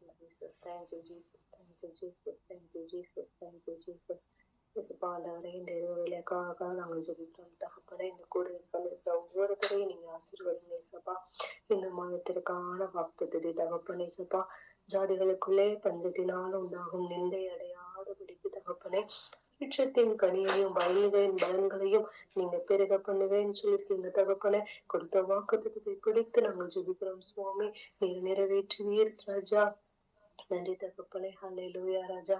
Jesus, thank you, Jesus, thank you, Jesus, thank you, Jesus, thank you, Jesus. இயேசுப்பா ஆண்டவரே, இந்த வேலைக்காக நாங்கள் ஜெபிக்கிறோம் தகப்பனே. இந்த கூட இருக்கிற ஒவ்வொருத்தரையும் நீங்க ஆசீர்வதிங்க இயேசப்பா. இந்த மாதத்திற்கான வாக்குத்தத்தத்தை தகப்பனே இயேசப்பா, ஜாதிகளுக்குள்ளே பஞ்சத்தினால் உண்டாகும் நிந்தை அடையாதபடிக்கு தகப்பனே, விருட்சத்தின் கனியையும் வயல்களின் பலன்களையும் நீங்க பெருக பண்ணுவேன்னு சொல்லியிருக்கீங்க தகப்பனே. கொடுத்த வாக்குத்தத்தத்தை பிடித்து நாங்கள் ஜெபிக்கிறோம் சுவாமி. நீங்க நிறைவேற்றுவீர் ராஜா. நன்றி தகப்பனே. ஹல்லேலூயா ராஜா.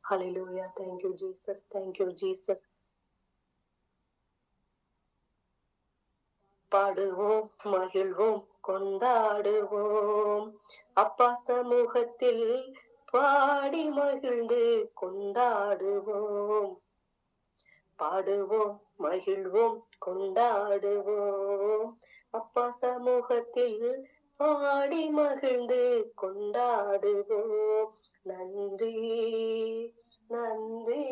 ஹல்லேலூயா. Thank you Jesus. Thank you Jesus. பாடுவோம், மகிழ்வோம், கொண்டாடுவோம். அப்பா சமூகத்தில் பாடி மகிழ்ந்து கொண்டாடுவோம். பாடுவோம், மகிழ்வோம், கொண்டாடுவோம். அப்பா சமூகத்தில் பாடி மகிழ்ந்து கொண்டாடுவோம். நன்றி நன்றி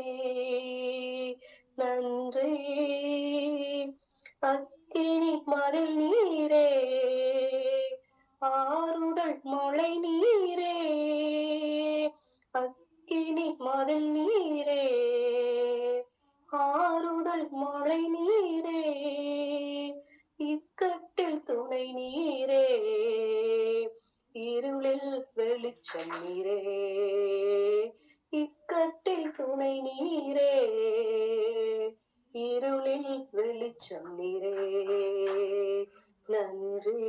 நன்றி. அக்கினி மழை நீரே, ஆறுடல் மழை நீரே, அக்கினி மழை நீரே, ஆறுடல் மழை நீரே, இக்கட்டில் துணை நீரே, இருளில் வெளிச்சம் நீரே, இக்கட்டில் துணை நீரே, இருளில் வெளிச்சம் நீரே. நன்றி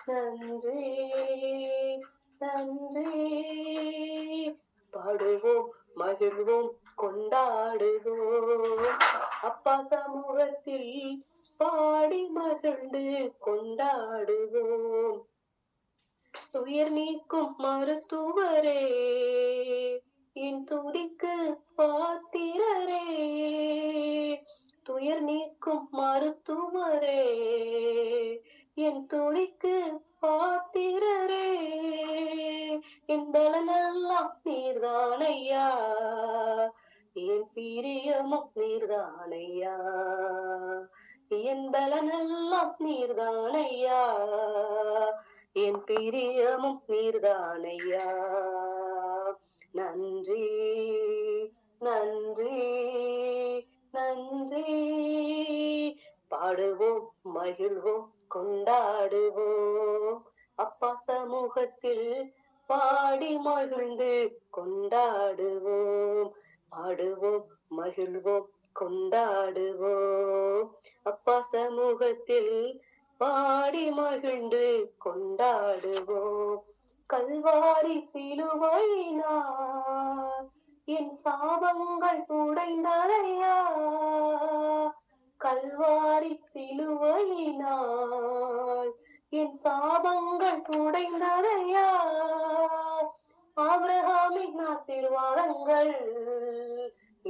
நன்றி நன்றி. பாடுவோம், மகிழ்வோம், கொண்டாடுவோம். அப்பா சமூகத்தில் பாடி மகிழ்ந்து கொண்டாடுவோம். உயிர் நீக்கும் மருத்துவரே, என் துதிக்கு பாத்திரரே, துயர் நீக்கும் மருத்துவரே, என் துதிக்கு பாத்திரரே, என் பலனெல்லாம் நீர்தானையா, என் பிரியமும் நீர்தானையா, என் பலனெல்லாம் நீர்தானையா, என் பிரியமும் நீர்தானையா. நன்றி நன்றி நன்றி. பாடுவோம், மகிழ்வோம், கொண்டாடுவோம். அப்பா சமூகத்தில் பாடி மகிழ்ந்து கொண்டாடுவோம். பாடுவோம், மகிழ்வோம், கொண்டாடுவோம். அப்பா சமூகத்தில் பாடி மகிழ்ந்து கொண்டாடுவோம். கல்வாரி சிலுவையினால் என் சாபங்கள் உடைந்ததையா, கல்வாரி சிலுவையினால் என் சாபங்கள் உடைந்ததையா, ஆபிரகாமின் ஆசீர்வாதங்கள்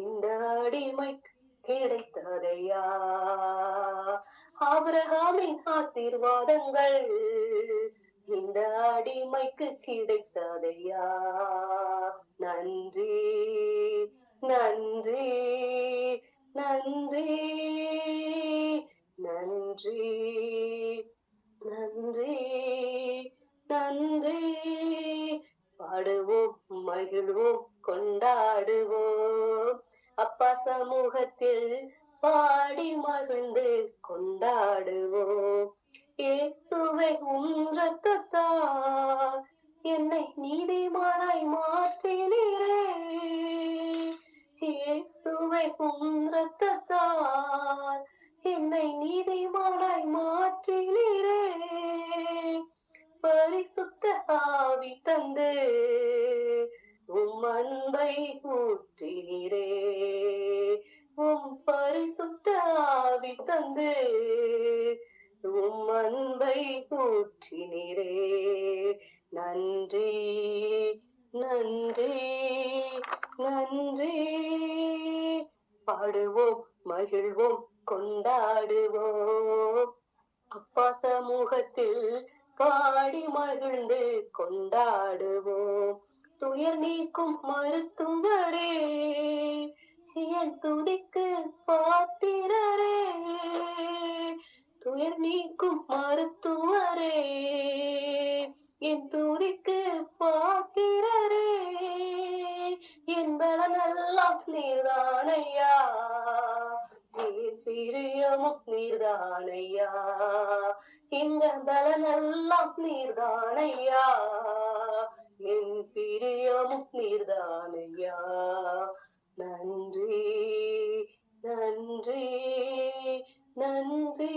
இந்த அடிமை கிடைத்ததையா, ஆபிரகாமின் ஆசீர்வாதங்கள் இந்த அடிமைக்கு கிடைத்ததையா. நன்றி நன்றி நன்றி நன்றி நன்றி நன்றி. பாடுவோம், மகிழ்வோம், கொண்டாடுவோம். அப்பா சமூகத்தில் பாடி மகிழ்ந்து கொண்டாடுவோம். இயேசுவே உம் இரத்தத்தால் என்னை நீதிமானாய் மாற்றினீரே, இயேசுவே உம் இரத்தத்தால் என்னை நீதிமானாய் மாற்றினீரே, பரிசுத்த ஆவி தந்து உம் அன்பை ஊற்றினீரே, உம் பரிசுத்த ஆவி தந்து உம் அன்பை ஊற்றினீரே. நன்றி நன்றி நன்றி. பாடுவோம், மகிழ்வோம், கொண்டாடுவோம். அப்பா சமூகத்தில் பாடி மகிழ்ந்து கொண்டாடுவோம். துயர் நீக்கும் மருத்துவரே, என் துதிக்கு பாத்திரரே, துயர் நீக்கும் மருத்துவரே, என் துதிக்கு பிரியமும் நீர்தானையா, இந்த பலனெல்லாம் நீர்தானையா, என் பிரியமும் நீர்தானையா. நன்றி நன்றி நன்றி.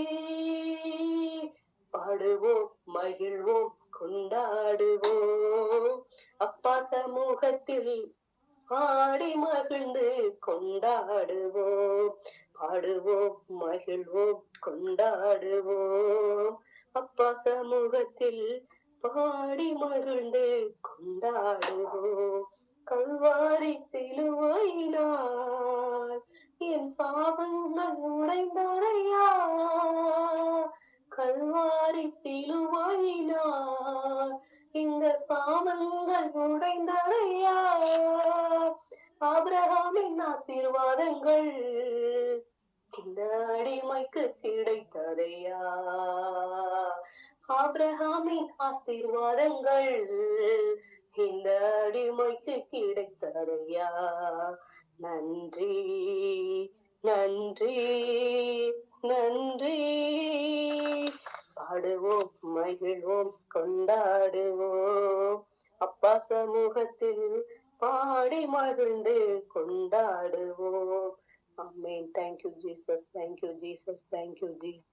பாடுவோம் மகிழ்வோம் கொண்டாடுவோம் அப்பா சமூகத்தில், பாடி மகிழ்ந்து கொண்டாடுவோம். பாடுவோம் மகிழ்வோம் கொண்டாடுவோம் அப்பா சமூகத்தில், பாடி மகிழ்ந்து கொண்டாடுவோம். கல்வாரி சிலுவையினால் என் சாபங்கள் உடைந்ததையா, கல்வாரி சிலுவையினால் இந்த சாபங்கள் உடைந்ததையா. ஆபிரகாமின் ஆசீர்வாதங்கள் இந்த அடிமைக்கு கிடைத்ததையா, ஆபிரகாமின் ஆசீர்வாதங்கள் இந்த அடிமைக்கு கிடைத்ததையா. நன்றி நன்றி நன்றி. பாடுவோம் மகிழ்வோம் கொண்டாடுவோம் அப்பா சமூகத்தில், பாடி மகிழ்ந்து கொண்டாடுவோம். Amen. Thank you, Jesus. Thank you, Jesus. Thank you, Jesus.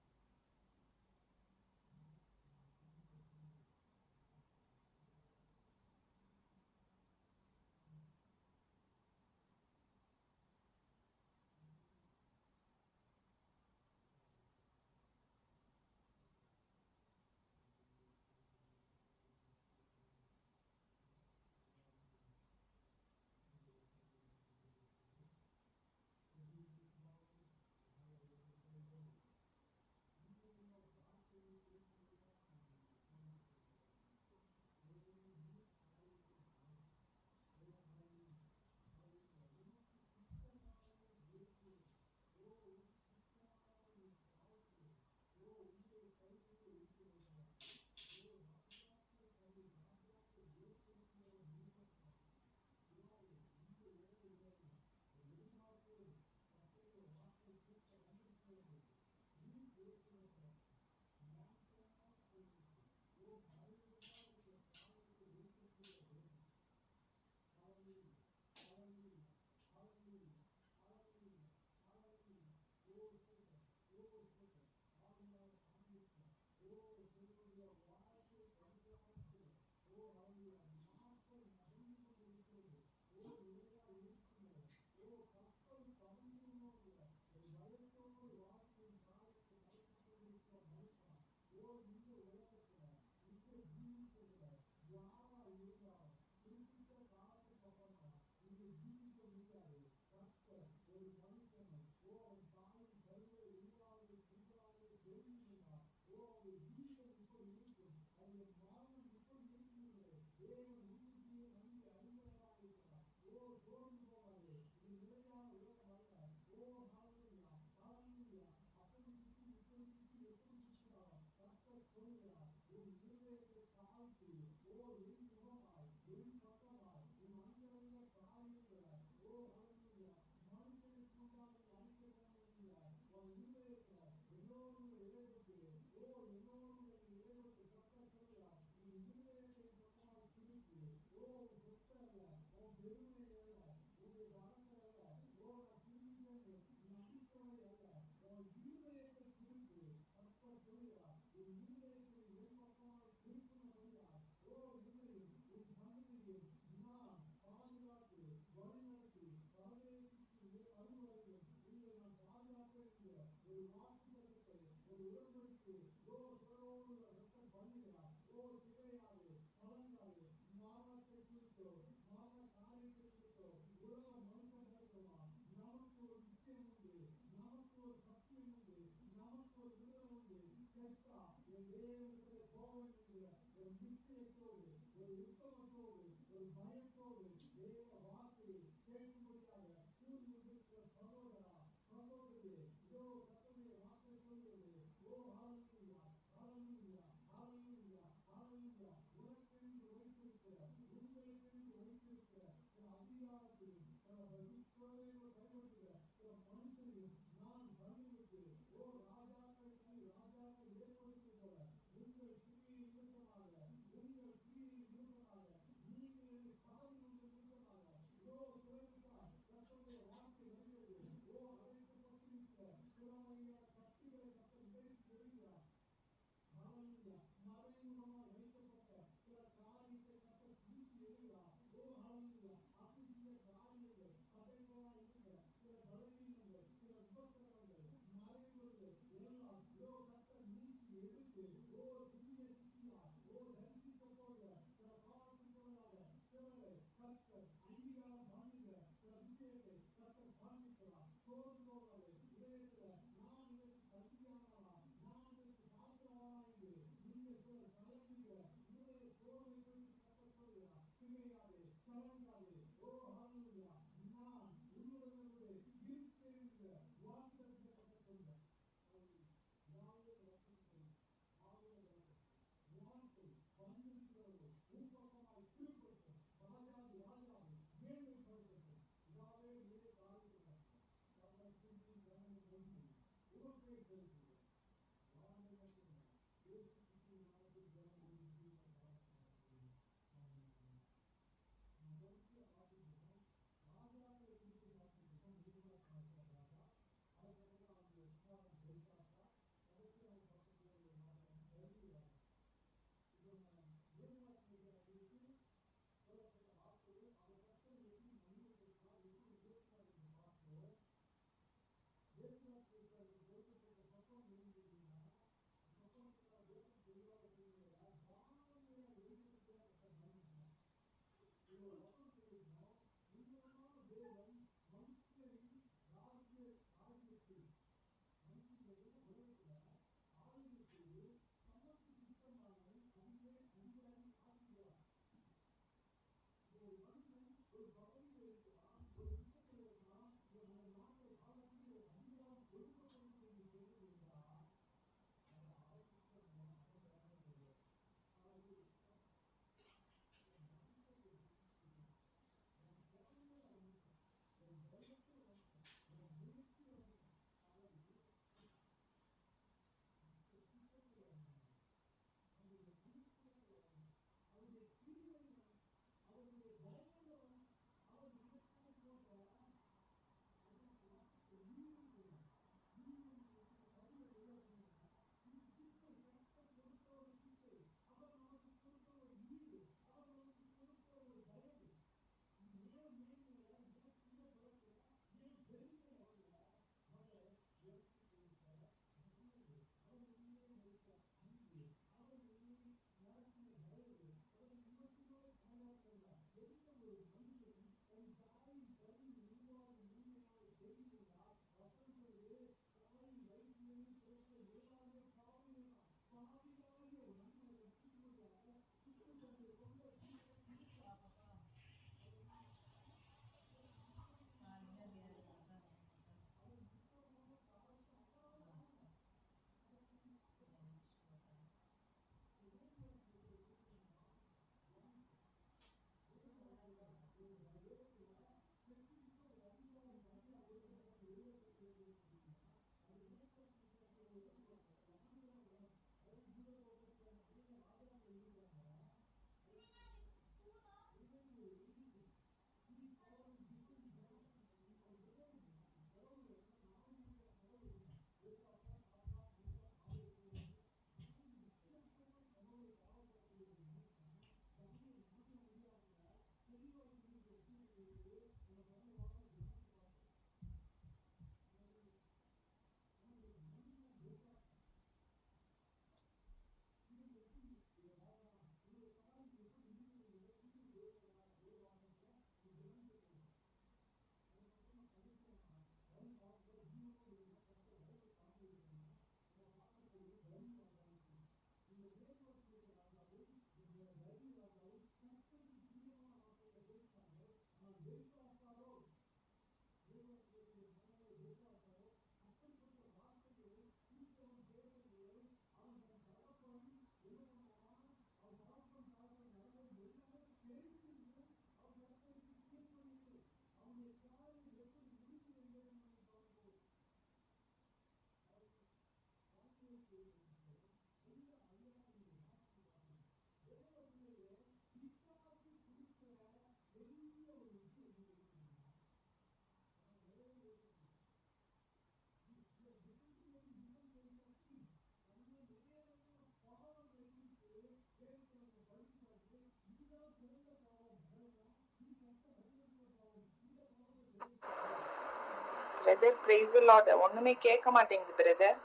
Brother praise the Lord. ஒண்ணுமே கேட்க மாட்டேங்குது பிரதர்.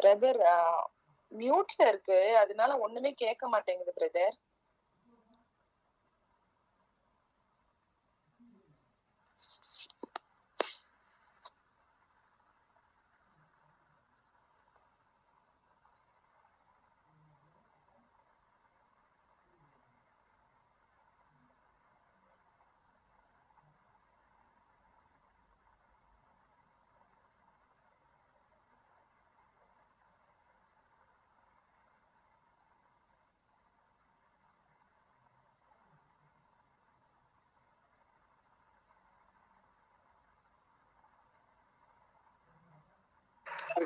பிரதர் மியூட்ல இருக்கு, அதனால ஒண்ணுமே கேட்க மாட்டேங்குது பிரதர்.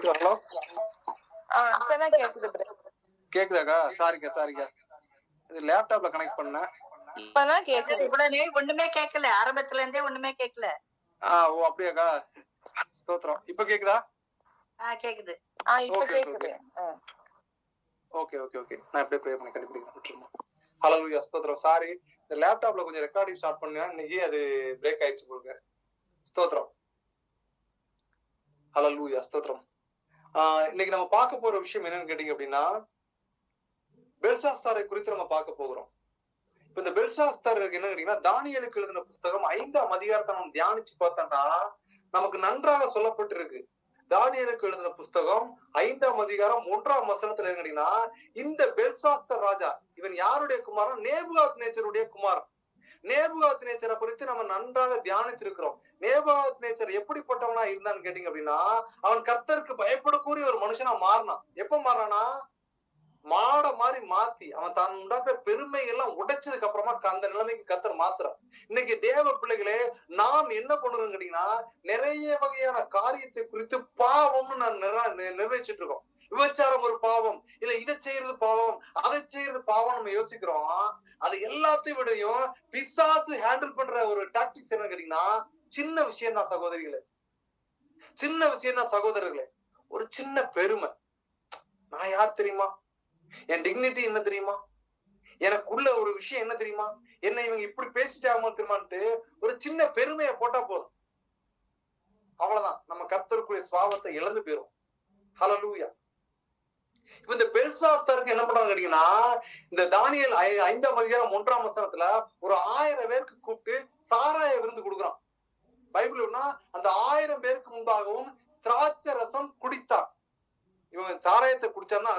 ஹலோ, இப்பதான் கேக்குது பிரதர். கேக்குதாக்கா? சாரிக்கா, இது லேப்டாப்ல கனெக்ட் பண்ணேன். இப்பதான் கேக்குது. உடனே ஒண்ணுமே கேட்கல, ஆரம்பத்துல இருந்தே ஒண்ணுமே கேட்கல. ஓ அப்படியாக்கா, ஸ்தோத்திரம். இப்ப கேக்குதா? கேக்குது. இப்ப கேக்குது. ஓகே, நான் அப்படியே ப்ரே பண்ணி கண்டுபிடிக்கிறேன். ஹல்லேலூயா, ஸ்தோத்திரம். சாரி, இந்த லேப்டாப்ல கொஞ்சம் ரெக்கார்டிங் ஸ்டார்ட் பண்ணேன், இன்னைக்கு அது பிரேக் ஆயிடுச்சு போங்க. ஸ்தோத்திரம். ஹல்லேலூயா, ஸ்தோத்திரம். இன்னைக்கு நம்ம பார்க்க போற விஷயம் என்னன்னு கேட்டீங்க அப்படின்னா, பெல்சாஸ்தாரை குறித்து நம்ம பார்க்க போகிறோம். இப்ப இந்த பெல்சாஸ்தார் என்ன கேட்டீங்கன்னா, தானியேலுக்கு எழுதின புஸ்தகம் 5ஆம் அதிகாரத்தை நம்ம தியானிச்சு பார்த்தோம்னா நமக்கு நன்றாக சொல்லப்பட்டிருக்கு. தானியேலுக்கு எழுதின புஸ்தகம் 5ஆம் அதிகாரம் 1ஆம் வசனத்துல என்ன கேட்டீங்கன்னா, இந்த பெல்சாஸ்தார் ராஜா இவன் யாருடைய குமாரன்? நேபுகாத்நேச்சருடைய குமாரன். நேபுகாத்நேச்சரை குறித்து நம்ம நன்றாக தியானித்திருக்கிறோம். நேபுகாத்நேச்சர் எப்படிப்பட்டவனா இருந்தான்னு கேட்டீங்க அப்படின்னா, அவன் கர்த்தருக்கு பயப்படக்கூடிய ஒரு மனுஷனா மாறினான். எப்ப மாறானா? மாட மாதிரி மாத்தி அவன் தான் உண்டாக்குற பெருமை எல்லாம் உடைச்சதுக்கு அப்புறமா அந்த நிலைமைக்கு கர்த்தர் மாத்துறான். இன்னைக்கு தேவ பிள்ளைகளே, நாம் என்ன பண்ணுறோம் கேட்டீங்கன்னா, நிறைய வகையான காரியத்தை குறித்து பாவம்னு நான் நிறைவேற்றிட்டு இருக்கோம். விபச்சாரம் ஒரு பாவம், இல்ல இதை செய்யறது பாவம், அதை செய்யறது பாவம் நம்ம யோசிக்கிறோம். அது எல்லாத்தையும் விடையும் பிசாசு ஹேண்டில் பண்ற ஒரு டாக்டிக்ஸ் என்ன கேட்டீங்கன்னா, சின்ன விஷயம் தான் சகோதரிகளே, சின்ன விஷயம் தான் சகோதரர்களே. ஒரு சின்ன பெருமை, நான் யார் தெரியுமா, என் டிக்னிட்டி என்ன தெரியுமா, எனக்குள்ள ஒரு விஷயம் என்ன தெரியுமா, என்ன இவங்க இப்படி பேசிட்டாமோ தெரியுமான்ட்டு ஒரு சின்ன பெருமையை போட்டா போதும், அவ்வளவுதான் நம்ம கர்த்தருக்குரிய சுவாபத்தை இழந்து போயிரும். ஹல்லேலூயா. இப்ப இந்த பெல்சாஸ்தாருக்கு என்ன பண்றாங்க கேட்டீங்கன்னா, இந்த தானியேல் 5ஆம் அதிகாரம் 1ஆம் வசனத்துல ஒரு 1000 பேருக்கு கூப்பிட்டு சாராய விருந்து கொடுக்குறான். பைபிள்னா அந்த 1000 பேருக்கு முன்பாகவும் திராட்சை ரசம் குடித்தான். இவங்க சாராயத்தை குடிச்சான்னா,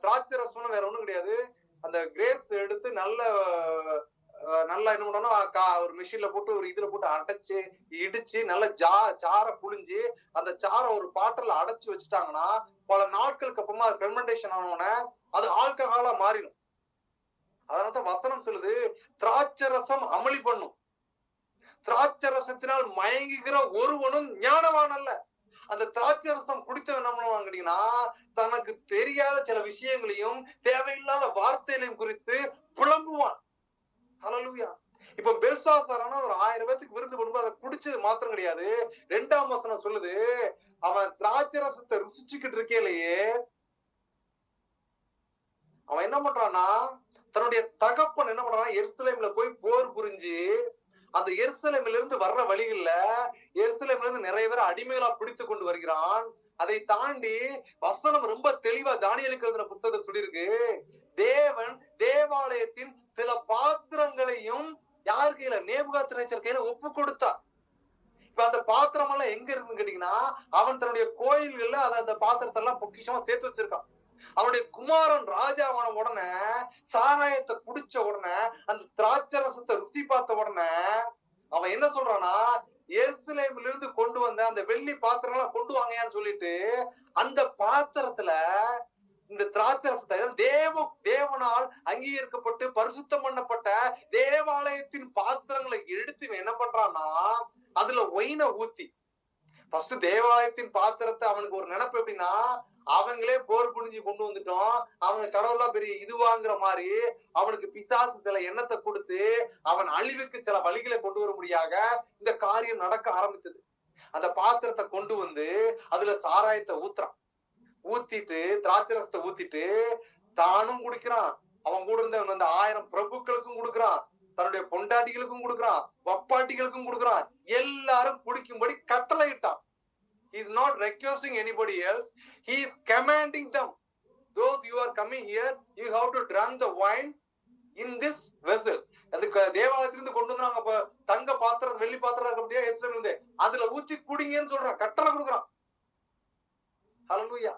திராட்சை ரசம்னு வேற ஒண்ணும் கிடையாது. அந்த கிரேப்ஸ் எடுத்து நல்லா என்ன பண்ணா, ஒரு மிஷின்ல போட்டு ஒரு இதுல போட்டு அடைச்சு இடிச்சு நல்ல சாரை புழிஞ்சு அந்த சாரை ஒரு பாட்டில் அடைச்சு வச்சுட்டாங்கன்னா, பல நாட்களுக்கு அப்புறமா ஃபெர்மெண்டேஷன் ஆனோடனே அது ஆல்கஹாலா மாறிடும். அதனால வசனம் சொல்லுது, திராட்சை ரசம் அமளி பண்ணும், திராட்சை ரசத்தினால் மயங்குகிற ஒருவனும் ஞானவான் அல்ல. அந்த திராட்சை ரசம் குடித்தவன் என்ன பண்ணுவாங்க கேட்டீங்கன்னா, தனக்கு தெரியாத சில விஷயங்களையும் தேவையில்லாத வார்த்தைகளையும் குறித்து புலம்புவான். ஹல்லேலூயா. இப்ப பெல்சாசாரான ஒரு 1000 பேருக்கு விருந்து பண்ணும்போது அதை குடிச்சது மாத்திரம் கிடையாது, 2ஆம் வசனம் சொல்லுது, அவன் திராட்சை ரசத்தை ருசிச்சுக்கிட்டு இருக்கேலையே அவன் என்ன பண்றான்னா, தன்னுடைய தகப்பன் என்ன பண்றான்னா, எருசலேம்ல போய் போர் புரிஞ்சு அந்த எருசலேமில இருந்து வர்ற வழிகள்ல எருசலேம்ல இருந்து நிறைய பேர் அடிமைகளா பிடித்து கொண்டு வருகிறான். அதை தாண்டி வசனம் ரொம்ப தெளிவா தானியேலுக்கு எழுதின புஸ்தகத்தில் சொல்லியிருக்கு, தேவன் தேவாலயத்தின் சில பாத்திரங்களையும் யார் கையில? நேபுகாத்நேச்சர் கையில ஒப்பு கொடுத்தார். இப்ப அந்த பாத்திரம் எல்லாம் எங்க இருக்குன்னு கேட்டீங்கன்னா, அவன் தன்னுடைய கோயில்கள்ல அந்த பாத்திரத்தை எல்லாம் பொக்கிஷமா சேர்த்து வச்சிருக்கான். அவனுடைய குமாரன் ராஜாவான உடனே, சாராயத்தை குடிச்ச உடனே, அந்த திராட்சை ரசத்தை ருசி பார்த்த உடனே அவன் என்ன சொல்றானா, எருசலேமிலிருந்து இருந்து கொண்டு வந்த அந்த வெள்ளி பாத்திரங்களை கொண்டு வாங்கன்னு சொல்லிட்டு அந்த பாத்திரத்துல இந்த திராட்சரசத்தை தேவனால் அங்கீகரிக்கப்பட்டு பரிசுத்தம் பண்ணப்பட்ட தேவாலயத்தின் பாத்திரங்களை எடுத்து என்ன பண்றான்னா அதுல ஒயினை ஊத்தி, ஃபர்ஸ்ட் தேவாலயத்தின் பாத்திரத்தை அவனுக்கு ஒரு நினைப்பு எப்படின்னா, அவங்களே போர் புரிஞ்சு கொண்டு வந்துட்டோம், அவங்க கடவுள்லாம் பெரிய இதுவாங்கிற மாதிரி அவனுக்கு பிசாசு சில எண்ணத்தை கொடுத்து அவன் அழிவுக்கு சில வழிகளை கொண்டு வர முடியாத இந்த காரியம் நடக்க ஆரம்பிச்சது. அந்த பாத்திரத்தை கொண்டு வந்து அதுல சாராயத்தை ஊத்துறான், ஊத்திட்டு திராட்சரசத்தை ஊத்திட்டு தானும் குடிக்கிறான், அவன் கூட இருந்த அந்த 1000 பிரபுக்களுக்கும் கொடுக்குறான், தன்னுடைய பொண்டாட்டிகளுக்கும் கொடுக்குறான், வப்பாட்டிகளுக்கும் கொடுக்குறான், எல்லாரும் குடிக்கும்படி கட்டளையிட்டான். He is not requesting anybody else, he is commanding them. Those you are coming here, you have to drink the wine in this vessel. அதுக்கு தேவாலயத்திலிருந்து கொண்டு வந்து நாங்க தங்க பாத்திரம் வெள்ளி பாத்திரம் இருக்க முடியாது, எருசலேமிலிருந்து அதுல ஊத்தி குடிங்கன்னு சொல்றான், கட்டளை கொடுக்குறான். ஹல்லேலூயா.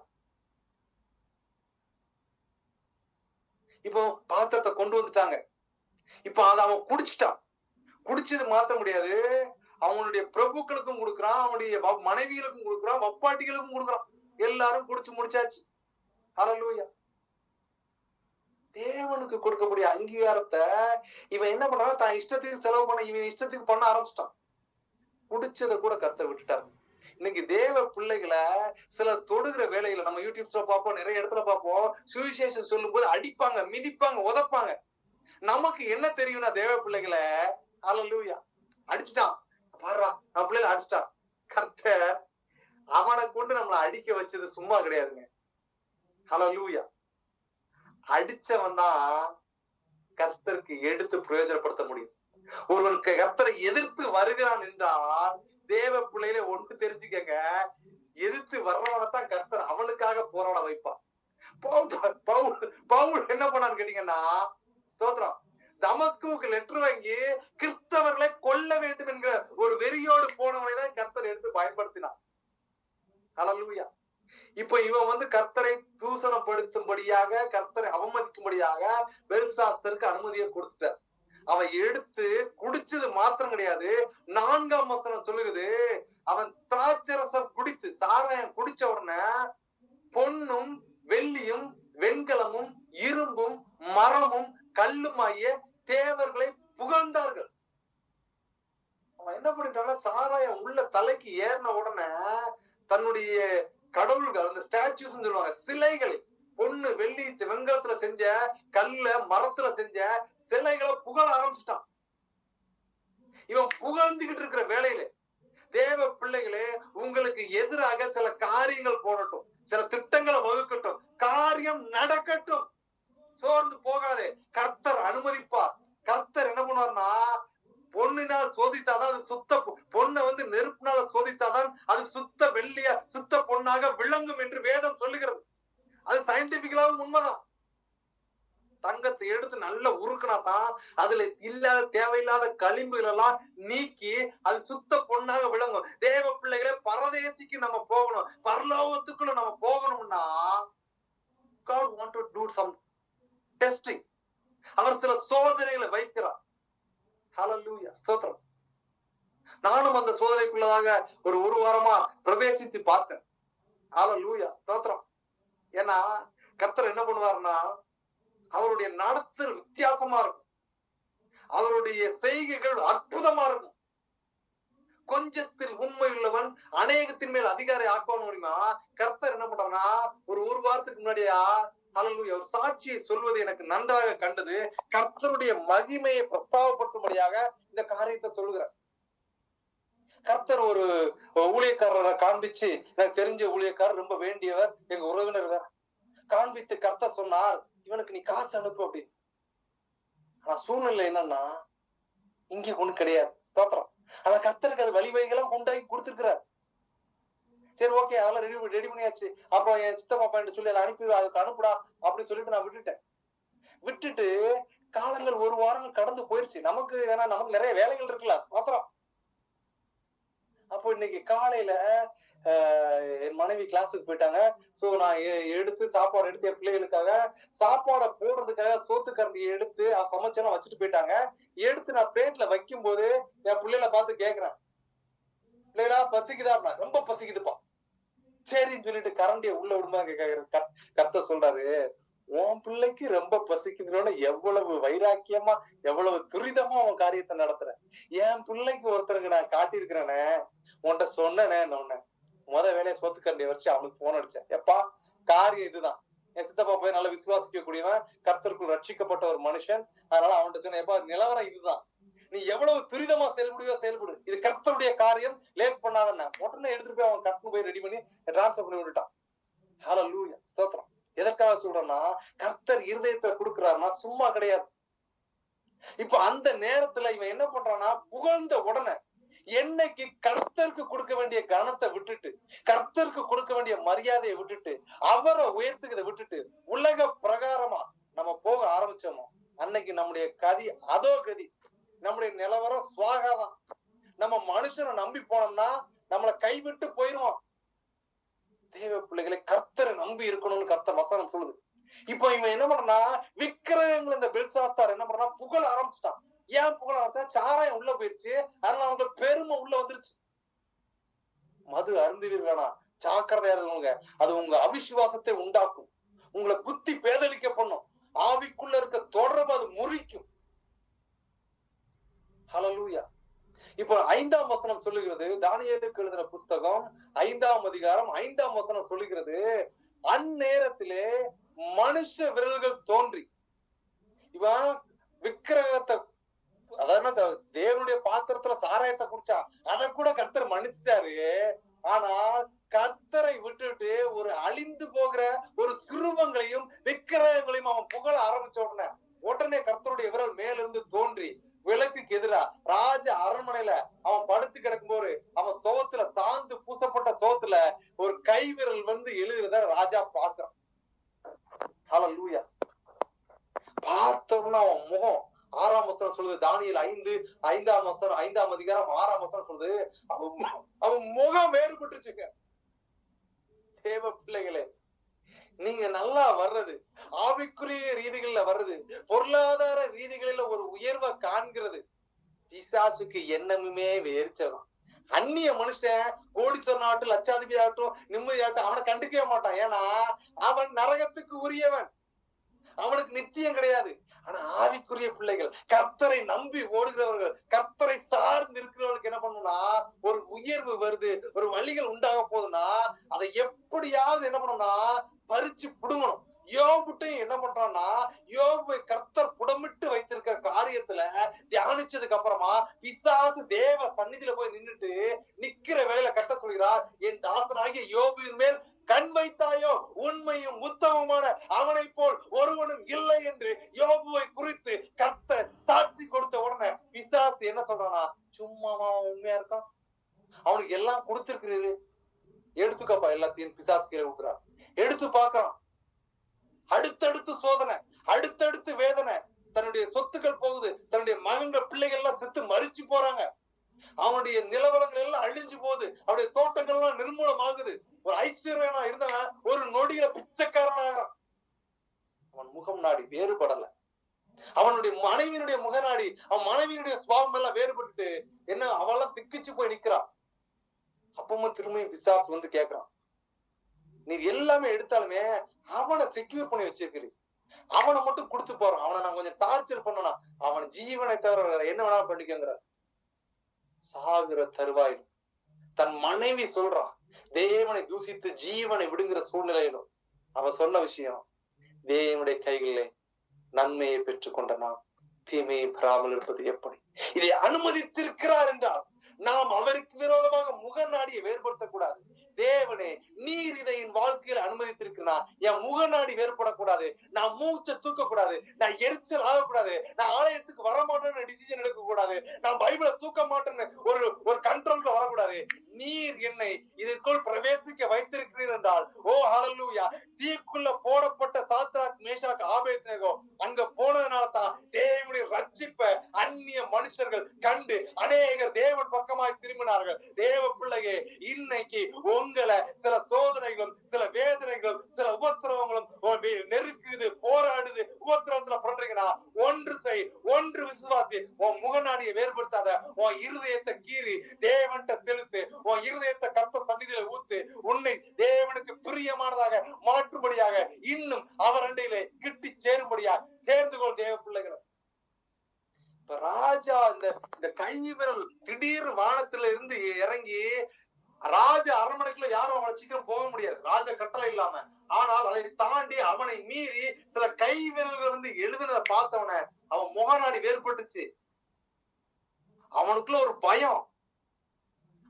இப்போ பாத்திரத்தை கொண்டு வந்துட்டாங்க, இப்ப அதை அவன் குடிச்சிட்டான். குடிச்சது மாத்த முடியாது, அவனுடைய பிரபுக்களுக்கும் கொடுக்குறான், அவனுடைய மனைவிகளுக்கும் கொடுக்குறான், வப்பாட்டிகளுக்கும் கொடுக்குறான், எல்லாரும் குடிச்சு முடிச்சாச்சு. ஹல்லேலூயா. தேவனுக்கு கொடுக்கக்கூடிய அங்கீகாரத்தை இவன் என்ன பண்றான், தான் இஷ்டத்துக்கு செலவு பண்ண, இவன் இஷ்டத்துக்கு பண்ண ஆரம்பிச்சிட்டான். குடிச்சதை கூட கர்த்தர் விட்டுட்டாரு. இன்னைக்கு தேவ பிள்ளைகளை சில தொடுகிற வேலைகளை நம்ம யூடியூப்ஸ்ல பார்ப்போம், நிறைய இடத்துல பார்ப்போம். சுவிசேஷம் சொல்லும் போது அடிப்பாங்க, மிதிப்பாங்க, உதப்பாங்க. நமக்கு என்ன தெரியும்னா தேவ பிள்ளைகளை ஹல்லேலூயா அடிச்சுட்டான், பாருடா நம்ம பிள்ளைகளை அடிச்சுட்டான். கர்த்தர் அவனை கொண்டு நம்மளை அடிக்க வச்சது சும்மா கிடையாதுங்க. ஹல்லேலூயா. அடிச்சவன் தான் கர்த்தருக்கு எடுத்து பிரயோஜனப்படுத்த முடியும். ஒருவன் கர்த்தரை எதிர்த்து வருகிறான் என்றால் தேவ பிள்ளையில ஒன்று தெரிஞ்சுக்கங்க, எதிர்த்து வர்றவனைத்தான் கர்த்தர் அவனுக்காக போராட வைப்பான். பவுல் என்ன பண்ணான்னு கேட்டீங்கன்னா, ஸ்தோத்திரம், தமஸ்குவுக்கு லெட்டர் வாங்கி கிறிஸ்தவர்களை கொல்ல வேண்டும் என்கிற ஒரு வெறியோடு போனவனை தான் கர்த்தர் எடுத்து பயன்படுத்தினான். ஹல்லேலூயா. இப்ப இவன் கர்த்தரை தூசணப்படுத்தும்படியாக, கர்த்தரை அவமதிக்கும்படியாக பெல்சாஸ்தருக்கு அனுமதியை கொடுத்துட்டார். அவன் எடுத்து குடிச்சது மாத்திரம் கிடையாது, 4ஆம் வசனம் சொல்லுது, அவன் திராட்சரசம் குடித்து சாராயம் குடிச்ச உடனே பொன்னும் வெள்ளியும் வெண்கலமும் இரும்பும் மரமும் கல்லுமாகிய தேவர்களை புகழ்ந்தார்கள். அவன் என்ன பண்ணிட்டான், சாராயம் உள்ள தலைக்கு ஏறின உடனே தன்னுடைய கடவுள்கள், அந்த ஸ்டாச்சுஸ் சொல்லுவாங்க, சிலைகளை, பொண்ணு வெள்ளி வெண்கலத்துல செஞ்ச, கல்ல மரத்துல செஞ்ச சிலைகளை புகழ ஆரம்பிச்சுட்டான். இவன் புகழ்ந்துகிட்டு இருக்கிற வேலையில தேவ பிள்ளைகளே, உங்களுக்கு எதிராக சில காரியங்கள் போடட்டும், சில திட்டங்களை வகுக்கட்டும், காரியம் நடக்கட்டும், சோர்ந்து போகாதே. கர்த்தர் அனுமதிப்பார். கர்த்தர் என்ன பண்ணுவார்னா, பொன்னினால் சோதித்தாதான் அது சுத்த பொண்ணை நெருப்பினால சோதித்தாதான் அது சுத்த வெள்ளியா சுத்த பொண்ணாக விளங்கும் என்று வேதம் சொல்லுகிறது. அது சயின்டிபிக்கலாவும் உண்மைதான். தங்கத்தை எடுத்து நல்ல உருக்குனா தான் அதுல இல்லாத தேவையில்லாத களிம்புகள் எல்லாம் நீக்கி அது சுத்த பொண்ணாக விளங்கும். தேவ பிள்ளைகளே, பரதேசிக்கு நம்ம போகணும், பரலோகத்துக்குள்ள நம்ம போகணும்னா God want to do some testing. அவர் சில சோதனைகளை வைக்கிறார். ஹல்லேலூயா, ஸ்தோத்திரம். நானும் அந்த சோதனைக்குள்ளதாக ஒரு வாரமா பிரவேசித்து பார்த்தேன். ஹல்லேலூயா, ஸ்தோத்திரம். ஏன்னா கர்த்தர் என்ன பண்ணுவாருன்னா, அவருடைய நடத்தல் வித்தியாசமா இருக்கும், அவருடைய செய்கைகள் அற்புதமா இருக்கும். கொஞ்சத்தில் உண்மை உள்ளவன் அநேகத்தின் மேல் அதிகாரி ஆக்குவான்னு முடியுமா? கர்த்தர் என்ன பண்றாருன்னா, ஒரு வாரத்துக்கு முன்னாடியா ஹல்லேலூயா ஒரு சாட்சியை சொல்வது எனக்கு நன்றாக கண்டது. கர்த்தருடைய மகிமையை பிரஸ்தாபப்படுத்தும்படியாக இந்த காரியத்தை சொல்லுகிறார். கர்த்தர் ஒரு ஊழியக்காரரை காண்பிச்சு, எனக்கு தெரிஞ்ச ஊழியக்காரர், ரொம்ப வேண்டியவர், எங்க உறவினர் வேற, காண்பித்து கர்த்தர் சொன்னார், இவனுக்கு நீ காசு அனுப்பு அப்படின்னு. ஆனா சூழ்நிலை என்னன்னா, இங்க ஒண்ணு கிடையாது. ஸ்தோத்திரம். ஆனா கர்த்தருக்கு அது வழிவகைகளும் உண்டாக்கி கொடுத்திருக்கிறார். சரி, ஓகே, அதெல்லாம் ரெடி பண்ணியாச்சு. அப்புறம் என் சித்தப்பா பையன் சொல்லி அதை அதுக்கு அனுப்புடா அப்படின்னு சொல்லிட்டு நான் விட்டுட்டு காலங்கள் 1 வாரம் கடந்து போயிருச்சு. நமக்கு வேணா, நமக்கு நிறைய வேலைகள் இருக்குல்ல, மாத்திரம். அப்போ இன்னைக்கு காலையில என் மனைவி கிளாஸுக்கு போயிட்டாங்க. சோ நான் சாப்பாடு எடுத்து என் பிள்ளைகளுக்காக சாப்பாடை போடுறதுக்காக சோத்து கரண்டியை எடுத்து சமைச்செல்லாம் வச்சுட்டு போயிட்டாங்க. எடுத்து நான் பிளேட்ல வைக்கும் போது என் பிள்ளைகளை பார்த்து கேக்குறேன், பிள்ளைகளா பசிக்குதா? ரொம்ப பசிக்குதுப்பா. சரின்னு சொல்லிட்டு கரண்டிய உள்ள விடுமா கர்த்தர் சொல்றாரு, உன் பிள்ளைக்கு ரொம்ப பசிக்குதுன்னு எவ்வளவு வைராக்கியமா எவ்வளவு துரிதமா உன் காரியத்தை நடத்துற. என் பிள்ளைக்கு ஒருத்தருக்கு நான் காட்டியிருக்கிறேனே, உன்கிட்ட சொன்னேனே, முத வேலையை சொத்து கண்டிய வச்சு அவனுக்கு போன் அடிச்சேன். எப்பா காரியம் இதுதான். என் சித்தப்பா போய் நல்லா விசுவாசிக்க கூடியவன், கர்த்தருக்குள் ரட்சிக்கப்பட்ட ஒரு மனுஷன். அதனால அவன்கிட்ட சொன்ன, எப்பா நிலவரம் இதுதான், நீ எவ்வளவு துரிதமா செயல்படு, இது கர்த்தருடைய காரியம், லேட் பண்ணாதன்னா உடனே எடுத்துட்டு போய் அவன் கர்த்தர் போய் ரெடி பண்ணி டிரான்ஸ்பர் பண்ணி விட்டுட்டான். ஹல்லேலூயா, ஸ்தோத்திரம். எதற்காக சொல்றேன்னா, கர்த்தர் இருதயத்தை கொடுக்கிறாருன்னா சும்மா கிடையாது. இப்ப அந்த நேரத்துல இவன் என்ன பண்றான்னா, புகழ்ந்த உடனே என்னைக்கு கர்த்தருக்கு கொடுக்க வேண்டிய கனத்தை விட்டுட்டு, கர்த்தருக்கு கொடுக்க வேண்டிய மரியாதையை விட்டுட்டு, அவரை உயர்த்துக்கிறத விட்டுட்டு உலக பிரகாரமா நம்ம போக ஆரம்பிச்சோமோ, அன்னைக்கு நம்முடைய கதி அதோ கதி, நம்முடைய நிலவரம் சுவாகாதான். நம்ம மனுஷனை நம்பி போனோம்னா நம்மளை கைவிட்டு போயிருவான். தேவ பிள்ளைகளை கர்த்தரை நம்பி இருக்கணும்னு கர்த்தர் வசனம் சொல்லுது. இப்போ இவன் என்ன பண்றா, விக்கிரகங்கள் இந்த பெல்சாஸ்தார் என்ன பண்றா, புகழ ஆரம்பிச்சுட்டான். ஏன் புகழ ஆரம்பிச்சா, சாராயம் உள்ள போயிருச்சு, அதனால அவங்களுக்கு பெருமை உள்ள வந்துருச்சு. மது அருந்துவீர்களா, ஜாக்கிரதையா இருங்க, அது உங்க அவிசுவாசத்தை உண்டாக்கும், உங்களை புத்தி பேதலிக்க பண்ணும், ஆவிக்குள்ள இருக்க தொடர்பு அது முறிக்கும். ஹல்லேலூயா. இப்போ 5ஆம் வசனம் சொல்லுகிறது, தானியேலுக்கு எழுதின புஸ்தகம் 5ஆம் அதிகாரம் 5ஆம் வசனம் சொல்லுகிறது, அந்நேரத்திலே மனுஷ விரல்கள் தோன்றி, இவன் விக்கிரகத்தை, அதாவது தேவனுடைய பாத்திரத்துல சாராயத்தை குடிச்சா, அதை கூட கர்த்தர் மன்னிச்சிட்டாரு. ஆனால் கர்த்தரை விட்டுட்டு ஒரு அழிந்து போகிற ஒரு சிறுவங்களையும் விக்கிரகங்களையும் அவன் புகழ ஆரம்பிச்ச உடனே கர்த்தருடைய விரல் மேலிருந்து தோன்றி விளக்குக்கு எதிரா ராஜ அரண்மனையில அவன் படுத்து கிடக்கும் போது அவன் சோத்துல சாந்து பூசப்பட்ட சோத்துல ஒரு கை விரல் வந்து எழுதுறத ராஜா பாக்குறான். ஹல்லேலூயா. பார்த்தோம்னா அவன் முகம், 6ஆம் வசனம் சொல்லுது, தானியேல் 5ஆம் வசனம் 5ஆம் அதிகாரம் 6ஆம் வசனம் சொல்லுது, அவன் முகம் வேறுபட்டுச்சுங்க. தேவ பிள்ளைகளே, நீங்க நல்லா வர்றது ஆவிக்குரிய ரீதிகள்ல வர்றது, பொருளாதார ரீதிகளில ஒரு உயர்வை காண்கிறது, பிசாசுக்கு எண்ணமுமே வேர்ச்சதான். அந்நிய மனுஷன் கோடீஸ்வரன் ஆகட்டும், லட்சாதிபதி ஆகட்டும், நிம்மதி ஆகட்டும், அவனை கண்டுக்கவே மாட்டான். ஏன்னா அவன் நரகத்துக்கு உரியவன், அவனுக்கு நித்தியம் கிடையாது. ஆனா ஆவிக்குரிய பிள்ளைகள், கர்த்தரை நம்பி ஓடுகிறவர்கள், கர்த்தரை சார்ந்து இருக்கிறவர்களுக்கு என்ன பண்ணும்னா, ஒரு உயர்வு வருது, ஒரு வழிகள் உண்டாக போகுதுன்னா அதை எப்படியாவது என்ன பண்ணணும்னா பறிச்சு புடுங்கணும். யோபுட்டையும் என்ன பண்றான்னா, யோபுவை கர்த்தர் புடமிட்டு வைத்திருக்கிற காரியத்துல தியானிச்சதுக்கு அப்புறமா பிசாசு தேவ சந்நிதியில போய் நின்னுட்டு நிக்கிற வேலையில கர்த்தர் சொல்கிறார், என் தாசனாகிய யோபுவின் மேல் கண் வைத்தாயோ, உண்மையும் உத்தமமான அவனை போல் ஒருவனும் இல்லை என்று யோபுவை குறித்து கர்த்தர் சாட்சி கொடுத்த உடனே பிசாசு என்ன சொல்றானா, சும்மாவா உண்மையா இருக்கான், அவனுக்கு எல்லாம் கொடுத்திருக்கிறீரு, எடுத்துக்கப்பா எல்லாத்தையும் பிசாசு கீழே விட்டுறான். எடுத்து பாக்குறான், அடுத்தடுத்து சோதனை, அடுத்தடுத்து வேதனை, தன்னுடைய சொத்துக்கள் போகுது, தன்னுடைய மகன்கள் பிள்ளைகள் எல்லாம் செத்து மறிச்சு போறாங்க, அவனுடைய நிலவளங்கள் எல்லாம் அழிஞ்சு போகுது, அவருடைய தோட்டங்கள் எல்லாம் நிர்மூலமாகுது, ஒரு ஐஸ்வர்யனா இருந்தவன் ஒரு நொடியில பிச்சைக்காரனாகிறான். அவன் முகம் நாடி வேறுபடல, அவனுடைய மனைவியினுடைய முகநாடி, அவன் மனைவியினுடைய சுவாபம் எல்லாம் வேறுபட்டு என்ன அவெல்லாம் திக்கிச்சு போய் நிக்கிறான். அப்பவும் திரும்பியும் பிசாசு வந்து கேக்குறான், நீ எல்லாமே எடுத்தாலுமே அவனை செக்யூர் பண்ணி வச்சிருக்கிறீ, அவனை மட்டும் கொடுத்து போறான், அவனை நான் கொஞ்சம் டார்ச்சர் பண்ணனா அவன் ஜீவனை தவிர என்ன வேணாலும் பண்ணிக்கங்கிற. சாகுற தருவாயிலும் தன் மனைவி சொல்றான், தேவனை தூசித்து ஜீவனை விடுங்கிற சூழ்நிலையிலும் அவன் சொன்ன விஷயம், தேவனுடைய கைகளிலே நன்மையை பெற்றுக்கொண்டனா தீமையை பெறாமல் இருப்பது எப்படி? இதை அனுமதித்திருக்கிறார் என்றால் நாம் அவருக்கு விரோதமாக முகநாடியை வேறுபடுத்தக்கூடாது. தேவனே, நீர் இதை என் வாழ்க்கையில அனுமதித்திருக்கிறா, என் முகநாடி வேறுபடக்கூடாது, நான் மூச்சை தூக்க கூடாது, நான் எரிச்சல் ஆகக்கூடாது, நான் ஆலயத்துக்கு வரமாட்டேன்னு டிசிஷன் எடுக்க கூடாது, நான் பைபிளை தூக்க மாட்டேன்னு ஒரு கண்ட்ரோல்ல வரக்கூடாது. நீர் என்னை இதற்குள் பிரவேசிக்க வைத்திருக்கிறீர் என்றால், ஓ ஹல்லேலூயா, தீக்குள்ள போடப்பட்ட சாத்ராக் மேஷாக் ஆபேத்நேகோ அங்க போனதுனால தான் தேவனுடைய ரட்சிப்பை அந்நிய மனுஷர்கள் கண்டு அநேகர் தேவன் பக்கமாய் திரும்பினார்கள். தேவ பிள்ளையே, இன்னைக்கு உங்களை சில சோதனைகளும் சில வேதனைகளும் சில உபத்திரவங்களும் நெருக்குது, போராடுது, உபத்திரவத்துல பண்றீங்கன்னா ஒன்று செய், ஒன்று விசுவாசி, உன் முகநாடியை வேறுபடுத்தாத, உன் இருதயத்தை கீறி தேவன்ட்ட செலுத்து, உன் இருதயத்தை கர்த்தர் சந்நிதியில ஊத்து, உன்னை தேவ தேவனுக்கு பிரியமானதாக மாற்றும்படியாக இன்னும் அவர் அண்டையிலே கிட்டி சேரும்படியாக சேர்ந்து கொள் தேவ பிள்ளைகளை. இப்ப ராஜா இந்த கை விரல் திடீர் வானத்துல இருந்து இறங்கி ராஜ அரண்மனைக்குள்ள யாரும் அவனை சீக்கிரம் போக முடியாது, ராஜ கட்டளை இல்லாம. ஆனால் அதை தாண்டி அவனை மீறி சில கை விரல்கள் வந்து எழுதுனதை பார்த்தவன அவன் முகநாடி வேறுபட்டுச்சு. அவனுக்குள்ள ஒரு பயம்,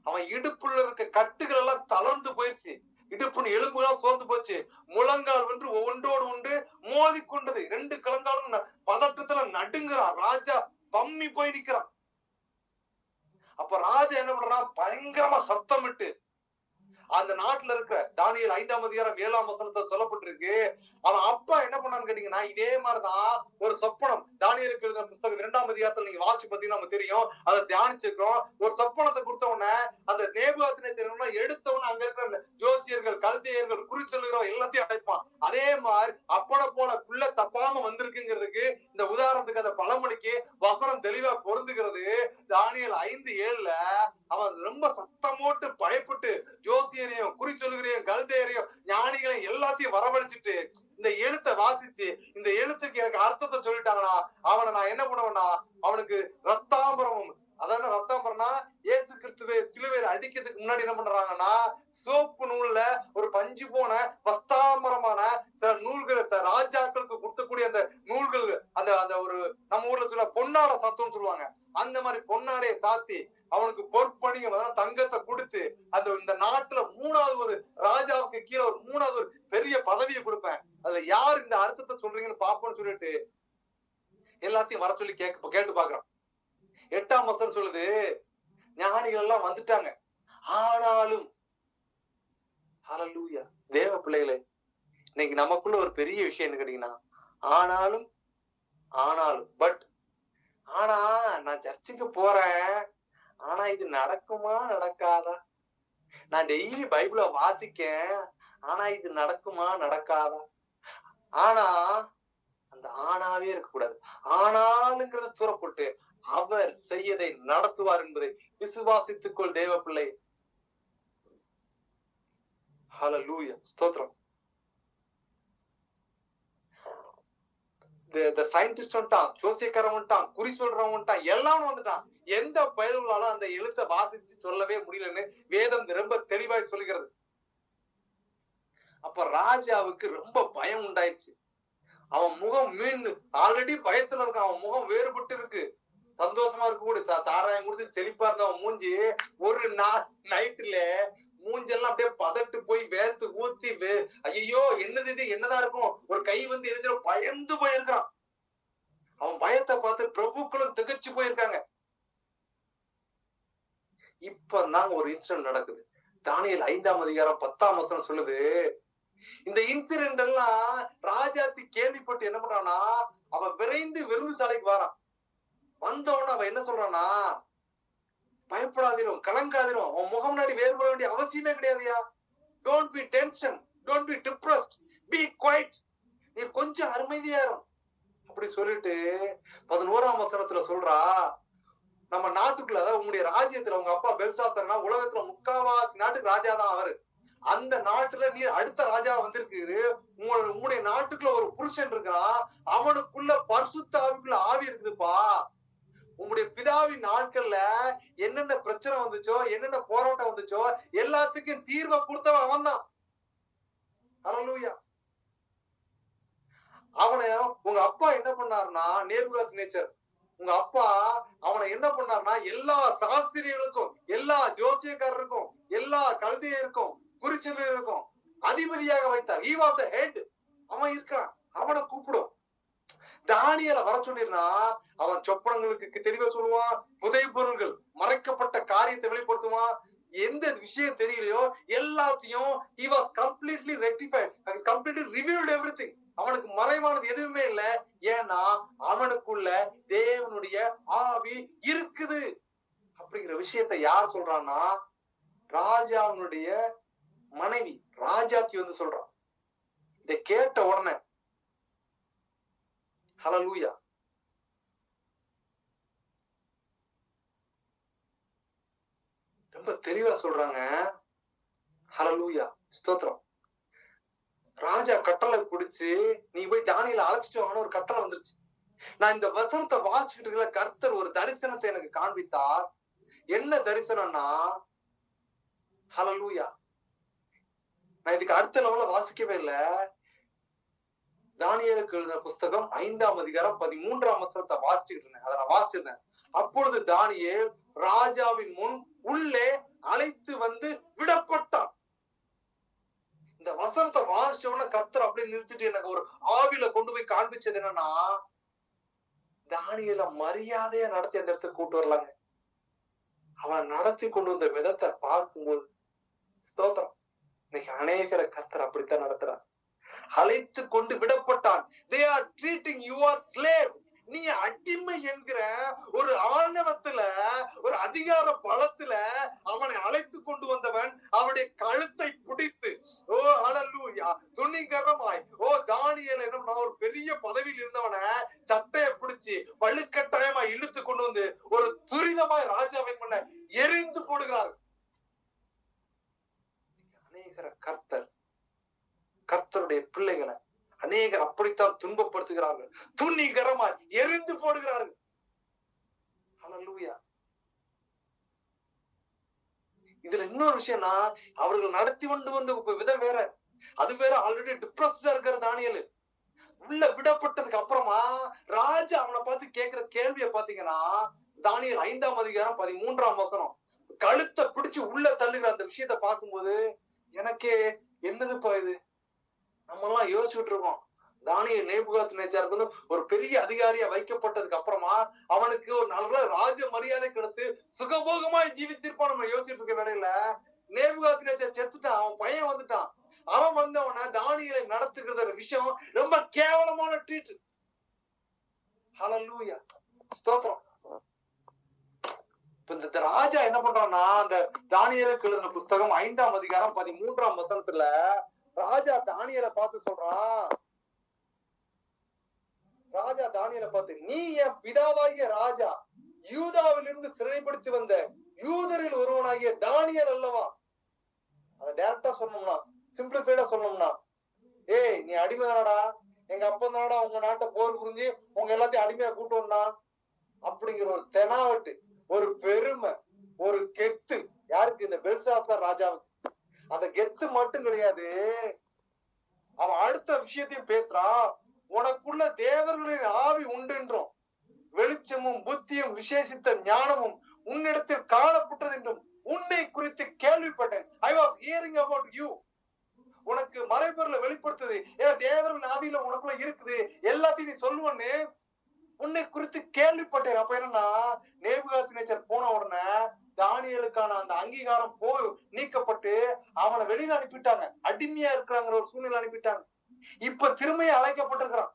அவன் இடுப்புல இருக்க கட்டுகள் எல்லாம் தளர்ந்து போயிடுச்சு, இடுப்புன்னு எலும்புகள் சோர்ந்து போச்சு, முழங்கால் வந்து ஒன்றோடு ஒன்று மோதி கொண்டது, 2 கலங்காலும் பதட்டத்துல நடுங்குறான், ராஜா பம்மி போய் நிக்கிறான். அப்ப ராஜா என்ன பண்றான், பயங்கரமா சத்தமிட்டு அந்த நாட்டுல இருக்கிற தானியேல் 5ஆம் அதிகாரம் 7ஆம் வசனத்துல சொல்லப்பட்டிருக்கு. அவன் அப்பா என்ன பண்ணான்னு கேட்டீங்கன்னா, இதே மாதிரிதான் ஒரு சொப்பனம் தானியேலுக்கு எழுதின புஸ்தகம் 2ஆம் அதிகாரத்துல நீங்க வாசிச்சு பார்த்தீங்கன்னா நமக்கு தெரியும், அதை தியானிச்சிருக்கோம். ஒரு சொப்பனத்தை கொடுத்த உடனே அந்த நேபுகாத்நேச்சர் எடுத்த உடனே அங்க இருக்கிற ஜோசியர்கள், கல்தேயர்கள், குறி சொல்லுகிறோம் எல்லாத்தையும் அழைப்பான். அதே மாதிரி அப்பனை போல புள்ள தப்பாம வந்திருக்குங்கிறதுக்கு இந்த உதாரணத்துக்கு அந்த பழமொழிக்கு வசனம் தெளிவா பொருந்துகிறது. தானியேல் 5:7 அவன் ரொம்ப சத்தமோட்டு பயப்பட்டு ஜோசியரையும், குறி சொல்லுகிறையும், கல்தேயரையும், ஞானிகளையும் எல்லாத்தையும் வரவழைச்சிட்டு இந்த எழுத்தை வாசிச்சு இந்த எழுத்துக்கு எனக்கு அர்த்தத்தை சொல்லிட்டாங்கன்னா அவனை நான் என்ன பண்ணுவேன்னா, அவனுக்கு ரத்தாம்பரமும், அதாவது ரத்தாம்பரம்னா இயேசு கிறிஸ்துவை சிலுவையில அடிக்கிறதுக்கு முன்னாடி என்ன பண்றாங்கன்னா, சோப்பு நூல்ல ஒரு பஞ்சு போன வஸ்தாம்பரமான சில நூல்களை ராஜாக்களுக்கு கொடுத்தக்கூடிய அந்த நூல்கள், அந்த அந்த ஒரு நம்ம ஊர்ல சொல்ல பொன்னாடை சாத்துன்னு சொல்லுவாங்க, அந்த மாதிரி பொன்னாடையை சாத்தி அவனுக்கு பொற்பணியும் தங்கத்தை கொடுத்து அந்த இந்த நாட்டுல 3வது ஒரு ராஜாவுக்கு கீழே ஒரு 3வது ஒரு பெரிய பதவியை கொடுப்பேன், அதுல யார் இந்த அர்த்தத்தை சொல்றீங்கன்னு பாப்போம்னு சொல்லிட்டு எல்லாத்தையும் வர சொல்லி கேட்டு பாக்குறான். 8ஆம் வசனம் சொல்லுது, ஞானிகள் எல்லாம் வந்துட்டாங்க, ஆனாலும் ஹல்லேலூயா தேவ பிள்ளைகளே, இன்னைக்கு நமக்குள்ள ஒரு பெரிய விஷயம் என்ன கேட்டீங்கன்னா, ஆனாலும் பட் ஆனா நான் சர்ச்சுக்கு போறேன், ஆனா இது நடக்குமா நடக்காதா, நான் டெய்லி பைபிள வாசிக்கேன், ஆனா இது நடக்குமா நடக்காதா. ஆனா அந்த ஆனாவே இருக்கக்கூடாது, ஆனாலுங்கிறத தூரப்பட்டு அவர் செய்யதை நடத்துவார் என்பதை விசுவாசித்துக்கொள் தேவ பிள்ளை. ஹல்லேலூயா ஸ்தோத்திரம். இந்த சயின்டிஸ்ட் வந்துட்டான், ஜோசியக்காரன் வந்துட்டான், குறி சொல்றவன் வந்துட்டான், எல்லாம் வந்துட்டான். எந்த பயல்களாலும் அந்த எழுத்தை வாசிச்சு சொல்லவே முடியலன்னு வேதம் ரொம்ப தெளிவாய் சொல்லுகிறது. அப்ப ராஜாவுக்கு ரொம்ப பயம் உண்டாயிடுச்சு. அவன் முகம் மீன் ஆல்ரெடி பயத்துல இருக்கான், அவன் முகம் வேறுபட்டு இருக்கு, சந்தோஷமா இருக்க கூட தாராயம் கொடுத்து செழிப்பா இருந்த அவன் மூஞ்சி ஒரு நைட்டுல மூஞ்செல்லாம் அப்படியே பதட்டு போய் வேர்த்து ஊத்தி ஐயோ என்னது இது, என்னதான் இருக்கும், ஒரு கை வந்து எரிஞ்சிட பயந்து போயிருக்கான். அவன் பயத்தை பார்த்து பிரபுக்களும் திகச்சு போயிருக்காங்க. இப்பதான் ஒரு இன்சிடென்ட் நடக்குது. தானியேல் 5ஆம் அதிகாரம் 10ஆம் வசனம் சொல்லுது, இந்த இன்சிடென்ட் எல்லாம் ராஜாத்தி கேள்விப்பட்டு என்ன பண்றான்னா, அவன் விரைந்து விருந்து சாலைக்கு வரான். வந்தவன அவன் என்ன சொல்றான்னா, பயப்படாதிரும், கலங்காதிரும், உன் முகம் முன்னாடி வேறுபட வேண்டிய அவசியமே கிடையாதுயா, don't be tension, don't be depressed, be quiet, நீ கொஞ்சம் அமைதியாரும் அப்படி சொல்லிட்டு 11ஆம் வசனத்துல சொல்றா, நம்ம நாட்டுக்குள்ள, அதாவது உங்களுடைய ராஜ்யத்துல உங்க அப்பா பெல்சாத்சர்னா உலகத்துல 3/4 நாட்டுக்கு ராஜாதான் அவரு, அந்த நாட்டுல நீ அடுத்த ராஜா வந்திருக்கு, உங்களுடைய நாட்டுக்குள்ள ஒரு புருஷன் இருக்கிறான், அவனுக்குள்ள பரிசுத்த ஆவிக்குள்ள ஆவி இருக்குதுப்பா. உங்களுடைய பிதாவின் நாட்கள்ல என்னென்ன பிரச்சனை வந்துச்சோ, என்னென்ன போராட்டம் வந்துச்சோ எல்லாத்துக்கும் தீர்வை கொடுத்தவன் அவன் தான். ஹல்லேலூயா. அவனை உங்க அப்பா என்ன பண்ணாருன்னா, நேபுகாத்நேச்சர் உங்க அப்பா அவனை என்ன பண்ணாருன்னா, எல்லா சாஸ்திரிகளுக்கும், எல்லா ஜோசியக்காரருக்கும், எல்லா கல்வியருக்கும், குறிச்சொல்லியருக்கும் அதிபதியாக வைத்தார். He was the head. அவன் இருக்கிறான், அவனை கூப்பிடும். தானியேலை வர சொல்லிருந்தா அவன் சொப்பனங்களுக்கு தெளிவா சொல்லுவான், புதை பொருள்கள், மறைக்கப்பட்ட காரியத்தை வெளிப்படுத்துவான், எந்த விஷயம் தெரியலையோ எல்லாத்தையும் he was completely rectified, completely revealed everything. அவனுக்கு மறைவானது எதுவுமே இல்ல, ஏன்னா அவனுக்குள்ள தேவனுடைய ஆவி இருக்குது அப்படிங்கிற விஷயத்தை யார் சொல்றான்னா, ராஜாவுடைய மனைவி ராஜாத்தி வந்து சொல்றான். இதை கேட்ட உடனே ஹல்லேலூயா ரொம்ப தெளிவா சொல்றாங்க. ஹல்லேலூயா ஸ்தோத்திரம். ராஜா கட்டளை பிடிச்சு நீ போய் தானியேலை அழைச்சிட்டு வான்னு ஒரு கட்டளை வந்துருச்சு. நான் இந்த வசனத்தை வாசிச்சுட்டு இருக்கல, கர்த்தர் ஒரு தரிசனத்தை எனக்கு காண்பித்தார். என்ன தரிசனம்னா, ஹல்லேலூயா, நான் இதுக்கு அடுத்த லெவல்ல வாசிக்கவே இல்லை. தானியேலுக்கு எழுதின புஸ்தகம் 5ஆம் அதிகாரம் 13ஆம் வசனத்தை வாசிச்சுட்டு இருந்தேன். அதை நான் வாசிச்சிருந்தேன். அப்பொழுது தானியேல் ராஜாவின் முன் உள்ளே அழைத்து வந்து விடப்பட்டான். இந்த வசனத்தை வாசிச்சவன கர்த்தர் அப்படியே நிறுத்திட்டு எனக்கு ஒரு ஆவில கொண்டு போய் காண்பிச்சது என்னன்னா, தானியேலை மரியாதையா நடத்தி அந்த இடத்துக்கு கூட்டு வரலாங்க. அவன் நடத்தி கொண்டு வந்த விதத்தை பார்க்கும்போது ஸ்தோத்திரம். இன்னைக்கு அநேகரை கர்த்தர் அப்படித்தான் நடத்துறான். அழைத்து கொண்டு விடப்பட்டான். They are treating you as slave. நீ அடிமை என்கிற ஒரு ஆணவத்துல, ஒரு அதிகார பலத்துல அவனை அழைத்து கொண்டு வந்தவன் அவனுடைய கழுத்தை பிடித்து, ஓ ஹல்லேலூயா, துணிகரமாய், ஓ தானியேல் என்ன ஒரு பெரிய பதவியில் இருந்தவனை சட்டையை பிடிச்சு வலுக்கட்டாயமா இழுத்து கொண்டு வந்து ஒரு துரிதமாய் ராஜாவின் முன்ன எரிந்து போடுகிறார். அநேகர கர்த்தருடைய பிள்ளைகளை அநேகர் அப்படித்தான் துன்பப்படுத்துகிறார்கள், துணிகரமாய் எரிந்து போடுகிறார்கள். ஹல்லேலூயா. இதுல இன்னொரு விஷயம்னா, அவர்கள் நடத்தி கொண்டு வந்த விதம் வேற, அது வேற. ஆல்ரெடி டிப்ரெஸ்டா இருக்கிற தானியேல் உள்ள விடப்பட்டதுக்கு அப்புறமா ராஜா அவனை பார்த்து கேட்கிற கேள்வியை பாத்தீங்கன்னா, தானியேல் 5ஆம் அதிகாரம் 13ஆம் வசனம், கழுத்தை பிடிச்சு உள்ள தள்ளுகிற அந்த விஷயத்த பார்க்கும்போது எனக்கே என்னதுப்பா இது, நம்ம எல்லாம் யோசிச்சுட்டு இருக்கோம். தானியேல் நேபுகாத்நேச்சாருக்கு வந்து ஒரு பெரிய அதிகாரியா வைக்கப்பட்டதுக்கு அப்புறமா அவனுக்கு ஒரு நல்ல ராஜ மரியாதை கிடைத்து சுகபோகமாய் ஜீவித்திருப்பான் நம்ம யோசிச்சுட்டு இருக்க வேலையில, நேபுகாத்நேச்சார் செத்துட்டான், அவன் பையன் வந்துட்டான். அவன் வந்தவன தானியேலை நடத்துகிற விஷயம் ரொம்ப கேவலமான ட்ரீட். ஹல்லேலூயா, ஸ்தோத்திரம். இந்த ராஜா என்ன பண்றான்னா, அந்த தானியேலுக்கு எழுதின புஸ்தகம் 5ஆம் அதிகாரம் 13ஆம் வசனத்துல ராஜா தானியேலை பார்த்து சொல்றான், ராஜா தானியேலை பார்த்து, நீ என் பிதாவாகிய ராஜா யூதாவிலிருந்து சிறைப்படுத்தி வந்த யூதரில் ஒருவனாகிய தானியேல் அல்லவா? அத டைரக்டா சொல்லணும்னா, சிம்பிளிஃபைடா சொல்லணும்னா, ஏய் நீ அடிமை தானடா, எங்க அப்பா தானடா உங்க நாட்டை போர் புரிஞ்சு உங்க எல்லாத்தையும் அடிமையா கூட்டு வந்தான் அப்படிங்கிற ஒரு தெனாவட்டு, ஒரு பெருமை, ஒரு கெத்து யாருக்கு? இந்த பெல்சாத்சார் ராஜாவுக்கு. அந்த கெத்து மட்டும் கிடையாது, அவன் அடுத்த விஷயத்தையும் பேசுறான். உனக்குள்ள தேவர்களின் ஆவி உண்டென்றும் வெளிச்சமும் புத்தியும் விசேஷித்த ஞானமும் உன்னிடத்தில் காணப்பட்டது என்றும் உன்னை குறித்து கேள்விப்பட்டேன். I was hearing about you. உனக்கு மறைபொருளை வெளிப்படுத்துது, ஏன் தேவர்களின் ஆவியில உனக்குள்ள இருக்குது, எல்லாத்தையும் நீ சொல்லுவன்னு உன்னை குறித்து கேள்விப்பட்டேன். அப்ப என்னன்னா, நேபுகாத்நேச்சர் போன உடனே தானியேலுக்கான அந்த அங்கீகாரம் நீக்கப்பட்டு அவனை வெளியில அனுப்பிட்டாங்க. அடிமையா இருக்கிறாங்கிற ஒரு சூழ்நிலை அனுப்பிட்டாங்க. இப்ப திரும்பிய அழைக்கப்பட்டிருக்கிறான்.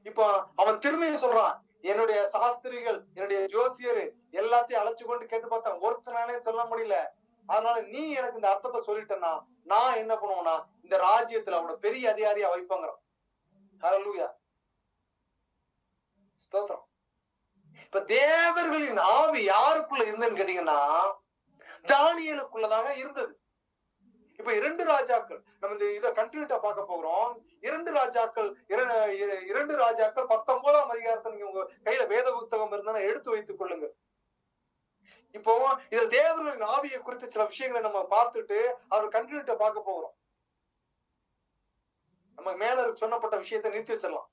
இப்ப அவன் திரும்பிய சொல்றான், என்னுடைய சாஸ்திரிகள், என்னுடைய ஜோசியர் எல்லாத்தையும் அழைச்சு கொண்டு கேட்டு பார்த்தான், ஒருத்தனாலே சொல்ல முடியல. அதனால நீ எனக்கு இந்த அர்த்தத்தை சொல்லிட்டேன்னா நான் என்ன பண்ணுவேன்னா இந்த ராஜ்யத்துல அவனை பெரிய அதிகாரியா வைப்பாங்கிறான். ஹல்லேலூயா, ஸ்தோத்திரம். இப்ப தேவர்களின் ஆவி யாருக்குள்ள இருந்ததுன்னு கேட்டீங்கன்னா தானியேலுக்குள்ளதாக இருந்தது. இப்ப 2 ராஜாக்கள், நம்ம இந்த இதை கண்டினியூட்டா பார்க்க போகிறோம். 2 ராஜாக்கள் 19ஆம் அதிகாரத்தை நீங்க உங்க கையில வேத புத்தகம் இருந்தா எடுத்து வைத்துக் கொள்ளுங்க. இப்போ இதுல தேவர்களின் ஆவியை குறித்து சில விஷயங்களை நம்ம பார்த்துட்டு அவர் கண்டினியூட்டா பார்க்க போகிறோம். நம்ம மேல சொன்னப்பட்ட விஷயத்தை நிறுத்தி வச்சிடலாம்.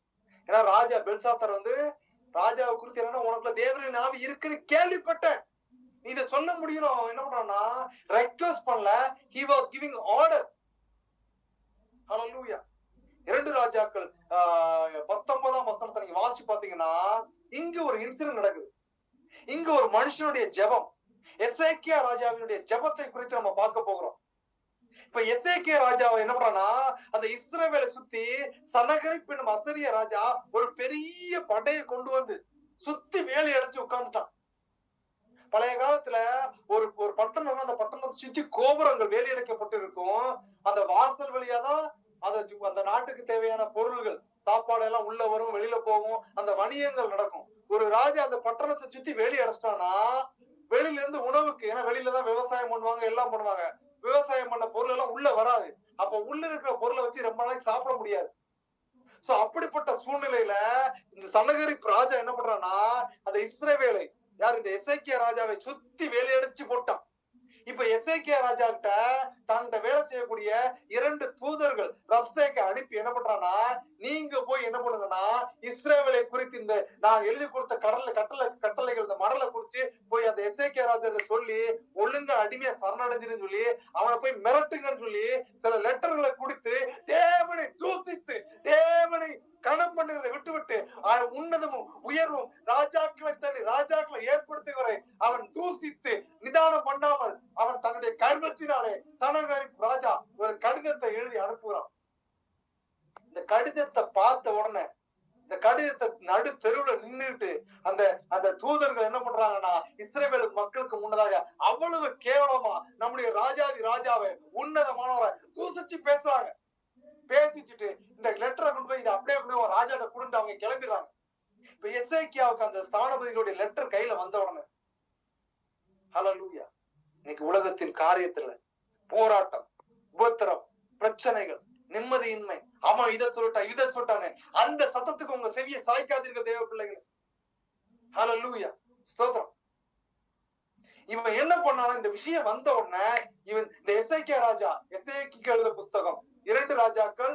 ஏன்னா ராஜா பெல்சாத்சார் வந்து ராஜாவை குறித்து என்னன்னா, உனக்குள்ள தேவரின் ஆவி இருக்குன்னு கேள்விப்பட்டேன், நீ இதை சொல்ல முடியும். அவன் என்ன பண்றான்னா ரெக்வெஸ்ட் பண்ணல, he was giving order. ஹல்லேலூயா. 2 ராஜாக்கள் 19ஆம் வசனத்தை நீங்க வாசிச்சு பாத்தீங்கன்னா இங்க ஒரு இன்சிடென்ட் நடக்குது. இங்க ஒரு மனுஷனுடைய ஜெபம், எசேக்கியா ராஜாவினுடைய ஜெபத்தை குறித்து நம்ம பார்க்க போகிறோம். இப்ப எசேக்கியா ராஜாவை என்ன பண்றானா, அந்த இஸ்ரவேலை சுத்தி சனகரிப் என்னும் அசரிய ராஜா ஒரு பெரிய படையை கொண்டு வந்து சுத்தி வேலி அடைச்சு உட்கார்ந்துட்டான். பழைய காலத்துல ஒரு பட்டணம், அந்த பட்டணத்தை சுத்தி கோபுரங்கள் வேலி அடைக்கப்பட்டு இருக்கும். அந்த வாசல் வழியாதான் அந்த நாட்டுக்கு தேவையான பொருள்கள், சாப்பாடு எல்லாம் உள்ள வரும், வெளியில போகும், அந்த வணிகங்கள் நடக்கும். ஒரு ராஜா அந்த பட்டணத்தை சுத்தி வேலி அடைச்சிட்டானா வெளியில இருந்து உணவுக்கு, ஏன்னா வெளியில தான் விவசாயம் பண்ணுவாங்க, எல்லாம் பண்ணுவாங்க, விவசாயம் பண்ண பொருள் எல்லாம் உள்ள வராது. அப்ப உள்ள இருக்கிற பொருளை வச்சு ரொம்ப நாளைக்கு சாப்பிட முடியாது. சோ அப்படிப்பட்ட சூழ்நிலையில இந்த சனகரிப் ராஜா என்ன பண்றான்னா, அந்த இஸ்ரவேலை யார் இந்த எசேக்கியா ராஜாவை சுத்தி வேலையடிச்சு போட்டான். இப்ப எசேக்கியா ராஜா கிட்ட தன்கிட்ட வேலை செய்யக்கூடிய 2 தூதர்கள் ரப்சேக்கை அனுப்பி என்ன பண்றான்னா, நீங்க போய் என்ன பண்ணுங்கன்னா, இஸ்ரவேலை குறித்து இந்த நான் எழுதி கொடுத்த கட்டளைகள் இந்த மடலை குறிச்சு போய் அந்த எசேக்கியா ராஜா சொல்லி ஒழுங்கா அடிமையா சரணடைஞ்சுன்னு சொல்லி அவனை போய் மிரட்டுங்கன்னு சொல்லி சில லெட்டர்களை கொடுத்து தேவனை தூசித்து தேவனை கணம் பண்ணுறதை விட்டு உன்னதமும் உயர்வும் ராஜாக்களை ஏற்படுத்துவரை அவன் தூசித்து நிதானம் பண்ணாமல் அவன் தன்னுடைய கர்வத்தினாலே சனகரிப் ராஜா ஒரு கடிதத்தை எழுதி அனுப்புகிறான். இந்த கடிதத்தை பார்த்த உடனே இந்த கடிதத்தை நடு தெருவுல நின்றுட்டு அந்த தூதர்கள் என்ன பண்றாங்கன்னா, இஸ்ரவேல் மக்களுக்கு முன்னதாக அவ்வளவு கேவலமா நம்முடைய ராஜாவை உன்னதமானவரை தூசிச்சு பேசுறாங்க. பேசிச்சுட்டு இந்த லெட்டரை கொண்டு போய் இதை அப்படியே கொண்டு போய் ராஜாட்ட கொடுத்து அவங்க கிளம்பிடுறாங்க. இப்ப எசேக்கியாவுக்கு அந்த ஸ்தானபதிகளுடைய லெட்டர் கையில வந்த உடனே ஹல்லேலூயா, இன்னைக்கு உலகத்தின் காரியத்துல போராட்டம், உபத்திரம், பிரச்சனைகள், நிம்மதியின்மை, அவன் இதை சொல்லிட்டானே, அந்த சத்தத்துக்கு உங்க செவியை சாய்க்காதீர்கள் தேவ பிள்ளைகள். ஹல்லேலூயா, ஸ்தோத்திரம். இவன் என்ன பண்ணானா, இந்த விஷயம் வந்த உடனே இவன் இந்த எசேக்கியா ராஜா எசேக்கியா எழுத புஸ்தகம் 2 ராஜாக்கள்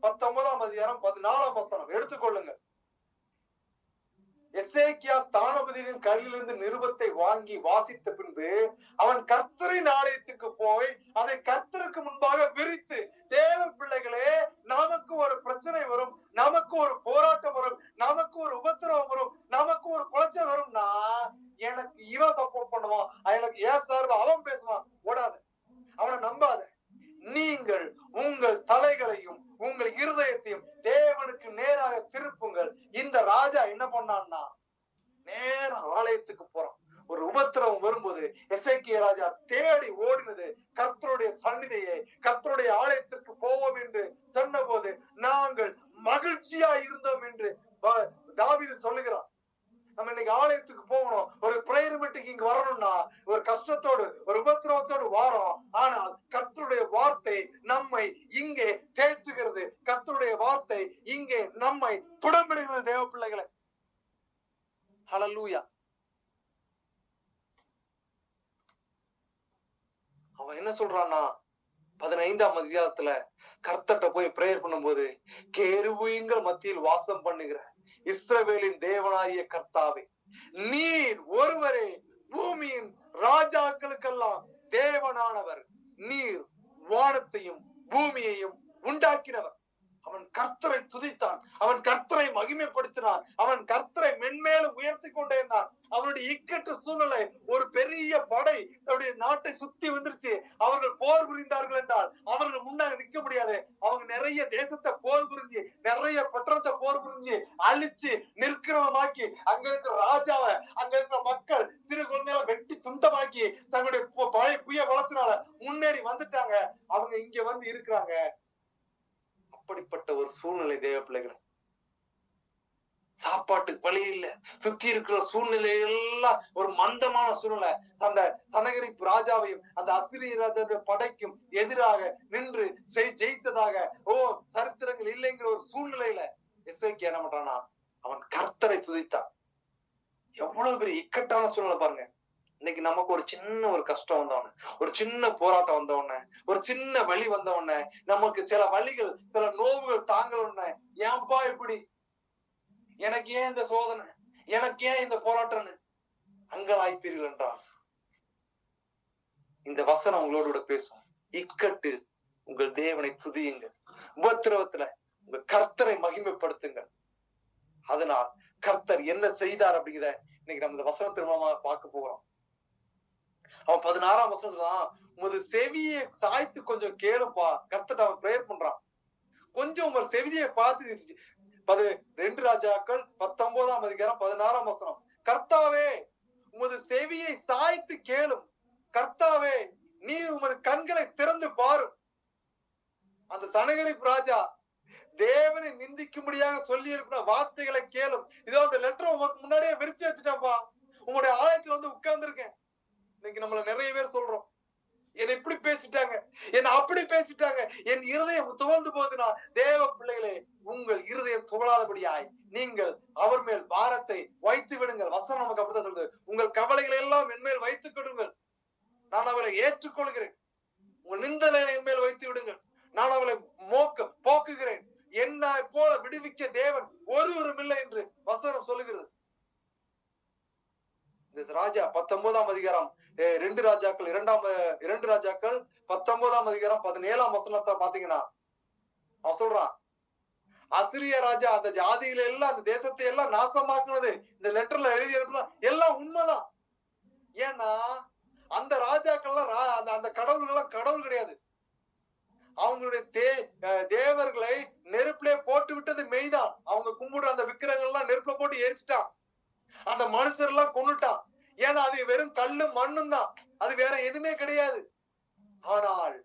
19ஆம் அதிகாரம் 14ஆம் வசனம் எடுத்துக்கொள்ளுங்க. எசேக்கியா ஸ்தானபதியின் கையிலிருந்து நிருபத்தை வாங்கி வாசித்த பின்பு அவன் கர்த்தரின் ஆலயத்துக்கு போய் அதை கர்த்தருக்கு முன்பாக விரித்து, தேவ பிள்ளைகளே, நமக்கு ஒரு பிரச்சனை வரும், நமக்கு ஒரு போராட்டம் வரும், நமக்கு ஒரு உபத்திரவம் வரும், நமக்கு ஒரு குலைச்சல் வரும்னா எனக்கு இவன் சப்போர்ட் பண்ணுவான், எனக்கு ஏன் சார்பு அவன் பேசுவான், ஓடாத, அவனை நம்பாத. நீங்கள் உங்கள் தலைகளையும் உங்கள் இருதயத்தையும் தேவனுக்கு நேராக திருப்புங்கள். இந்த ராஜா என்ன பண்ணான்னா, நேர ஆலயத்துக்கு போறான். ஒரு உபத்திரவம் வரும்போது எசேக்கியா ராஜா தேடி ஓடினது கர்த்தருடைய சந்நிதியை, கர்த்தருடைய ஆலயத்திற்கு போவோம் என்று சொன்ன போது நாங்கள் மகிழ்ச்சியா இருந்தோம் என்று தாவீது சொல்லுகிறான். நம்ம இன்னைக்கு ஆலயத்துக்கு போகணும், ஒரு பிரேயர் மீட்டிங் இங்க வரணும்னா ஒரு கஷ்டத்தோடு ஒரு உபத்திரவத்தோடு வாரோம். ஆனால் கர்த்தருடைய வார்த்தை நம்மை இங்கே தேற்றுகிறது, கர்த்தருடைய வார்த்தை இங்கே நம்மை புடம்பிடுகிறது தேவ பிள்ளைகளை. ஹல்லேலூயா. அவன் என்ன சொல்றான்னா, 15ஆம் அதிகாரத்துல கர்த்தர்ட்ட போய் பிரேயர் பண்ணும்போது, கேருபீன்கள் மத்தியில் வாசம் பண்ணுகிற இஸ்ரவேலின் தேவனாகிய கர்த்தாவே, நீர் ஒருவரே பூமியின் ராஜாக்களுக்கெல்லாம் தேவனானவர், நீர் வானத்தையும் பூமியையும் உண்டாக்கினவர். அவன் கர்த்தரை துதித்தான், அவன் கர்த்தரை மகிமைப்படுத்தினான், அவன் கர்த்தரை மென்மேலும் உயர்த்தி கொண்டே இருந்தான். அவனுடைய இக்கட்டு சூழ்நிலை, ஒரு பெரிய படை அவருடைய நாட்டை சுத்தி வந்துருச்சு, அவர்கள் போர் புரிந்தார்கள் என்றால் அவர்கள் முன்னாடி நிற்க முடியாது. அவங்க நிறைய தேசத்தை போர் புரிஞ்சு, நிறைய பட்டணத்தை போர் புரிஞ்சு அழிச்சு நிற்கிறவமாக்கி, அங்க இருக்கிற ராஜாவை, அங்க இருக்கிற மக்கள் சிறு குழந்தைகளை வெட்டி துண்டமாக்கி தங்களுடைய புய வளத்தினால முன்னேறி வந்துட்டாங்க. அவங்க இங்க வந்து இருக்கிறாங்க. அப்படிப்பட்ட ஒரு சூழ்நிலை தேவ பிள்ளைகளை, சாப்பாட்டுக்கு வழி இல்ல, சுத்தி இருக்கிற சூழ்நிலை எல்லாம் ஒரு மந்தமான சூழ்நிலை. அந்த சனகரிப் ராஜாவையும் அந்த அசிரிய ராஜாவுடைய படைக்கும் எதிராக நின்று ஜெயித்ததாக சரித்திரங்கள் இல்லைங்கிற ஒரு சூழ்நிலையில எசேக்கியா என்ன பண்றானா, அவன் கர்த்தரை துதித்தான். எவ்வளவு பெரிய இக்கட்டான சூழ்நிலை பாருங்க. இன்னைக்கு நமக்கு ஒரு சின்ன ஒரு கஷ்டம் வந்தவன, ஒரு சின்ன போராட்டம் வந்தவன, ஒரு சின்ன வலி வந்தவன, நமக்கு சில வலிகள் சில நோவுகள் தாங்கலன்னு, ஏன்பா இப்படி, எனக்கு ஏன் இந்த சோதனை, எனக்கு ஏன் இந்த போராட்டம்னு அங்கலாய்ப்பீர்கள் என்றால் இந்த வசனம் உங்களோட பேசும். இக்கட்டு உங்கள் தேவனை துதியுங்கள், உபத்திரவத்துல உங்க கர்த்தரை மகிமைப்படுத்துங்கள். அதனால் கர்த்தர் என்ன செய்தார் அப்படிங்கிறத இன்னைக்கு நம்ம இந்த வசனத்தின் மூலமா பார்க்க போகிறோம். அவன் 16ஆம் வசனம் சொல்றான், உமது செவியை சாய்த்து கொஞ்சம் கேளுப்பா. கர்த்தர் அவன் பிரேயர் பண்றான், கொஞ்சம் உங்க செவியை பார்த்து. 2 ராஜாக்கள் 19ஆம் அதிகாரம் 16ஆம் வசனம், கர்த்தாவே உமது செவியை சாய்த்து கேளும், கர்த்தாவே நீர் உமது கண்களை திறந்து பாரும். அந்த சனகரிப் ராஜா தேவனை நிந்திக்கும்படியாக சொல்லி இருக்கிற வார்த்தைகளை கேளும். இதோ அந்த லெட்டர் உங்களுக்கு முன்னாடியே விரிச்சு வச்சுட்டேன்ப்பா, உங்களுடைய ஆலயத்துல வந்து உட்கார்ந்து இருக்கேன். இன்னைக்கு நம்மள நிறைய பேர் சொல்றோம், என்னை இப்படி பேசி பேசிட்டாங்க, என்ன அப்படி பேசிட்டாங்க, என் இருதயம் துவண்டு போகுதுன்னா, தேவ பிள்ளைகளே, உங்கள் இருதயம் துவளாதபடியாய் நீங்கள் அவர் மேல் பாரத்தை வைத்து விடுங்கள். வசனம் நமக்கு அப்படித்தான் சொல்லுது, உங்கள் கவலைகளை எல்லாம் என் மேல் வைத்துக் கொடுங்கள், நான் அவரை ஏற்றுக்கொள்கிறேன். உங்கள் நிந்தனையை என் மேல் வைத்து விடுங்கள், நான் அவளை போக்குகிறேன். என்னை போல விடுவிக்க தேவன் ஒருவரும் இல்லை என்று வசனம் சொல்லுகிறது. ராஜா 19ஆம் அதிகாரம் 2 ராஜாக்கள் 2 ராஜாக்கள் 19ஆம் அதிகாரம் 17ஆம் வசனத்தை பாத்தீங்கன்னா அவன் சொல்றான், அசிரிய ராஜா அந்த ஜாதியில எல்லாம் அந்த தேசத்தை எல்லாம் நாசமாக்குனது இந்த லெட்டர்ல எழுதி எல்லாம் உண்மைதான். ஏன்னா அந்த ராஜாக்கள்லாம் அந்த கடவுள்கள் கடவுள் கிடையாது. அவங்களுடைய தேவர்களை நெருப்பிலே போட்டு விட்டது மெய்தான். அவங்க கும்பிடுற அந்த விக்கிரங்கள் எல்லாம் நெருப்புல போட்டு எரிச்சிட்டான். அந்த மனுஷர் எல்லாம் கொன்னுட்டான். ஏன்னா அது வெறும் கல்லும் மண்ணும் தான், அது வேற எதுவுமே கிடையாது. ஆனால்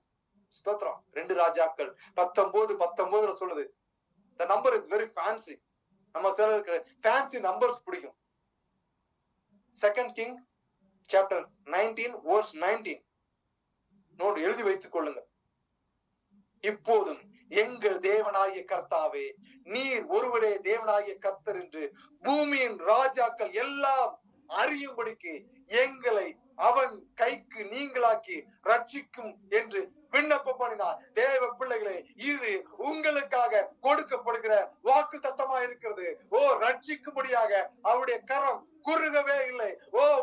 ஸ்தோத்திரம், 2 ராஜாக்கள் 19:19 சொல்லுது. The number is very fancy. நம்ம சிலருக்கு fancy numbers பிடிக்கும். 2 King chapter 19 verse 19 நோட் எழுதி வைத்துக் கொள்ளுங்க. இப்போதும் எங்கள் தேவனாகிய கர்த்தாவே, நீர் ஒருவரே தேவனாகிய கர்த்தர் என்று பூமியின் ராஜாக்கள் எல்லாம் அறியும்படிக்கு எங்களை அவன் கைக்கு நீங்களாக்கி ரட்சிக்கும் என்று விண்ணப்பம் பண்ணினார். தேவ பிள்ளைகளே, இது உங்களுக்காக கொடுக்கப்படுகிற வாக்கு தத்தமா இருக்கிறது. ரட்சிக்கும்படியாக அவருடைய கரம் குறுகவே இல்லை.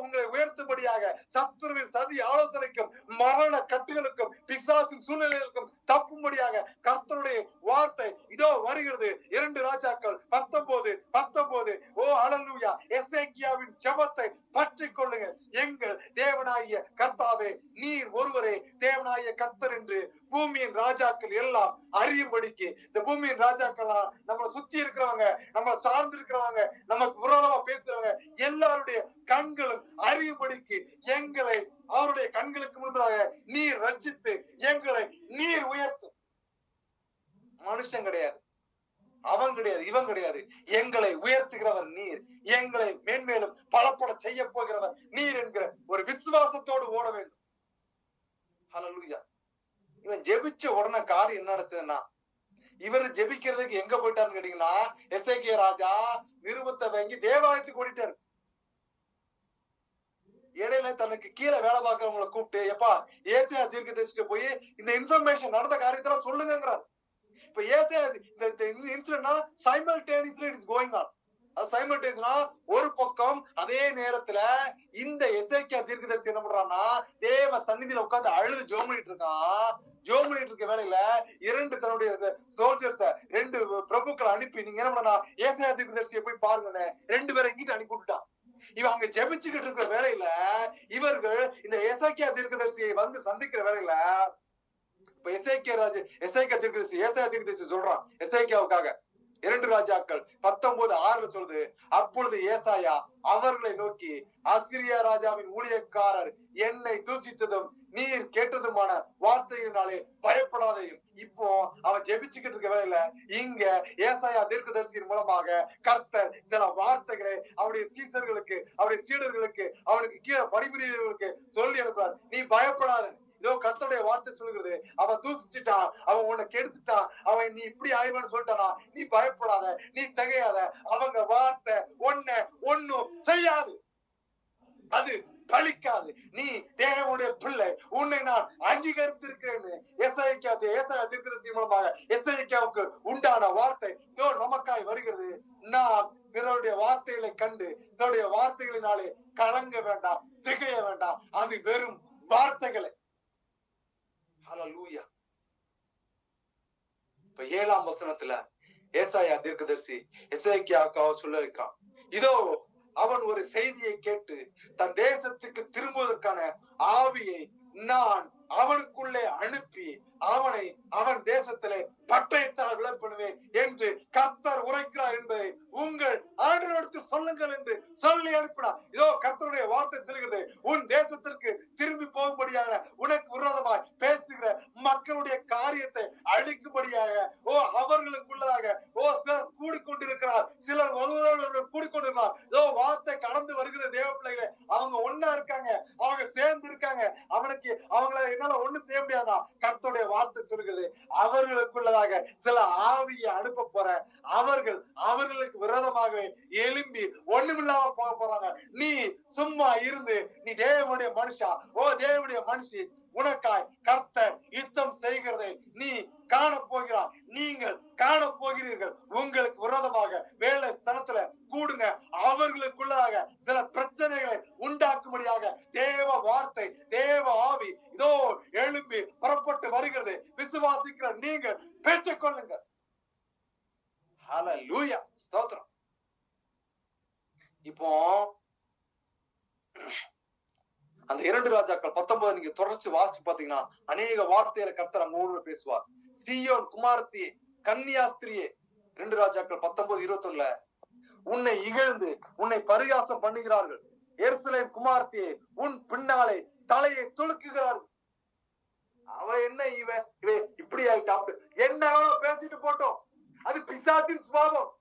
உங்களை உயர்த்தும்படியாக சத்துருவின் சதி ஆலோசனைக்கும் மரண கட்டுகளுக்கும் பிசாசின் சூழ்நிலைகளுக்கும் தப்பும்படியாக கர்த்தருடைய வார்த்தை இதோ வருகிறது. 2 ராஜாக்கள் 19:19 ஹல்லேலூயா. எசேக்கியாவின் ஜெபத்தை பற்றிக் கொள்ளுங்க. எங்கள் தேவனாகிய கர்த்தாவே, நீர் ஒருவரே தேவனாகிய கர்த்தர் என்று பூமியின் ராஜாக்கள் எல்லாம் அறியும்படிக்கு. இந்த பூமியின் ராஜாக்கள் நம்மளை சுத்தி இருக்கிறவங்க, நம்மளை சார்ந்து இருக்கிறவங்க, நமக்கு விரோதமா பேசுறவங்க எல்லாருடைய கண்களும் அறியும்படிக்கு எங்களை அவருடைய கண்களுக்கு முன்பதாக நீர் ரட்சித்து எங்களை நீர் உயர்த்தும். மனுஷன் கிடையாது, அவன் கிடையாது, இவன் கிடையாது, எங்களை உயர்த்துகிறவர் நீர், எங்களை மேன்மேலும் பலப்பட செய்ய போகிறவர் நீர் என்கிற ஒரு விசுவாசத்தோடு ஓட வேண்டும். ஹல்லேலூயா. இவன் ஜெபிச்ச உடனே காரியம் என்ன நடக்குதுன்னா, இவர் ஜெபிக்கிறதுக்கு எங்க போயிட்டாருன்னு கேட்டீங்கன்னா, எசேக்கியா ராஜா நிருபத்தை வாங்கி தேவாலயத்துக்கு ஓடிட்டாரு. இடையில தனக்கு கீழே வேலை பார்க்கறவங்களை கூப்பிட்டு, எப்பா ஏசாயா தீர்க்கதரிசிட்ட போய் இந்த இன்ஃபர்மேஷன் நடந்த காரியத்தெல்லாம் சொல்லுங்கிறார். இப்ப ஏசாயா இந்த இன்சிடென்ட்னா simultaneously it is going on. அது சைமல்டேனியஸ்னா ஒரு பக்கம் அதே நேரத்துல இந்த எசேக்கியா தீர்க்கதரிசி என்ன பண்றான்னா, தேவ சந்நிதியில உட்கார்ந்து அழுது ஜெபம் பண்ணிட்டு இருக்கான். ஜெபம் பண்ணிட்டு இருக்க வேலையில 2 தன்னுடைய சோல்ஜர்ஸ் 2 பிரபுக்களை அனுப்பி, நீங்க என்ன பண்ணா ஏசாயா தீர்க்கதரிசியை போய் பாருங்கன்னு 2 பேரை இங்கிட்டு அனுப்பி விட்டுட்டான். இவன் அங்க ஜெபிச்சுக்கிட்டு இருக்கிற வேலையில இவர்கள் இந்த எசேக்கியா தீர்க்கதரிசியை வந்து சந்திக்கிற வேலையில, இப்ப எசேக்கியா தீர்க்கதரிசி சொல்றான் எசேக்கியாவுக்காக. 2 ராஜாக்கள் 19:6 சொல்லுது, அப்பொழுது ஏசாயா அவர்களை நோக்கி, அசிரியா ராஜாவின் ஊழியக்காரர் என்னை தூசித்ததும் நீர் கேட்டதுமான வார்த்தையினாலே பயப்படாதையும். இப்போ அவன் ஜெபிச்சுக்கிட்டு இருக்க வேலையில இங்க ஏசாயா தீர்க்கதரிசியின் மூலமாக கர்த்தர் சில வார்த்தைகளை அவருடைய சீசர்களுக்கு, அவருடைய சீடர்களுக்கு, அவனுக்கு கீழே பணிபுரியவர்களுக்கு சொல்லி அனுப்புறார். நீ பயப்படாத, இதோ கர்த்தருடைய வார்த்தை சொல்லுகிறது, அவன் தூசிச்சுட்டான், அவன் உன்னை கெடுத்துட்டான், அவன் நீ இப்படி ஆயிடுவான்னு சொல்லிட்டானா, நீ பயப்படாத, நீ திகையாத, அவங்க வார்த்தை ஒன்னும் செய்யாது, அது பலிக்காது. நீ தேவனுடைய பிள்ளை, உன்னை நான் அங்கீகரித்திருக்கிறேன்னு ஏசாயா தீர்க்கதரிசி மூலமாக எசேக்கியாவுக்கு உண்டான வார்த்தை இதோ நமக்காய் வருகிறது. நாம் சிலருடைய வார்த்தைகளை கண்டு சிலருடைய வார்த்தைகளினாலே கலங்க வேண்டாம், திகைய வேண்டாம், அது வெறும் வார்த்தைகளை. ஹல்லேலூயா. இப்ப 7ஆம் வசனத்துல ஏசாயா தீர்க்கதரிசி எசேக்கியாவுக்காக சொல்ல இருக்கிறான், இதோ அவன் ஒரு செய்தியை கேட்டு தன் தேசத்துக்கு திரும்புவதற்கான ஆவியை நான் அவனுக்குள்ளே அனுப்பி அவனை அவன் தேசத்திலே பட்டயத்தால் விழப்பண்ணுவேன் என்று கர்த்தர் உரைக்கிறார் என்பதை உங்கள் ஆண்டவரிடத்தில் சொல்லுங்கள் என்று சொல்லி அனுப்பினார். இதோ கர்த்தருடைய வார்த்தை சொல்கிறது, உன் தேசத்திற்கு திரும்பி போகும்படியாக உனக்கு விரோதமாய் பேசுகிற மக்களுடைய காரியத்தை அழிக்கும்படியாக அவர்களுக்குள்ளதாக சிலர் கூடிக்கொண்டிருக்கிறார், சிலர் ஒருவரோடு கூடிக்கொண்டிருக்கிறார். இதோ வார்த்தை கடந்து வருகிற தேவ பிள்ளைகளை அவங்க ஒன்னா இருக்காங்க, அவங்க சேர்ந்து இருக்காங்க. அவனுக்கு அவங்களை என்னால ஒண்ணு செய்ய முடியாதா? கர்த்தருடைய வார்த்தை சொல்கிறது, அவர்களுக்குள்ளதாக சில ஆவியை அனுப்ப போற, அவர்களுக்கு விரோதமாகவே எழும்பி ஒண்ணுமில்லாம போக போறாங்க. நீ சும்மா இருந்து, நீ தேவனுடைய மனுஷா, தேவனுடைய மனுஷி, உனக்காய் கர்த்தர் யுத்தம் செய்கிறதை நீ காண போகிறார். நீங்கள் காண போகிறீர்கள். உங்களுக்கு விரோதமாக வேலை ஸ்தலத்துல கூடுங்க. அவர்களுக்குள்ளாக சில பிரச்சனைகளை உண்டாக்கும்படியாக தேவ வார்த்தை, தேவ ஆவி இதோ எழும்பி புறப்பட்டு வருகிறது. விசுவாசிக்கிற நீங்கள் பெற்றுக் கொள்ளுங்க. ஹல்லேலூயா, ஸ்தோத்திரம். இப்போ அந்த 2 ராஜாக்கள் 19 நீங்க தொடர்ச்சி வாசிச்சு பாத்தீங்கன்னா அநேக வார்த்தையில கர்த்தர் அங்க ஊர்ல பேசுவார். சீயோன் குமாரத்தியே, கன்னியாஸ்திரியே, 2 ராஜாக்கள் 19:21 உன்னை இகழ்ந்து உன்னை பரிகாசம் பண்ணுகிறார்கள். எருசலேம் குமாரத்தியே, உன் பின்னாலே தலையை துலுக்குகிறார்கள். அவன் என்ன இவன் இப்படி ஆயிட்டான், என்ன பேசிட்டு போட்டோம். அது பிசாசின் சுபாவம்,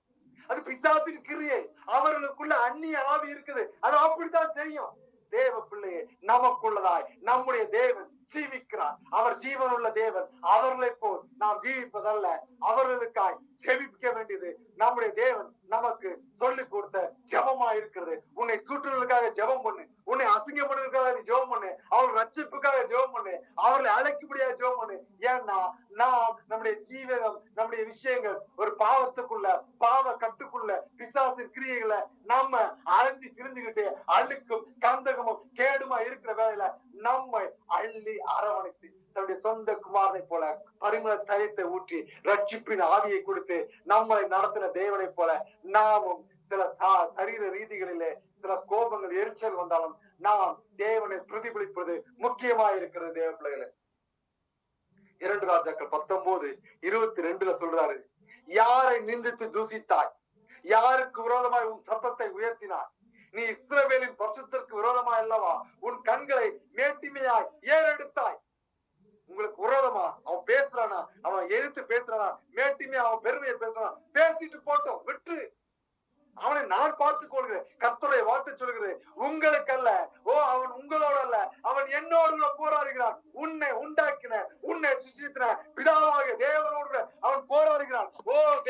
அது பிசாசின் கிரியை. அவர்களுக்குள்ள அந்நிய ஆவி இருக்குது, அது அப்படித்தான் செய்யும். தேவ பிள்ளையே, நமக்குள்ளதாய் நம்முடைய தேவன் ஜீவிக்கிறார். அவர் ஜீவனுள்ள தேவன். அவர்களை போல் நாம் ஜீவிப்பதல்ல, அவர்களுக்காய் ஜெபிக்க வேண்டியது நம்முடைய தேவன் நமக்கு சொல்லி கொடுத்த ஜெபமா இருக்கிறது. உன்னை தூற்றுவதற்காக ஜெபம் பண்ணு, உன்னை அசிங்கப்படுவதற்காக நீ ஜெபம் பண்ணு, அவர்கள் ரட்சிப்புக்காக ஜெபம் பண்ணு, அவர்களை அழைக்கும்படியாக ஜெபம் பண்ணு. ஏன்னா நாம் நம்முடைய ஜீவிதம், நம்முடைய விஷயங்கள் ஒரு பாவத்துக்குள்ள, பாவ கட்டுக்குள்ள, பிசாசின் கிரியைகளை நம்ம அலைஞ்சு திரிஞ்சுக்கிட்டு அழுக்கும் கந்தகமும் கேடுமா இருக்கிற வேலையில நம்மை அள்ளி அரவணைத்து தன்னுடைய சொந்த குமாரனை போல பரிமள தைலத்தை ஊற்றி ரட்சிப்பின் ஆவியை கொடுத்து நம்மளை நடத்தின தேவனை போல நாமும் சில சரீர ரீதிகளிலே சில கோபங்கள், எரிச்சல் வந்தாலும் நாம் தேவனை பிரதிபலிப்பது முக்கியமா இருக்கிறது. தேவ பிள்ளைகளை 2 ராஜாக்கள் 19:22 சொல்றாரு, யாரை நிந்தித்து தூசித்தாய், யாருக்கு விரோதமாய் உன் சத்தத்தை உயர்த்தினாய், நீ இஸ்ரவேலின் பரிசுத்தத்திற்கு விரோதமாய் அல்லவா உன் கண்களை மேட்டிமையாய் ஏறெடுத்தாய். உங்களுக்கு விரோதமா அவன் பேசுறானா, அவன் எதிர்த்து பேசுறானா, மேட்டிமையா அவன் பெருமையை பேசுறானா, பேசிட்டு போட்டோம், விட்டு அவனை நான் பார்த்துக் கொள்கிறேன். கர்த்தருடைய வார்த்தை சொல்கிறது, உங்களுக்கு அல்ல, அவன் உங்களோட அல்ல, அவன் என்னோடு போராடுகிறான். உன்னை உண்டாக்கின, உன்னை சிருஷ்டித்த பிதாவாக தேவனோடு அவன் போராடுகிறான்.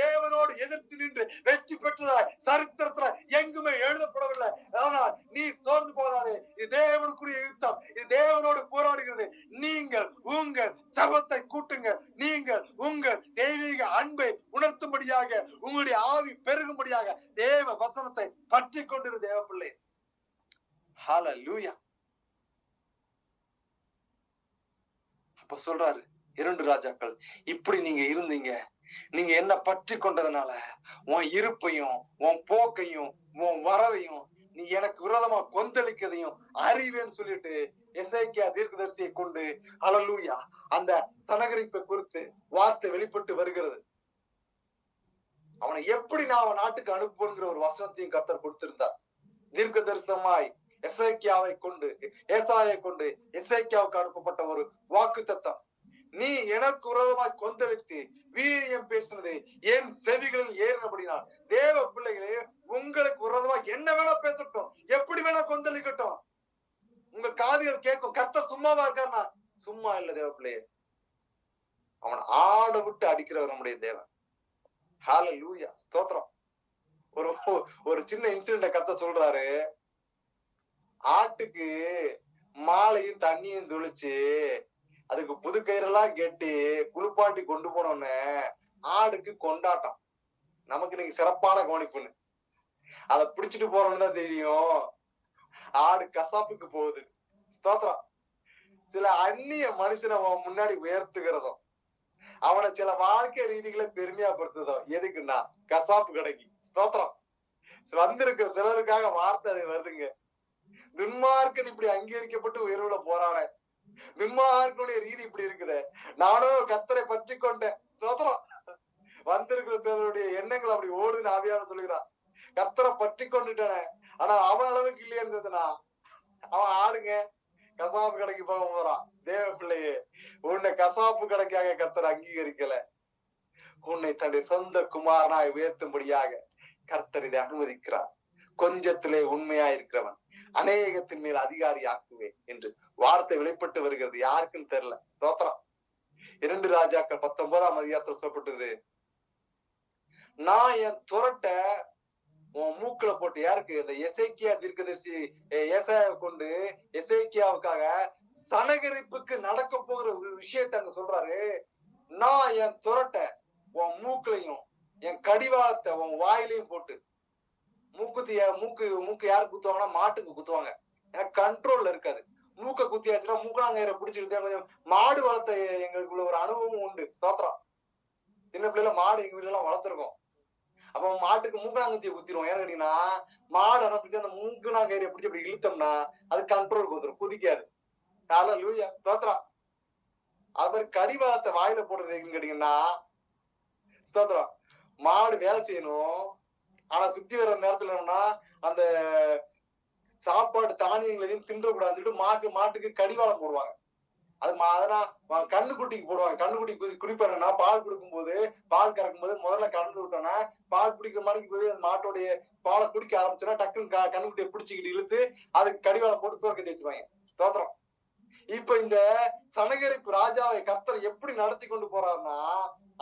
தேவனோடு எதிர்த்து நின்று வெற்றி பெற்றதாய் சரித்திரத்துல எங்குமே எழுதப்படவில்லை. ஆனால் நீ சோர்ந்து போதாதே, இது தேவனுக்குரிய யுத்தம், இது தேவனோடு போராடுகிறது. நீங்கள் உங்கள் சபத்தை கூட்டுங்க, நீங்கள் உங்கள் தெய்வீக அன்பை உணர்த்தும்படியாக, உங்களுடைய ஆவி பெருகும்படியாக தேவ வசனத்தை பற்றி கொண்டிரு தேவ பிள்ளை. ஹல்லேலூயா. அப்ப சொல்றாரு 2 ராஜாக்கள், இப்படி நீங்க இருந்தீங்க, நீங்க என்ன பற்றி கொண்டதுனால உன் இருப்பையும் உன் போக்கையும் உன் வரவையும் நீ எனக்கு விரோதமா கொந்தளிக்கதையும் அறிவேன்னு சொல்லிட்டு எசேக்கியா தீர்க்கதரிசியை கொண்டு ஹல்லேலூயா அந்த சனகரிப்பை குறித்து வார்த்தை வெளிப்பட்டு வருகிறது. அவனை எப்படி நான் அவன் நாட்டுக்கு அனுப்புங்கிற ஒரு வசனத்தையும் கர்த்தர் கொடுத்திருந்தார். தீர்க்க தரிசனமாய் எசேக்கியாவை கொண்டு, ஏசாயை கொண்டு எசேக்கியாவுக்கு அனுப்பப்பட்ட ஒரு வாக்கு தத்தம். நீ எனக்கு விரோதமாய் கொந்தளித்து வீரியம் பேசினது என் செவிகளில் ஏறினபடினால், தேவ பிள்ளைகளே, உங்களுக்கு விரோதமா என்ன வேணா பேசட்டும், எப்படி வேணா கொந்தளிக்கட்டும், உங்க காதுகள் கேட்கும். கர்த்தர் சும்மாவா இருக்காருன்னா சும்மா இல்ல தேவ பிள்ளையே. அவன் ஆட விட்டு அடிக்கிறவர் நம்முடைய தேவன். ஹல்லேலூயா, ஸ்தோத்திரம். ஒரு சின்ன இன்சிடென்ட் கர்த்தர் சொல்றாரு. ஆட்டுக்கு மாலையும் தண்ணியும் தொளிச்சு அதுக்கு புது கயிறெல்லாம் கட்டி குளிப்பாட்டி கொண்டு போனோன்னு ஆடுக்கு கொண்டாட்டம். நமக்கு இன்னைக்கு சிறப்பான கவனிப்புன்னு அதை பிடிச்சிட்டு போறோம்னு தான் தெரியும். ஆடு கசாப்புக்கு போகுது. ஸ்தோத்திரம். சில அந்நிய மனுஷனை முன்னாடி உயர்த்துகிறதும், அவனை சில வாழ்க்கை ரீதிகளை பெருமையா படுத்துதோ எதுக்குன்னா கசாப்பு கடைக்கு. ஸ்தோத்திரம். வந்திருக்கிற சிலருக்காக வார்த்தை அது வருதுங்க. துன்மார்க்கன் இப்படி அங்கீகரிக்கப்பட்டு உயர்வுல போறான, துன்மார்க்கனுடைய ரீதி இப்படி இருக்குது. நானும் கர்த்தரை பற்றி கொண்டேன். ஸ்தோத்திரம். வந்திருக்கிற சிலருடைய எண்ணங்கள் அப்படி ஓடுன்னு ஆவியான சொல்லுகிறான். கர்த்தரை பற்றி கொண்டுட்டானே, ஆனா அவன் அளவுக்கு இல்லையா இருந்ததுன்னா அவன் ஆடுங்க கசாப்பு கடைக்கு போக போறான். தேவ பிள்ளையே, உன்னை கசாப்பு கடைக்காக கர்த்தர் அங்கீகரிக்கல, உன்னை தன்னுடைய சொந்த குமாரனாய் உயர்த்தும்படியாக கர்த்தர் இதை அனுமதிக்கிறார். கொஞ்சத்திலே உண்மையா இருக்கிறவன் அநேகத்தின் மேல் அதிகாரி ஆக்குவேன் என்று வார்த்தை வெளிப்பட்டு வருகிறது. யாருக்குன்னு தெரியல. ஸ்தோத்திரம். 2 ராஜாக்கள் 19ஆம் அதிகாரத்தில் சொல்லப்பட்டது, நான் என் துரட்டை உன் மூக்குல போட்டு, யாருக்கு? இந்த எசேக்கியா தீர்க்கதரிசி ஏசாயாவை கொண்டு எசேக்கியாவுக்காக சனகரிப்புக்கு நடக்க போகிற ஒரு விஷயத்தை அங்க சொல்றாரு. நான் என் துரட்டை உன் மூக்குலையும் என் கடிவாளத்தை உன் வாயிலையும் போட்டு, மூக்கு யாரு குத்துவாங்கன்னா மாட்டுக்கு குத்துவாங்க, எனக்கு கண்ட்ரோல்ல இருக்காது. மூக்க குத்தியாச்சுன்னா மூக்கணாங்கயிறை பிடிச்சிக்கிட்டே கொஞ்சம் மாடு வளர்த்த எங்களுக்குள்ள ஒரு அனுபவம் உண்டு. ஸ்தோத்திரம். சின்ன பிள்ளைல மாடு எங்க வீட்டுல எல்லாம் வளர்த்துருக்கோம். அப்ப மாட்டுக்கு மூக்கணாங்குத்தியை குத்திடுவோம். ஏன்னு கேட்டீங்கன்னா மாடு அனுப்பிச்சு அந்த மூக்கணாங்கயிறை பிடிச்சி அப்படி இழுத்தோம்னா அது கண்ட்ரோலுக்கு வந்துடும், குதிக்காது. ஹல்லேலூயா, ஸ்தோத்திரம். அது மாதிரி கடிவாளத்தை வாயில போடுறது எங்கன்னு கேட்டீங்கன்னா, ஸ்தோத்திரம், மாடு வேலை செய்யணும். ஆனா சுத்தி வர்ற நேரத்துல என்னன்னா அந்த சாப்பாடு தானியங்களையும் தின்றக்கூடாதுன்னு மாட்டுக்கு கடிவாளம் போடுவாங்க. அது அதெல்லாம் கண்ணுக்குட்டிக்கு போடுவாங்க. கண்ணுக்குட்டி குடிப்பாருன்னா பால் கொடுக்கும் போது, பால் கறக்கும் போது முதல்ல கறந்து விட்டோம்னா பால் குடிக்கிற மாதிரி போய் அந்த மாட்டோடைய பாலை குடிக்க ஆரம்பிச்சோன்னா டக்குன்னு கண்ணுக்குட்டியை பிடிச்சிக்கிட்டு இழுத்து அதுக்கு கடிவாளம் போட்டு தோற கட்டி வச்சிருவாங்க. ஸ்தோத்திரம். இப்ப இந்த சனகரிப்பு ராஜாவை கர்த்தர் எப்படி நடத்தி கொண்டு போறாருன்னா,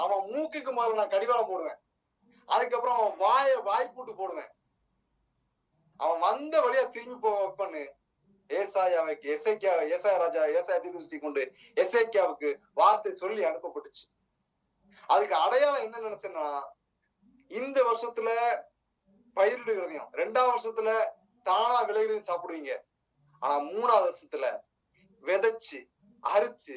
அவன் மூக்குக்கு முதல்ல நான் கடிவாளம் போடுவேன், அதுக்கப்புறம் அவன் வாய்ப்பூட்டு போடுவேன், அவன் வந்த வழியா திரும்பி வைப்பன்னு ஏசாயா ராஜா தீர்க்கதரிசி கொண்டு எசேக்கியாவுக்கு வார்த்தை சொல்லி அனுப்பப்பட்டுச்சு. அதுக்கு அடையாளம் என்ன நினைச்சேன்னா, இந்த வருஷத்துல பயிரிடுகிறதையும் 2ஆம் வருஷத்துல தானா விளைகிறதையும் சாப்பிடுவீங்க, ஆனா 3ஆவது வருஷத்துல விதைச்சு அரிச்சு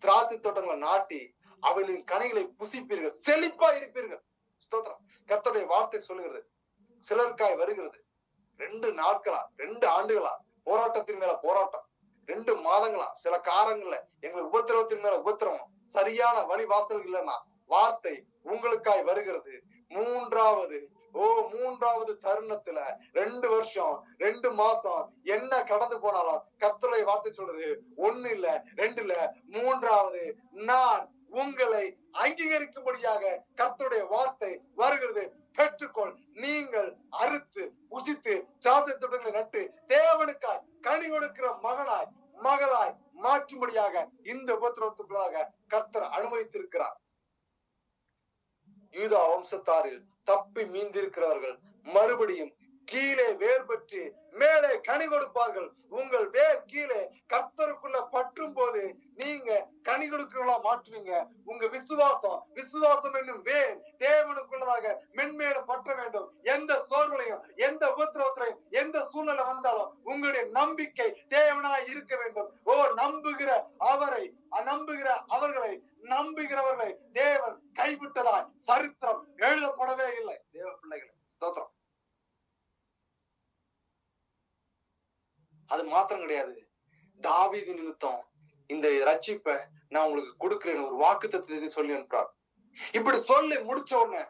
திராட்சை தோட்டங்களை நாட்டி அவர்களின் கனிகளை புசிப்பீர்கள், செழிப்பா இருப்பீர்கள். ஸ்தோத்திரம். கர்த்தருடைய வார்த்தை சொல்லுகிறது. சிலருக்காய் வருகிறது 2 நாட்களா 2 ஆண்டுகளா போராட்டத்தின் மேல போராட்டம், 2 மாதங்களா சில காரங்கள்ல எங்களுக்கு உபத்திரவத்தின் மேல உபத்திரவம், சரியான வழி வாசல்கள் இல்லைன்னா வார்த்தை உங்களுக்காய் வருகிறது. மூன்றாவது தருணத்துல 2 வருஷம் 2 மாசம் என்ன கடந்து போனாலும் கர்த்தருடைய வார்த்தை சொல்றது 1 இல்ல 2 இல்ல 3வது நான் உங்களை அங்கீகரிக்கும்படியாக கர்த்தருடைய வார்த்தை வருகிறது. பெற்றுக்கொள். நீங்கள் அறுத்து புசித்து திராட்சை தோட்டங்களை நட்டு தேவனுக்காய் கனி கொடுக்கிற மகளாய் மாற்றும்படியாக இந்த உபத்திரவத்துக்குள்ளாக கர்த்தர் அனுமதித்திருக்கிறார். யூதா வம்சத்தாரில் தப்பி மீந்திருக்கிறவர்கள் மறுபடியும் கீழே வேர் பெற்று மேலே கனி கொடுப்பார்கள். உங்கள் வேர் கீழே கர்த்தருக்குள்ள பற்றும் போது நீங்க கனி கொடுக்கிறவங்களா மாற்றுவீங்க. உங்க விசுவாசம் என்னும் வேர் தேவனுக்குள்ளதாக மென்மேலும் பற்ற வேண்டும். எந்த சோர்வுலையும் எந்த உபத்திரவத்திலையும் எந்த சூழ்நிலை வந்தாலும் உங்களுடைய நம்பிக்கை தேவனாய் இருக்க வேண்டும். நம்புகிறவர்களை தேவன் கைவிட்டதாய் சரித்திரம் எழுதப்படவே இல்லை. தேவ பிள்ளைகளை ஸ்தோத்திரம். அது மாத்திரம் கிடையாது, தாவீது நிமித்தம் இந்த ரட்சிப்பை நான் உங்களுக்கு கொடுக்கிறேன் ஒரு வாக்குத்தத்தத்தை சொல்லி அனுப்புறார். இப்படி சொல்லி முடிச்ச உடனே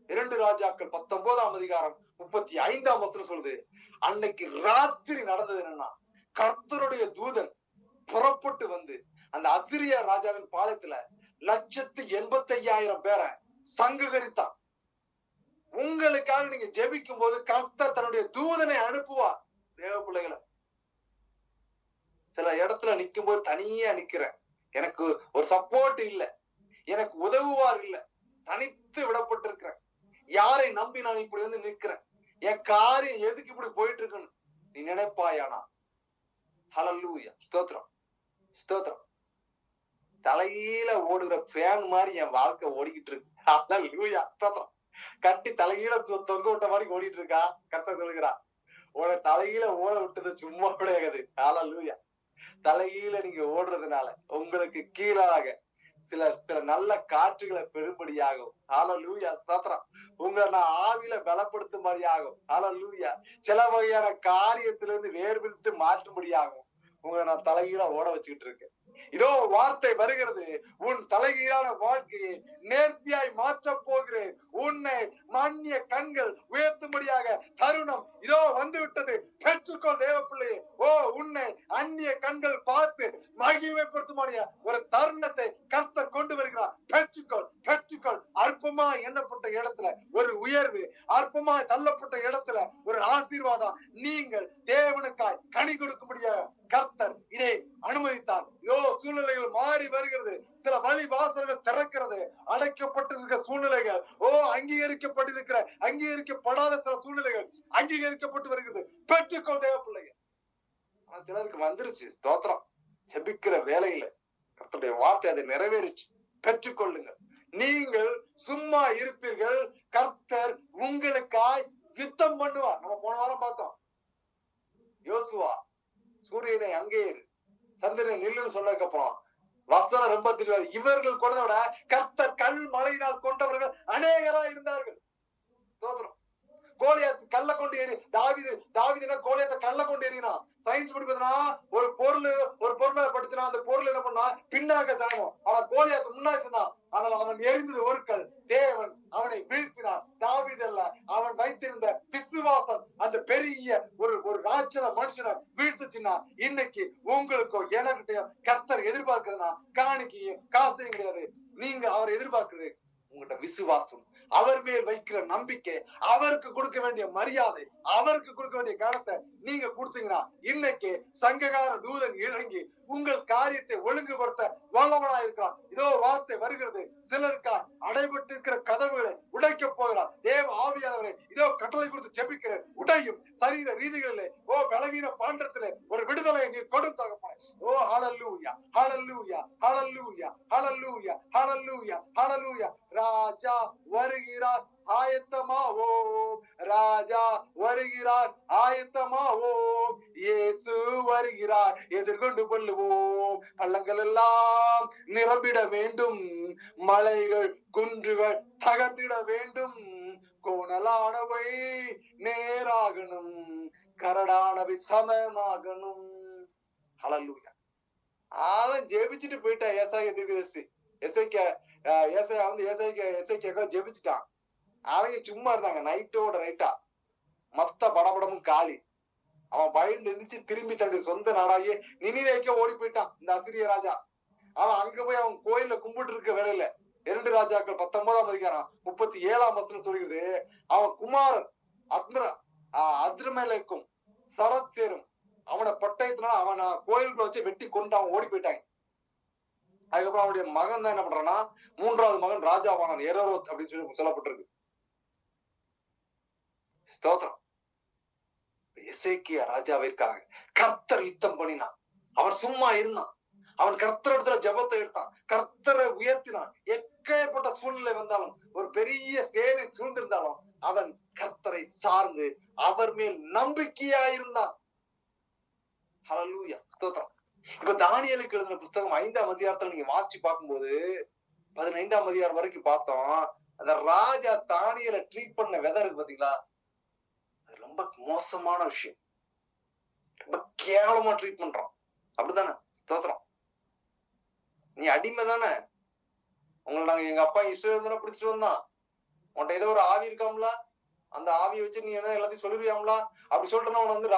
2 ராஜாக்கள் 19ஆம் அதிகாரம் 35ஆம் வசனம் சொல்லுது, அன்னைக்கு ராத்திரி நடந்தது என்னன்னா, கர்த்தருடைய தூதன் புறப்பட்டு வந்து அந்த அசிரியா ராஜாவின் பாளையத்துல 185,000 பேரை சங்ககரித்தான். உங்களுக்காக நீங்க ஜெபிக்கும் போது கர்த்தர் தன்னுடைய தூதனை அனுப்புவார். தேவ பிள்ளைகளை, சில இடத்துல நிக்கும் போது தனியா நிக்கிறேன், எனக்கு ஒரு சப்போர்ட் இல்ல, எனக்கு உதவுவார் இல்ல, தனித்து விடப்பட்டிருக்கிறேன். யாரை நம்பி நான் இப்படி வந்து நிக்கிறேன், என் காரியம் எதுக்கு இப்படி போயிட்டு இருக்குன்னு நீ நினைப்பாயானா, ஹல்லேலூயா, ஸ்தோத்திரம் ஸ்தோத்திரம். தலையில ஓடுகிற ஃபேன் மாதிரி என் வாழ்க்கை ஓடிக்கிட்டு இருக்கு. ஹல்லேலூயா, ஸ்தோத்திரம். கட்டி தலையில தொங்க விட்ட மாதிரி ஓடிட்டு இருக்கா. கர்த்தர் சொல்லுகிறா, உன தலையில ஓட விட்டது சும்மா கிடையாது. ஹல்லேலூயா. தலையில நீங்க ஓடுறதுனால உங்களுக்கு கீழாக சில நல்ல காற்றுகளை பெறும்படியாகும். ஹல்லேலூயா, ஸ்தோத்திரம். உங்களை நான் ஆவியில பலப்படுத்தும்படியாகும். ஹல்லேலூயா. சில வகையான காரியத்திலிருந்து வேர்விட்டு மாற்றும்படியாகும். உங்களை நான் தலைகீழா ஓட வச்சுக்கிட்டு இருக்கேன். இதோ வார்த்தை வருகிறது, உன் தலைகீழான வாழ்க்கையை நேர்த்தியாய் மாற்ற போகிறேன். உன்னை மன்னிய கண்கள் உயர்த்தும்படியாக தருணம் இதோ வந்து விட்டது. பெற்றுக்கொள் தேவ பிள்ளையே. உன்னை அந்நிய கண்கள் பார்த்து மகிமைப்படுத்தும்படியா ஒரு தருணத்தை கர்த்தர் கொண்டு வருகிறார். பெற்றுக்கொள். அற்ப அற்பமா எண்ணப்பட்ட இடத்துல ஒரு உயர்வு, அற்பமா தள்ளப்பட்ட இடத்துல ஒரு ஆசீர்வாதம். நீங்கள் தேவனுக்காய் கனி கொடுக்கும்படியாக கர்த்தர் இதை அனுமதித்தார். சூழ்நிலைகள் மாறி வருகிறது, சில வழி வாசல்கள் திறக்கிறது, அடைக்கப்பட்டிருக்கிற சூழ்நிலைகள் அங்கீகரிக்கப்படாத சில சூழ்நிலைகள் அங்கீகரிக்கப்பட்டு வருகிறது. பெற்றுக்கொள் தேவ பிள்ளைகள். ஆனா சிலருக்கு வந்துருச்சு. ஸ்தோத்திரம். செபிக்கிற வேலையில கர்த்தருடைய வார்த்தை அதை நிறைவேறிச்சு. பெற்றுக்கொள்ளுங்கள். நீங்கள் சும்மா இருப்பீர்கள், கர்த்தர் உங்களுக்காய் யுத்தம் பண்ணுவார். நம்ம போன வாரம் பார்த்தோம். யோசுவா சூரியனை அங்கே சந்திரனை நில்லுன்னு சொன்னதுக்கு அப்புறம் வசனம் ரொம்ப தெரியாது. இவர்கள் கொண்டதை விட கர்த்தர் கல் மழையினால் கொண்டவர்கள் அநேகரா இருந்தார்கள். ஸ்தோத்திரம். கோலியாத் கல்ல கொண்டு ஏறி தாவீது கோலியாத்த கல்ல கொண்டு ஏறினான். சயின்ஸ் படிப்பதுனா ஒரு பொருளை படிச்சுனா அந்த பொருள் என்ன பண்ணா பின்னாக சாயணும். ஆனா கோலியாத் முன்னாடி சொன்னான். ஆனால் அவன் எரிந்தது ஒரு கல். தேவன் அவனை வீழ்த்தினான். தாவீது அல்ல, அவன் வைத்திருந்த விசுவாசம் அந்த பெரிய ஒரு ராட்சத மனுஷனை வீழ்த்துச்சுன்னா, இன்னைக்கு உங்களுக்கோ எனக்கிட்டையும் கர்த்தர் எதிர்பார்க்கிறதுனா காணிக்கையும் காசையும் கிடையாது. நீங்க அவர் எதிர்பார்க்கிறது உங்கள்கிட்ட விசுவாசம், அவர் மேல் வைக்கிற நம்பிக்கை, அவருக்கு கொடுக்க வேண்டிய மரியாதை, அவருக்கு கொடுக்க வேண்டிய கனத்தை நீங்க கொடுத்தீங்கன்னா, இன்னைக்கு சங்ககார தூதன் இறங்கி உங்கள் காரியத்தை ஒழுங்குபடுத்த வல்லவனா இருக்கிறான். இதோ வார்த்தை வருகிறது. சிலருக்கா அடைபட்டு இருக்கிற கதவுகளை உடைக்க போகிறார். தேவ ஆவியானவரே, இதோ கட்டளை கொடுத்து ஜெபிக்கிற உடையும் சரீர ரீதிகளிலே பலவீன பாண்டத்திலே ஒரு விடுதலை நீர் கொடுத்தாங்க. ஹல்லேலூயா, ஹல்லேலூயா, ஹல்லேலூயா, ஹல்லேலூயா, ஹல்லேலூயா, ஹல்லேலூயா. ராஜா வருகிறார், ஆயத்தமாவோம். ராஜா வருகிறார், ஆயத்தமாவோம். இயேசு வருகிறார், எதிர்கொண்டு கொள்ளுவோம். பள்ளங்கள் எல்லாம் நிரம்பிட வேண்டும், மலைகள் குன்றுகள் தகர்த்திட வேண்டும். கோணலானவை நேராகணும், கரடானவை சமமாகணும். ஹல்லேலூயா. அவன் ஜெபிச்சுட்டு போயிட்டான். ஏசாயா தீர்க்கதரிசி ஏசாயா ஜெபிச்சுட்டான். அவங்க சும்மா இருந்தாங்க. நைட்டோட நைட்டா மொத்த படபடமும் காலி. அவன் பயந்து இருந்துச்சு. திரும்பி தன்னுடைய சொந்த நாடாகிய நினிவேக்கு ஓடி போயிட்டான். இந்த அசிரிய ராஜா அவன் அங்க போய் அவன் கோயில்ல கும்பிட்டு இருக்க வேலையில 2 ராஜாக்கள் 19ஆம் அதிகாரம் 37ஆம் வசனம் சொல்கிறது. அவன் குமாரன் அத்ரமேலக்கும் சரத் சேரும் அவனை பட்டயத்தினா அவன் கோயிலுக்குள்ள வச்சு வெட்டி கொண்டு அவன் ஓடி போயிட்டாங்க. அதுக்கப்புறம் அவனுடைய மகன் தான் என்ன பண்றான்னா, 3வது மகன் ராஜாவானான், எரோரோத் அப்படின்னு சொல்லி சொல்லப்பட்டிருக்கு. ஸ்தோத்திரம். எசேக்கியா ராஜாவிற்காக கர்த்தர் யுத்தம் பண்ணினான். அவன் சும்மா இருந்தான். அவன் கர்த்தர் இடத்துல ஜெபத்தை எடுத்தான், கர்த்தரை உயர்த்தினான். எக்கப்பட்ட சூழ்நிலை வந்தாலும், ஒரு பெரிய சேனை சூழ்ந்திருந்தாலும் அவன் கர்த்தரை சார்ந்து அவர் மேல் நம்பிக்கையா இருந்தான். ஹல்லேலூயா, ஸ்தோத்திரம். இப்ப தானியேலுக்கு எழுதின புஸ்தகம் 5ஆம் அதிகாரத்துல நீங்க வாசிச்சு பார்க்கும்போது 15ஆம் அதிகாரம் வரைக்கும் பார்த்தோம். அந்த ராஜா தானியேலை ட்ரீட் பண்ண விதம் இருக்கு பாத்தீங்களா, அது ரொம்ப மோசமான விஷயம். ரொம்ப கேவலமா ட்ரீட் பண்றான். அப்படித்தானே? ஸ்தோத்திரம். நீ அடிமை தானே. உங்களை நாங்க எங்க அப்பா இஸ்ரவேல் தானே பிடிச்சிட்டு வந்தான். உன்கிட்ட ஏதோ ஒரு ஆவி இருக்காம்ல, அந்த ஆவியை வச்சு நீ என்ன எல்லாத்தையும் சொல்லிருவியாம்ல. அப்படி சொல்லிட்டு அவன் வந்து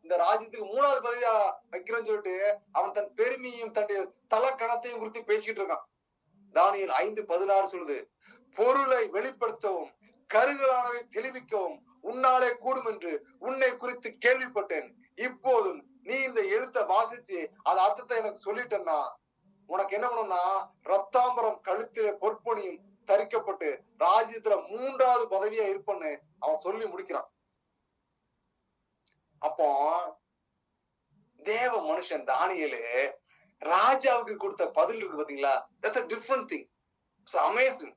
இந்த ராஜ்யத்துக்கு 3வது பதவியா வைக்கிறேன்னு சொல்லிட்டு அவன் தன் பெருமையும் தன்னுடைய தலக்கணத்தையும் குறித்து பேசிக்கிட்டு இருக்கான். தானியேல் 5:16 சொல்லுது, பொருளை வெளிப்படுத்தவும் கருகலானவை தெளிவிக்கவும் உன்னாலே கூடும் என்று உன்னை குறித்து கேள்விப்பட்டேன். இப்போதும் நீ இந்த எழுத்தை வாசிச்சு அது அர்த்தத்தை எனக்கு சொல்லிட்டேன்னா உனக்கு என்ன பண்ணும்னா, ரத்தாம்பரம் கழுத்திலே பொற்பணியும் தரிக்கப்பட்டு ராஜ்யத்துல 3வது பதவியா இருப்பன்னு அவன் சொல்லி முடிக்கிறான். அப்போ தேவ மனுஷன் தானியேலு ராஜாவுக்கு கொடுத்த பதில் இருக்கு பாத்தீங்களா, that's a different thing. It's amazing.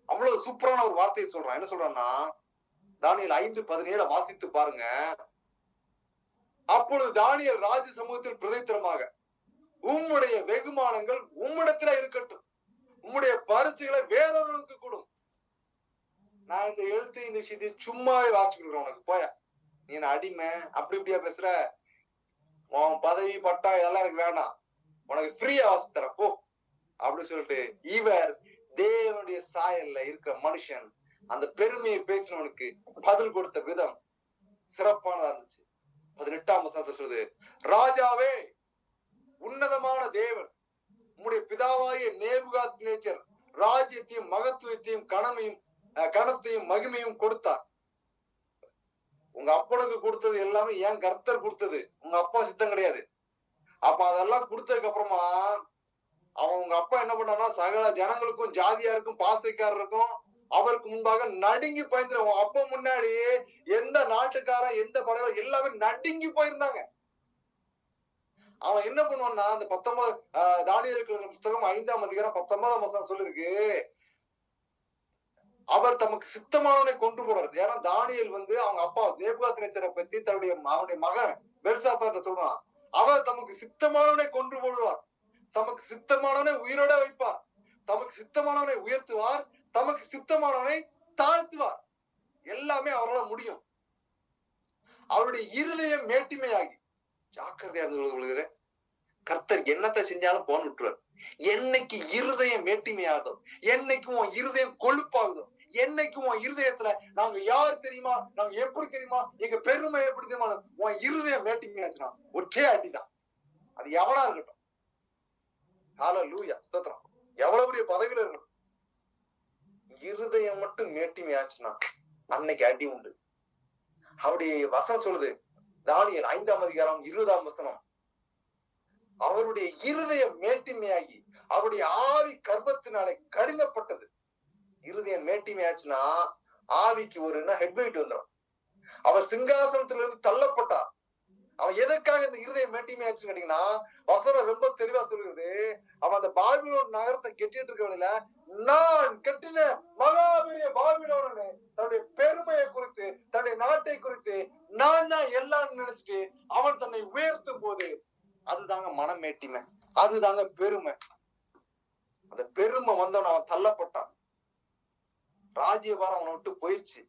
அவ்வளவு சூப்பரான ஒரு வார்த்தையை சொல்றான். என்ன சொல்றான்னா, தானியேல் 5:17 வாசித்து பாருங்க. அப்பொழுது தானியேல் ராஜ சமூகத்தில் பிரதித்திரமாக, உம்முடைய வெகுமானங்கள் உம்மிடத்துல இருக்கட்டும், உம்முடைய பரிசுகளை வேறொருவருக்கு கொடும். நான் இந்த எழுத்து இந்த விஷயத்தை சும்மாவே வாசிக்கிறேன். உனக்கு போய நீ என்ன அடிமை அப்படி இப்படியா பேசுற, உன் பதவி பட்டா இதெல்லாம் எனக்கு வேண்டாம், உனக்கு ஃப்ரீயா வாசித்தர போ அப்படி சொல்லிட்டு இவர் தேவனுடைய சாயல்ல இருக்கிற மனுஷன் அந்த பெருமையை பேசினவனுக்கு பதில் கொடுத்த விதம் சிறப்பானதா இருந்துச்சு. 18ஆம் வசனத்தை சொல்லுது, ராஜாவே, உன்னதமான தேவன் உம்முடைய பிதாவாகிய நேபுகாத்நேச்சர் ராஜ்யத்தையும் மகத்துவத்தையும் கனத்தையும் மகிமையும் கொடுத்தார். உங்க அப்பனுக்கு கொடுத்தது எல்லாமே ஏன் கர்த்தர் கொடுத்தது, உங்க அப்பா சித்தம் கிடையாது. அப்ப அதெல்லாம் கொடுத்ததுக்கு அப்புறமா உங்க அப்பா என்ன பண்ணான்னா சகல ஜனங்களுக்கும் ஜாதியாருக்கும் பாசைக்காரருக்கும் அவருக்கு முன்பாக நடுங்கி போயிருந்த அப்ப முன்னாடி எந்த நாட்டுக்காரன் எந்த படைவர் எல்லாமே நடுங்கி போயிருந்தாங்க. அவன் என்ன பண்ணுவான்னா அந்த 19 தானியேலுக்கு புத்தகம் 5ஆம் அதிகாரம் 19ஆம் வசனம் சொல்லிருக்கு, அவர் தமக்கு சித்தமானவனை கொண்டு போடுறது. ஏன்னா தானியேல் அவங்க அப்பா நேபுகாத்நேச்சரை பத்தி அவனுடைய மகன் பெல்சாத்சார்ட்ட சொல்றான், அவர் தமக்கு சித்தமானவனை கொன்று போடுவார், தமக்கு சித்தமானவனை உயிரோட வைப்பார், தமக்கு சித்தமானவனை உயர்த்துவார், தமக்கு சித்தமானவனை தாழ்த்துவார். எல்லாமே அவரால் முடியும். அவருடைய இருதயம் மேட்டிமையாகி, ஜாக்கிரதையா இருந்து கர்த்தர் என்னத்தை செஞ்சாலும் போன் விட்டுருவார். என்னைக்கு இருதயம் மேட்டிமையாகுதோ, என்னைக்கும் உன் இருதயம் கொழுப்பாகுதோ, என்னைக்கும் உன் இருதயத்துல நாங்க யார் தெரியுமா, நாங்க எப்படி தெரியுமா, எங்க பெருமை எப்படி தெரியுமா, உன் இருதயம் மேட்டிமையாச்சுன்னா ஒற்றே அடிதான். அது எவனா இருக்கட்டும். ஹல்லேலூயா, ஸ்தோத்திரம். எவ்வளவு பெரிய பதவியில இருக்கட்டும், இருதயம் மட்டும் மேட்டிமையாச்சுன்னா அன்னைக்கு அடி உண்டு. அவருடைய வசனம் சொல்லுது, தானியேல் 5ஆம் அதிகாரம் 20ஆம் வசனம், அவருடைய இருதயம் மேட்டிமையாகி அவருடைய ஆவி கர்ப்பத்தினாலே கடினப்பட்டது. இருதயம் மேட்டிமையாச்சுன்னா ஆவிக்கு ஒரு ஹெட்வெயிட் வந்துடும். அவர் சிங்காசனத்திலிருந்து தள்ளப்பட்டார். அவன் எதற்காக இந்த இருதயம் மேட்டிமையாச்சுன்னு கேட்டீங்கன்னா, வசனம் ரொம்ப தெளிவா சொல்லுது, அவன் அந்த பாபிலோன் நகரத்தை கெட்டிட்டு இருக்கவனில நான் கட்டின மகாபெரிய பாபிலோனு தன்னுடைய பெருமையை குறித்து தன்னுடைய நாட்டை குறித்து நான் தான் எல்லாம் நினைச்சிட்டு அவன் தன்னை உயர்த்தும் போது அதுதாங்க மனமேட்டிமை, அதுதாங்க பெருமை. அந்த பெருமை வந்தவன் அவன் தள்ளப்பட்டான். ராஜ்யபாரம் அவனை விட்டு போயிடுச்சு.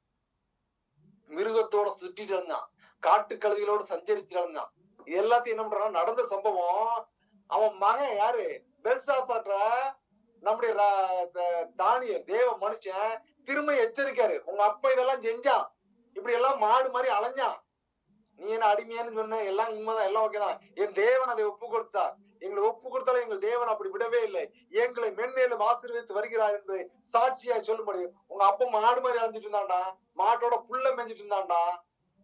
மிருகத்தோட சுற்றிட்டு இருந்தான், காட்டு கழுதிகளோடு சஞ்சரிச்சு இருந்தான். இது எல்லாத்தையும் என்ன பண்றான், நடந்த சம்பவம். அவன் மகன் யாரு, பெல்சாத்சார்ட்ட நம்முடைய தானியேல் தேவ மனுஷன் திரும்ப எச்சரிக்காரு, உங்க அப்பா இதெல்லாம் செஞ்சான், இப்படி எல்லாம் மாடு மாதிரி அலைஞ்சான், நீ என்ன அடிமையான்னு சொன்ன, எல்லாம் உண்மைதான், எல்லாம் ஓகேதான். என் தேவன் அதை ஒப்பு கொடுத்தார், எங்களை ஒப்பு கொடுத்தாலும் எங்கள் தேவன் அப்படி விடவே இல்லை, எங்களை மென்மேலும் ஆசீர்வதித்து வருகிறார் என்று சாட்சியா சொல்லும்படி. உங்க அப்பா மாடு மாதிரி அலைஞ்சிட்டு இருந்தான்டா, மாட்டோட புல்ல மேஞ்சிட்டு இருந்தான்டா,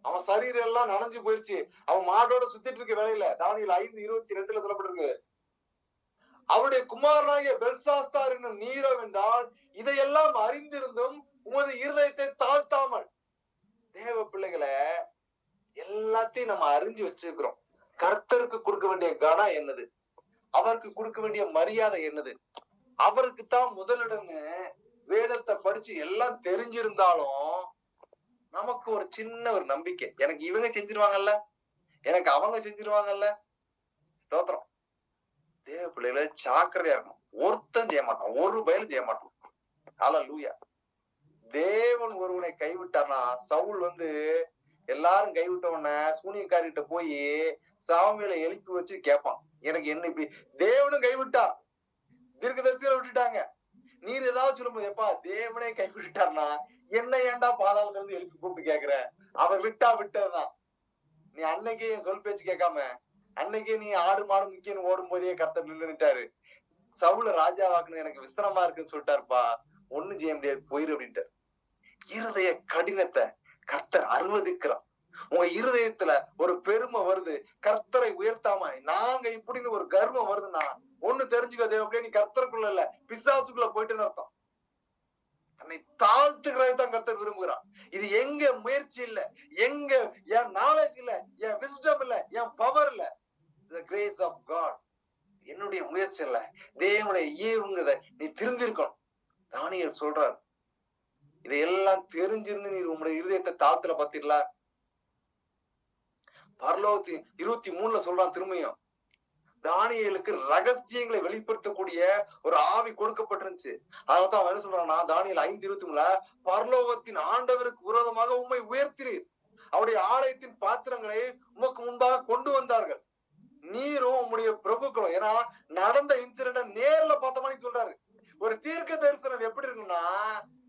அவன் சரீரம் எல்லாம் நனைஞ்சு போயிருச்சு, அவன் மாட்டோட சுத்திட்டு இருக்க வேலையில. தானியேல் 5:22 சொல்லப்பட்டிருக்கு, அவருடைய குமாரனாகிய பெல்சாஸ்தார் என்னும் நீரோ என்றால் இதையெல்லாம் அறிந்திருந்தும் உமது இருதயத்தை தாழ்த்தாமல். தேவ பிள்ளைகளை எல்லாத்தையும் நம்ம அறிஞ்சு வச்சிருக்கிறோம். கர்த்தருக்கு கொடுக்க வேண்டிய கனம் என்னது, அவருக்கு கொடுக்க வேண்டிய மரியாதை என்னது, அவருக்கு தான் முதலிடம்னு வேதத்தை படிச்சு எல்லாம் தெரிஞ்சிருந்தாலும் நமக்கு ஒரு சின்ன ஒரு நம்பிக்கை, எனக்கு இவங்க செஞ்சிருவாங்கல்ல, எனக்கு அவங்க செஞ்சிருவாங்கல்ல. ஸ்தோத்திரம். தேவ பிள்ளைகளை ஜாக்கிரதையா இருக்கணும். ஒருத்தன் செய்ய மாட்டான், ஒரு பயலும் செய்ய மாட்டான். ஹல்லேலூயா. தேவன் ஒருவனை கைவிட்டார்னா, சவுல் எல்லாரும் கைவிட்ட உடனே சூனியக்காரிட்ட போய் சாமியில எழுப்பி வச்சு கேட்பான், எனக்கு என்ன இப்படி தேவனும் கைவிட்டா, தீர்க்கதரிசியில விட்டுட்டாங்க, நீர் ஏதாவது சொல்லும்போது எப்பா தேவனே கைவிட்டுட்டார்னா என்ன ஏன்டா பாதாளத்துல இருந்து எழுப்பி கூப்பிட்டு கேக்குற, அவர் விட்டதுதான். நீ அன்னைக்கே சொல் பேச்சு கேட்காம அன்னைக்கே நீ ஆடு மாடு முக்கியம் ஓடும் போதே கர்த்தர் நின்றுட்டாரு. சவுல ராஜாவாக்குன்னு எனக்கு விசனமா இருக்குன்னு சொல்லிட்டாருப்பா, ஒண்ணும் செய்ய முடியாது, போயிரு அப்படின்ட்டார். இருதய கடினத்தை கர்த்தர் அனுமதிக்கிறார். உங்க இருதயத்துல ஒரு பெருமை வருது, கர்த்தரை உயர்த்தாம நாங்க இப்படின்னு ஒரு கர்வம் வருதுன்னா ஒண்ணு தெரிஞ்சுக்கோ, தேவ நீ கர்த்தருக்குள்ள இல்ல பிசாசுக்குள்ள போயிட்டுன்னு அர்த்தம். தன்னை தாழ்த்துக்கிறதான் கர்த்தர் விரும்புகிறார். இது எங்க முயற்சி இல்ல, எங்க என் நாலேஜ் இல்ல, என் விஸ்டம் இல்ல, என் பவர் இல்ல, the grace of God. என்னுடைய முயற்சி இல்ல, தேவனுடைய ஈவுங்கிறத நீ திருந்திருக்கணும். தானியேல் சொல்றார், இதையெல்லாம் தெரிஞ்சிருந்து நீ உங்களுடைய இருதயத்தை தாழ்த்துல பாத்தீங்களா. பரலோகத்து 23 சொல்றான் திரும்பியும், தானியேலுக்கு ரகசியங்களை வெளிப்படுத்தக்கூடிய ஒரு ஆவி கொடுக்கப்பட்டிருந்துச்சு. அதனால்தான் அவன் என்ன சொல்றான்னா, தானியேல் 5:23 பரலோகத்தின் ஆண்டவருக்கு விரோதமாக உம்மை உயர்த்தினீர், அவருடைய ஆலயத்தின் பாத்திரங்களை உமக்கு முன்பாக கொண்டு வந்தார்கள், நீரும் உம்முடைய பிரபுக்களும். ஏன்னா நடந்த இன்சிடென்ட் நேர்ல பார்த்த மாதிரி சொல்றாரு. ஒரு தீர்க்க தரிசனம் எப்படி இருக்குன்னா,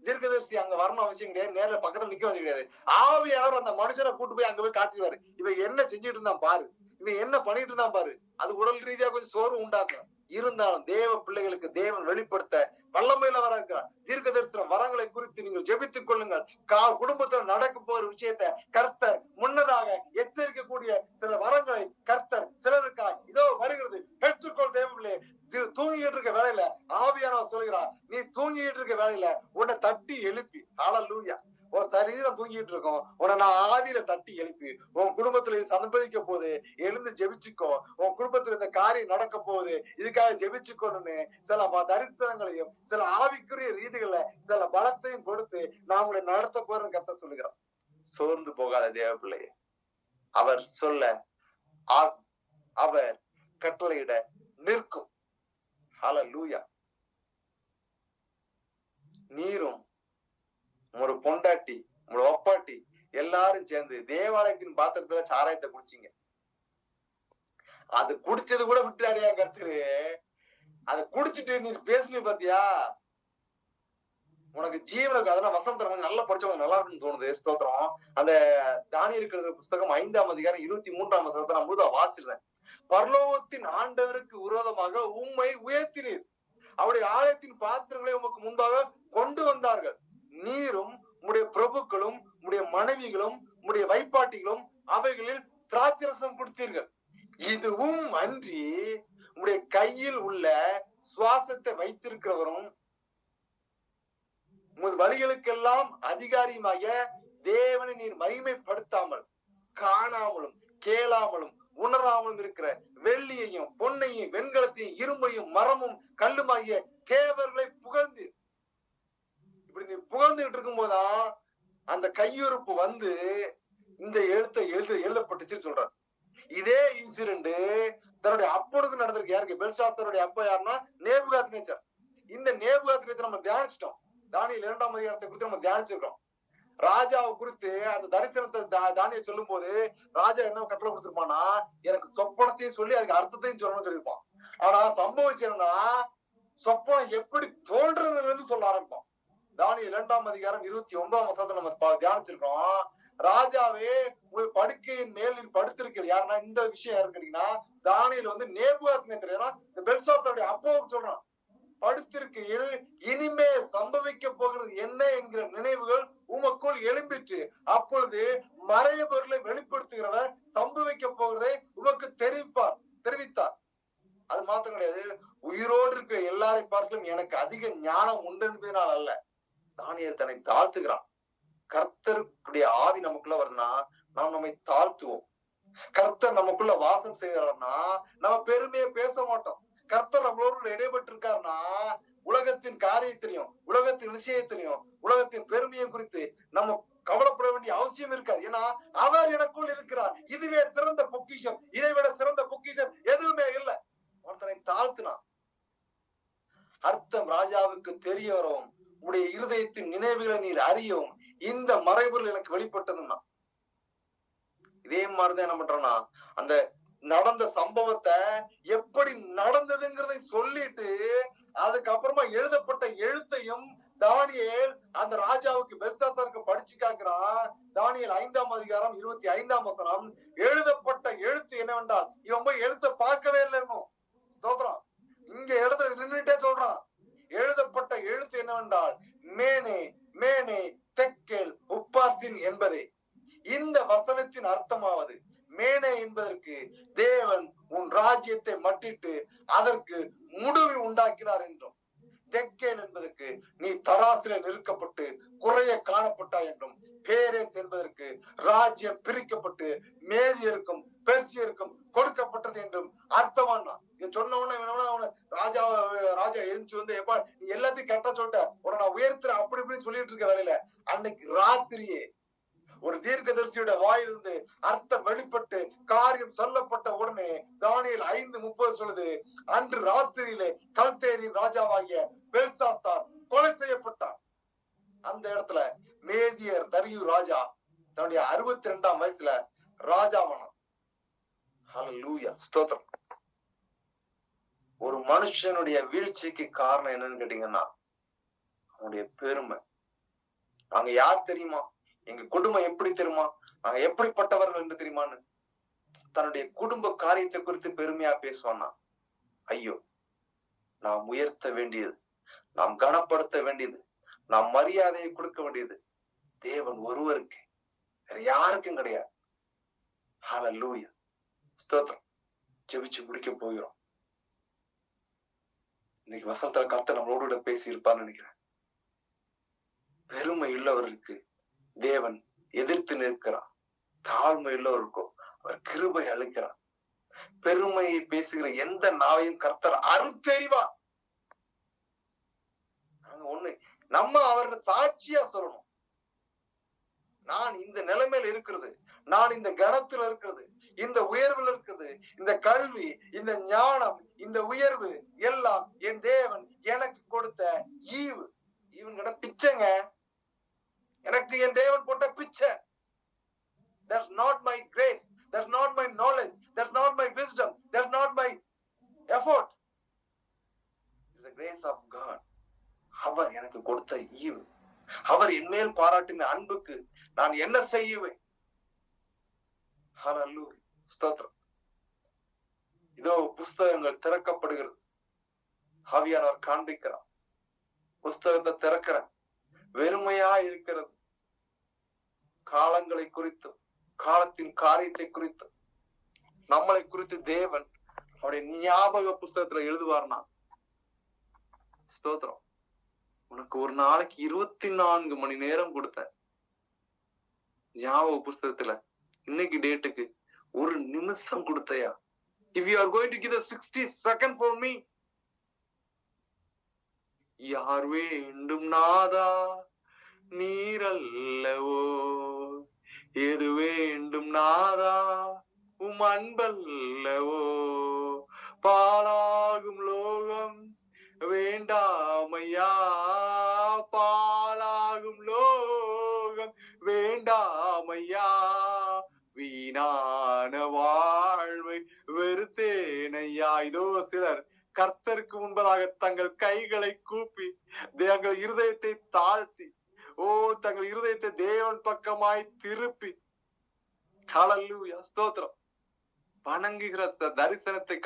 தீர்க்கதரிசி அங்க வரணும் அவசியம் கிடையாது, நேர்ல பக்கத்துல நிக்க வச்சு கிடையாது, ஆவியானவர் அந்த மனுஷனை கூட்டு போய் அங்க போய் காட்டுவாரு, இவன் என்ன செஞ்சுட்டு இருந்தான் பாரு, இவன் என்ன பண்ணிட்டு இருந்தான் பாரு. அது உடல் ரீதியா கொஞ்சம் சோர்வு உண்டாக்கும், இருந்தாலும் தேவ பிள்ளைகளுக்கு தேவன் வெளிப்படுத்த வல்லமையில வர இருக்கிறார். தீர்க்க தரிசன வரங்களை குறித்து நீங்கள் ஜெபித்துக் கொள்ளுங்கள். குடும்பத்துல நடக்க போற விஷயத்தை கர்த்தர் முன்னதாக எச்சரிக்கக்கூடிய சில வரங்களை கர்த்தர் சிலருக்காய் இதோ வருகிறது, பெற்றுக்கொள் தேவ பிள்ளையே. தூங்கிட்டு இருக்க வேலையில ஆவியானவர் சொல்கிறார், நீ தூங்கிட்டு இருக்க வேலையில உன்னை தட்டி எழுப்பி, ஹல்லேலூயா, உன் சரீரம் தூங்கிட்டு இருக்கும், உன்னை நான் ஆவியில தட்டி எழுப்பி உன் குடும்பத்துல சம்பதிக்க போகுது, எழுந்து ஜெபிச்சுக்கோ, உன் குடும்பத்துல இந்த காரியம் நடக்க போகுது, இதுக்காக ஜெபிச்சுக்கோன்னு சில தரிசனங்களையும் சில ஆவிக்குரிய ரீதிகளை சில பலத்தையும் கொடுத்து நான் உங்களை நடத்த போறேன்னு கர்த்தர் சொல்லுகிறார். சோர்ந்து போகாத தேவ பிள்ளையே, அவர் சொல்ல அவர் கட்டளையிட நிற்கும். ஹல்லேலூயா. நீரும் ஒரு பொண்டாட்டி உங்களோட ஒப்பாட்டி எல்லாரும் சேர்ந்து தேவாலயத்தின் பாத்திரத்துல சாராயத்தை குடிச்சிங்க. அது குடிச்சது கூட விட்டுறாரியா கர்த்தரு? அதை குடிச்சிட்டு நீ பேசுனீ பாத்தியா, உனக்கு ஜீவனுக்கு அதெல்லாம் வசந்தம் கொஞ்சம் நல்லா படிச்சவங்க நல்லா இருக்குன்னு தோணுது. ஸ்தோத்திரம். அந்த தானியேலுக்கு எழுதின புஸ்தகம் 5ஆம் அதிகாரம் 23ஆம் வசனத்தை நான் முழுதா வாசிச்சிருந்தேன். பரலோகத்தின் ஆண்டவருக்கு விரோதமாக உம்மை உயர்த்தினீர், அவருடைய ஆலயத்தின் பாத்திரங்களை உமக்கு முன்பாக கொண்டு வந்தார்கள். நீரும் உம்முடைய பிரபுக்களும் உம்முடைய மனைவிகளும் உம்முடைய வைப்பாட்டிகளும் அவைகளில் திராட்சரசம் கொடுத்தீர்கள். இதுவும் அன்றி உம்முடைய கையில் உள்ள சுவாசத்தை வைத்திருக்கிறவரும் உங்கள் வழிகளுக்கெல்லாம் அதிகாரியுமாய தேவனை நீர் மகிமைப்படுத்தாமல் காணாமலும் கேளாமலும் உணராமலும் இருக்கிற வெள்ளியையும் பொன்னையும் வெண்கலத்தையும் இரும்பையும் மரமும் கல்லுமாகிய தேவர்களை புகழ்ந்து, இப்படி நீ புகழ்ந்துகிட்டு இருக்கும் போதுதான் அந்த கையுறுப்பு வந்து இந்த எழுத்தை எழுதப்பட்டுச்சு சொல்றாரு. இதே இன்சிடென்ட் தன்னுடைய அப்பனுக்கு நடந்திருக்கு. யாருக்கு? பெல்ஷாத்சாருடைய அப்பா யாருன்னா நேபுகாத்நேச்சர். இந்த நேபுகாத்நேச்சர் நம்ம தியானிச்சிட்டோம். தானியேல் 2ஆம் அதிகாரத்தை குறித்து நம்ம தியானிச்சிருக்கோம். ராஜாவை குறித்து அந்த தரிசனத்தை தானியேல் சொல்லும் போது ராஜா என்ன கட்டளை கொடுத்திருப்பான்னா, எனக்கு சொப்பனத்தையும் சொல்லி அதுக்கு அர்த்தத்தையும் சொல்லணும்னு சொல்லியிருப்பான். ஆனா சம்பவிச்சு என்னன்னா, சொப்பனம் எப்படி தோன்றதுன்னு சொல்ல ஆரம்பிப்போம். தானியேல் 2ஆம் அதிகாரம் 29ஆம் வசனத்தை நம்ம தியானிச்சிருக்கோம். ராஜாவே உங்கள் படுக்கையின் மேல் நீ படுத்திருக்கீங்க. யாருன்னா இந்த விஷயம் யாருன்னு கேட்டீங்கன்னா, தானியேல் வந்து நேபுகாத்நேச்சர் இந்த பெல்ஷாத்சாருடைய அப்பாவுக்கு சொல்றான். படுத்திருக்கையில் இனிமே சம்பவிக்க போகிறது என்ன என்கிற நினைவுகள் உமக்குள் எழும்பிற்று. அப்பொழுது மறைய பொருளை வெளிப்படுத்துகிறவர் சம்பவிக்க போகிறதை உமக்கு தெரிவித்தார். அது மாத்திரம் கிடையாது, உயிரோடு இருக்க எல்லாரை பார்க்கலும் எனக்கு அதிக ஞானம் உண்டு என்பதனால் அல்ல, தானியேல் தன்னை தாழ்த்துகிறான். கர்த்தருடைய ஆவி நமக்குள்ள வருதுன்னா நாம் நம்மை தாழ்த்துவோம். கர்த்தர் நமக்குள்ள வாசம் செய்கிறார்னா நம்ம பெருமையை பேச மாட்டோம். கர்த்தர் நம்மளோட இடைப்பட்டு இருக்காருன்னா உலகத்தின் காரியத்திலையும் உலகத்தின் விஷயத்திலையும் உலகத்தின் பெருமையை குறித்து நம்ம கவலைப்பட வேண்டிய அவசியம் இருக்காது. ஏன்னா அவர் எனக்குள் இருக்கிறார். இதுவே சிறந்த பொக்கிஷம், இதை விட சிறந்த பொக்கிஷம் எதுவுமே இல்லை. ஒருத்தனை தாழ்த்தினான். அர்த்தம் ராஜாவுக்கு தெரிய வரவும் உடைய இருதயத்தின் நினைவுகளை நீர் அறியவும் இந்த மறைபொருள் எனக்கு வெளிப்பட்டதுன்னா, இதே மாதிரிதான் என்ன பண்றோம்னா, அந்த நடந்த சம்பவத்தை எப்படி நடந்ததுங்கிறதை சொல்லிட்டு அதுக்கப்புறமா எழுதப்பட்ட எழுத்தையும் தானியேல் அந்த ராஜாவுக்கு பெல்ஷாத்சாருக்கு படிச்சு காக்குறான். தானியேல் 5ஆம் அதிகாரம் 25ஆம் வசனம். எழுதப்பட்ட எழுத்து என்னவென்றால், இவன் போய் எழுத்த பார்க்கவே இல்லைன்னு ஸ்தோத்திரம். இங்க எழுத நின்றுட்டே சொல்றான். எழுதப்பட்ட எழுத்து என்னவென்றால் மேனே மேனே தெக்கேல் உப்பாசின் என்பதே. இந்த வசனத்தின் அர்த்தமாவது, மேனே என்பதற்கு தேவன் உன் ராஜ்யத்தை மட்டிட்டு அதற்கு முடிவு உண்டாக்கினார் என்றும், தெக்கேல் என்பதற்கு நீ தராசில நிறுக்கப்பட்டு குறைய காணப்பட்டாய் என்றும், பேரேஸ் என்பதற்கு ராஜ்யம் பிரிக்கப்பட்டு மேதியருக்கும் பெர்சியருக்கும் கொடுக்கப்பட்டது என்றும் அர்த்தமானா. இதை சொன்ன உடனே ராஜா எழுந்து வந்து, எப்பா நீ எல்லாத்தையும் கரெக்டா சொல்லிட்ட, உன நான் உயர்த்துறேன் அப்படி இப்படின்னு சொல்லிட்டு இருக்க வேலையில அன்னைக்கு ராத்திரியே ஒரு தீர்க்கதரிசியோட வாயிலிருந்து அர்த்தம் வெளிப்பட்டு காரியம் சொல்லப்பட்ட உடனே தானியேல் 5:30 சொல்லுது, அன்று ராத்திரியிலே கல்தேரின் ராஜாவாகிய பெல்ஷாத்சார் கொலை செய்யப்பட்டார். அந்த இடத்துல மேதியர் தரியு ராஜா தன்னுடைய 62ஆம் வயசுல ராஜாவானான். ஹல்லேலூயா, ஸ்தோத்திரம். ஒரு மனுஷனுடைய வீழ்ச்சிக்கு காரணம் என்னன்னு கேட்டீங்கன்னா அவனுடைய பெருமை. நாங்க யார் தெரியுமா, எங்க குடும்பம் எப்படி தெரியுமா, நாங்க எப்படிப்பட்டவர்கள் என்று தெரியுமான்னு தன்னுடைய குடும்ப காரியத்தை குறித்து பெருமையா பேசுவானா, ஐயோ நாம் உயர்த்த வேண்டியது, நாம் கனப்படுத்த வேண்டியது, நாம் மரியாதையை கொடுக்க வேண்டியது தேவன் ஒருவருக்கு, வேற யாருக்கும் கிடையாது. ஹல்லேலூயா, ஸ்தோத்திரம். ஜெபிச்சு முடிக்க போகிறோம். இன்னைக்கு வசனத்துல கர்த்தர் நம்மளோட பேசி இருப்பான்னு நினைக்கிறேன். பெருமை உள்ளவருக்கு தேவன் எதிர்த்து நிற்கிறார், தாழ்மை உள்ளவருக்கோ அவர் கிருபை அளிக்கிறார். பெருமையை பேசுகிற எந்த நாவையும் கர்த்தர் அறுத்தெறிவார். ஒண்ணு நம்ம அவருக்கு சாட்சியா சொல்லணும், நான் இந்த நிலைமையில இருக்கிறது, நான் இந்த கணத்துல இருக்கிறது, இந்த உயர்வுல இருக்குது, இந்த கல்வி, இந்த ஞானம், இந்த உயர்வு எல்லாம் என் தேவன் எனக்கு கொடுத்த ஈவு. இவங்க பிச்சைங்க, எனக்கு என் தேவன் போட்ட பிச்சை. That's not my grace, that's not my knowledge, that's not my wisdom, that's not my effort. It's the grace of God. அவர் எனக்கு கொடுத்த ஈவு. அவர் என் மேல் பாராட்டின அன்புக்கு நான் என்ன செய்வேன்? ஹல்லேலூயா, ஸ்தோத்திரம். இதோ புஸ்தகங்கள் திறக்கப்படுகிறது. ஆவியானவர் காண்பிக்கிறார். புஸ்தகத்தை திறக்கிறேன், வெறுமையா இருக்கிறது. காலங்களை குறித்தும் காலத்தின் காரியத்தை குறித்தும் நம்மளை குறித்து தேவன் அவருடைய ஞாபக புஸ்தகத்துல எழுதுவார்னா, ஸ்தோத்திரம். உனக்கு ஒரு நாளைக்கு 24 மணி நேரம் கொடுத்தேன். ஞாபக புஸ்தகத்துல இன்னைக்கு டேட்டுக்கு ஒரு நிமிஷம் கொடுத்தையா? If you are going to give a 60 second for me, யார் வேண்டும் நாதா நீரல்லவோ, எது வேண்டும் நாதா உம் அன்பல்லவோ, பாலாகும் லோகம் வேண்டாமையா, பாலாகும் லோகம் வேண்டாமையா, வீணான வாழ்வை வெறுத்தேனையா. இதோ சிலர் கர்த்தருக்கு முன்பதாக தங்கள் கைகளை கூப்பி தங்கள் இருதயத்தை தாழ்த்தி, தங்கள் இருதயத்தை தேவன் பக்கமாய் திருப்பி, ஹல்லேலூயா, ஸ்தோத்திரம், வணங்குகிற தரிசனத்தை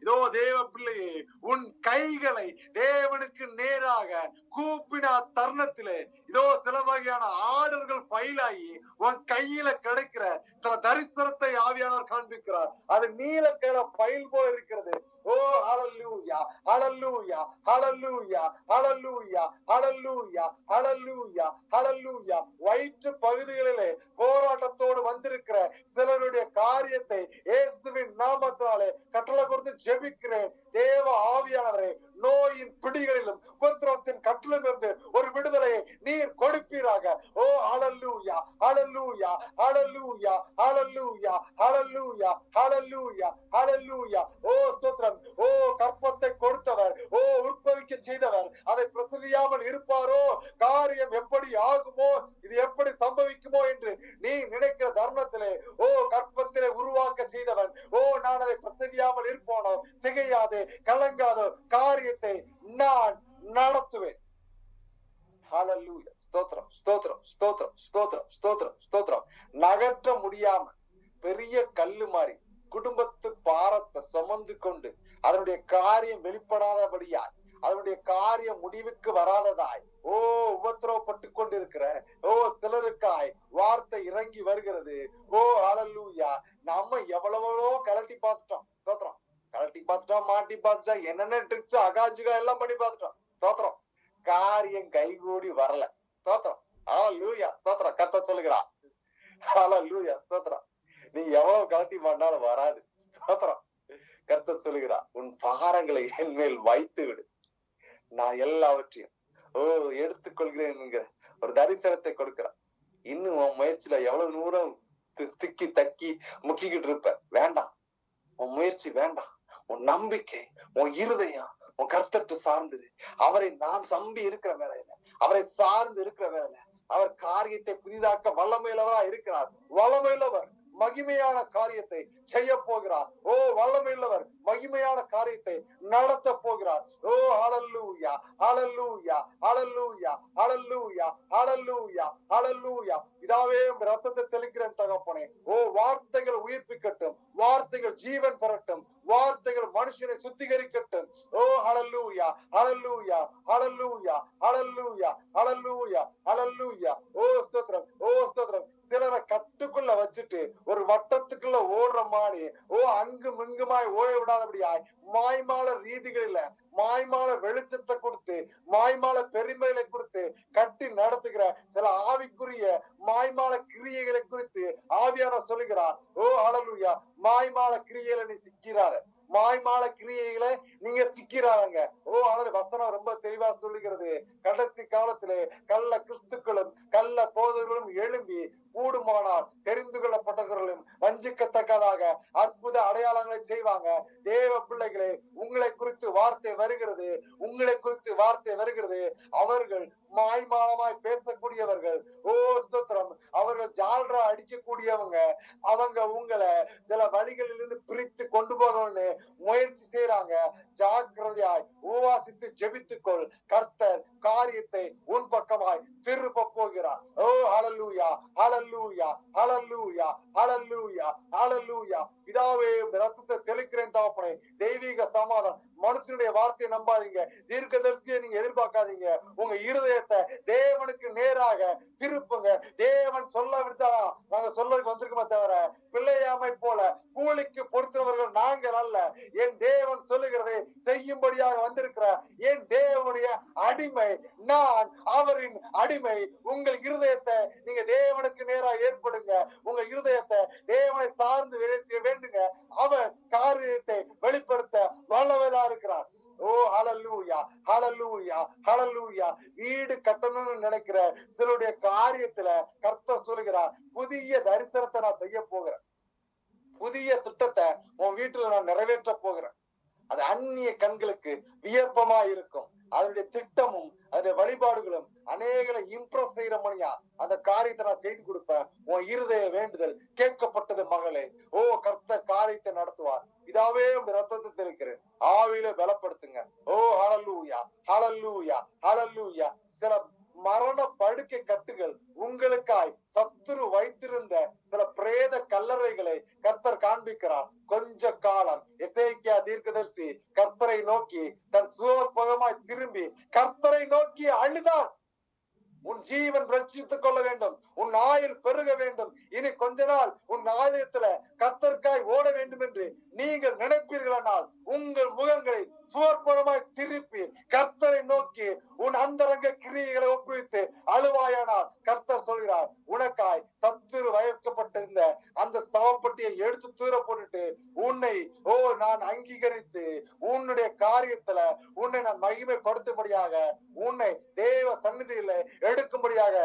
இதோ தேவ பிள்ளையே, உன் கைகளை தேவனுக்கு நேராக கூப்பின தருணத்திலே இதோ சில வகையான ஆர்டர்கள் ஃபைல் ஆகி உன் கையில கிடைக்கிற சில தரிசனத்தை ஆவியானவர் காண்பிக்கிறார். அது நீலக்கர ஃபைல் போல இருக்கிறது. ஓ ஹல்லேலூயா, ஹல்லேலூயா, ஹல்லேலூயா, ஹல்லேலூயா, ஹல்லேலூயா, ஹல்லேலூயா, ஹல்லேலூயா. வயிற்று பகுதிகளிலே போராட்டத்தோடு வந்திருக்கிற சிலருடைய காரியத்தை இயேசுவின் நாமத்தினாலே கட்டளை கொடுத்து ஜெபிக்கிறேன். தேவ ஆவியானவரே, நோயின் பிடிகளிலும் உபத்திரவத்தின் கட்டிலும் இருந்து ஒரு விடுதலையை நீர் கொடுப்பீராக. ஓ ஹல்லேலூயா, ஹல்லேலூயா, ஹல்லேலூயா, ஹல்லேலூயா, ஹல்லேலூயா, ஹல்லேலூயா, ஹல்லேலூயா. ஓ ஸ்தோத்திரம். ஓ கற்பத்தை கொடுத்தவர், ஓ உற்பவிக்க செய்தவர், அதை பிரசவியாமல் இருப்பாரோ, காரியம் எப்படி ஆகுமோ, இது எப்படி சம்பவிக்குமோ என்று நீ நினைக்கிற தருணத்திலே ஓ கற்பத்திலே உருவாக்க செய்தவன், ஓ நான் அதை பிரசவியாமல் இருப்போனோ, திகையாதே, கலங்காதோ, காரியத்தை நான் நடத்துவேன். ஹல்லேலூயா, ஸ்தோத்திரம், ஸ்தோத்திரம், ஸ்தோத்திரம், ஸ்தோத்திரம், ஸ்தோத்திரம், ஸ்தோத்திரம். நகற்ற முடியாம பெரிய கல்லு மாதிரி குடும்பத்து பாரத்தை சுமந்து கொண்டு அதனுடைய காரியம் வெளிப்படாதபடியாய், அதனுடைய காரியம் முடிவுக்கு வராததாய் ஓ உபத்திரவப்பட்டு கொண்டிருக்கிற ஓ சிலருக்காய் வார்த்தை இறங்கி வருகிறது. ஓ ஹல்லேலூயா. நம்ம எவ்வளவோ கலட்டி பார்த்துட்டோம், ஸ்தோத்திரம், கலட்டி பார்த்துட்டோம், மாட்டி பார்த்துட்டோம், என்னென்ன ட்ரிக்ஸ் அகாஜுகா எல்லாம் பண்ணி பார்த்துட்டோம், ஸ்தோத்திரம். காரியம் கைகூடி வரல, ஸ்தோத்திரம், ஹல்லேலூயா, ஸ்தோத்திரம். கர்த்தர் சொல்லுகிறார், ஹல்லேலூயா, ஸ்தோத்திரம், நீ எவ்வளவு கலட்டி பண்ணாலும் வராது, ஸ்தோத்திரம். கர்த்தர் சொல்லுகிறார், உன் பாரங்களை என் மேல் வைத்து விடு, நான் எல்லாவற்றையும் எடுத்துக்கொள்கிறேன் என்கிற ஒரு தரிசனத்தை கொடுக்கிறார். இன்னும் உன் முயற்சியில எவ்வளவு தூரம் திக்கி தக்கி முக்கிக்கிட்டு இருப்ப, வேண்டாம், உன் முயற்சி வேண்டாம், உன் நம்பிக்கை, உன் இருதயம் உன் கர்த்தர்ட்ட சார்ந்தது. அவரை நாம் சம்பி இருக்கிற வேலையில, அவரை சார்ந்து இருக்கிற வேலையில அவர் காரியத்தை புதிதாக்க வல்லமையுள்ளவரா இருக்கிறார். வல்லமையுள்ளவர், மகிமையான காரியத்தை செய்ய போகிறார். ஓ வல்லமையுள்ளவர் மகிமையான காரியத்தை நடத்த போகிறார். ஓ ஹல்லேலூயா, ஹல்லேலூயா, ஹல்லேலூயா, ஹல்லேலூயா, ஹல்லேலூயா, ஹல்லேலூயா. பிதாவே உம்முடைய ரத்தத்தை தெளிக்கிறேன் தகப்பனே. ஓ வார்த்தைகள் உயிர்ப்பிக்கட்டும், வார்த்தைகள் ஜீவன் பெறட்டும், வார்த்தைகள் மனுஷனை சுத்திகரிக்கட்டும். ஓ ஹல்லேலூயா, ஹல்லேலூயா, ஹல்லேலூயா, ஹல்லேலூயா, ஹல்லேலூயா, ஹல்லேலூயா. ஓ ஸ்தோத்திரம், ஓ ஸ்தோத்திரம். சிலரை கட்டுக்குள்ள வச்சுட்டு ஒரு வட்டத்துக்குள்ள ஓடுற மாதிரி ஓ அங்கும் இங்குமாய் ஓய விடாதபடியாய் மாய்மால ரீதிகளில மாய்மால வெளிச்சத்தை கொடுத்து மாய்மால பெருமைகளை கொடுத்து கட்டி நடத்துகிற சில ஆவிக்குரிய மாய்மால கிரியைகளை குறித்து ஆவியான சொல்லுகிறார். ஓ ஹல்லேலூயா. மாய்மால கிரியையில நீ சிக்கிறாரு, மாய்மால கிரியைகளை நீங்க சிக்கிறாங்க. ஓ அதாவது வசனம் ரொம்ப தெளிவா சொல்லுகிறது. கடைசி காலத்திலே கள்ள கிறிஸ்துக்களும் கள்ள போதகர்களும் எழும்பி கூடுமானால் தெரிந்து கொள்ளப்பட்டவர்களும் வஞ்சிக்கத்தக்கதாக அற்புத அடையாளங்களை செய்வாங்க. தேவ பிள்ளைகளே, உங்களை குறித்து வார்த்தை வருகிறது, உங்களை குறித்து வார்த்தை வருகிறது. அவர்கள் மாய்மாலமாய் பேசக்கூடியவர்கள். ஓ ஸ்தோத்திரம். அவர்கள் ஜால்ரா அடிக்கக்கூடியவங்க. அவங்க உங்களை சில வழிகளில் இருந்து பிரித்து கொண்டு போகணும்னு முயற்சி செய்யறாங்க. ஜாக்கிரதையாய் உபவாசித்து ஜெபித்துக்கொள். கர்த்தர் காரியத்தை உன் பக்கமாய் திருப்ப போகிறார். ஓ ஹல்லேலூயா, ஹல்லேலூயா, ஹல்லேலூயா, ஹல்லேலூயா, ஹல்லேலூயா. பிதாவே ரத்தத்தை தெளிக்கிறேன் தகப்பனே. தெய்வீக சமாதானம். மனுஷனுடைய வார்த்தையை நம்பாதீங்க, தீர்க்கதரிசியை நீங்க எதிர்பார்க்காதீங்க. உங்க இருதயத்தை தேவனுக்கு நேராக திருப்புங்க. தேவன் சொல்ல விட்டாதான் நாங்க சொல்லதுக்கு வந்திருக்கோமே தவிர பிள்ளையாமை போல கூலிக்கு பொறுத்தவர்கள் நாங்கள் அல்ல. என் தேவன் சொல்லுகிறதை செய்யும்படியாக வந்திருக்கிற என் தேவனுடைய அடிமை நான், அவரின் அடிமை. உங்கள் இருதயத்தை நீங்க தேவனுக்கு நேராக ஏற்படுங்க. உங்க இருதயத்தை தேவனை சார்ந்து வேண்டுங்க. அவர் காரியத்தை வெளிப்படுத்த வல்லவரா இருக்கிறார். ஓ ஹல்லேலூயா, ஹல்லேலூயா, ஹல்லேலூயா. வீடு கட்டணும்னு நினைக்கிற சிலருடைய காரியத்துல கர்த்தர் சொல்லுகிறார், புதிய தரிசனத்தை நான் செய்ய போகிறேன், புதிய திட்டத்தை உன் வீட்டுல நான் நிறைவேற்ற போகிறேன். அது அந்நிய கண்களுக்கு வியப்பமா இருக்கும். அதனுடைய திட்டமும் அதனுடைய வழிபாடுகளும் அநேகரை இம்ப்ரெஸ் செய்யற மணியா அந்த காரியத்தை நான் செய்து கொடுப்பேன். உன் இருதய வேண்டுதல் கேட்கப்பட்டது மகளே. ஓ கர்த்தர் காரியத்தை நடத்துவார். இதாவே உங்க ரத்தத்தை தெளிக்கிறேன். ஆவியில பலப்படுத்துங்க. ஓ ஹல்லேலூயா, ஹல்லேலூயா, ஹல்லேலூயா. சில மரண படுக்கை கட்டுகள் உங்களுக்காய் சத்துரு வைத்திருந்த சில பிரேத கல்லறைகளை கர்த்தர் காண்பிக்கிறார். கொஞ்ச காலம் எசேக்கியா தீர்க்கதரிசி கர்த்தரை நோக்கி தன் சுவர்பகமாய் திரும்பி கர்த்தரை நோக்கி அழுதான். உன் ஜீவன் ரட்சித்துக் கொள்ள வேண்டும், உன் ஆயுள் பெருக வேண்டும். இனி கொஞ்ச நாள் உன் ஆலயத்துல கர்த்தருக்காய் ஓட வேண்டும் என்று நீங்கள் நினைப்பீர்களானால் உங்கள் முகங்களை சுவர்புறமாய் திருப்பி கர்த்தரை நோக்கி உன் அந்தரங்க கிரியைகளை ஒப்புவித்து அழுவாயானால் கர்த்தர் சொல்கிறார், உனக்காய் சத்துரு வயக்கப்பட்டிருந்த அந்த சவப்பட்டியை எடுத்து தூர போட்டுட்டு உன்னை நான் அங்கீகரித்து உன்னுடைய காரியத்துல உன்னை நான் மகிமைப்படுத்தும்படியாக உன்னை தேவ சந்நிதியில எடுக்கும்படியாக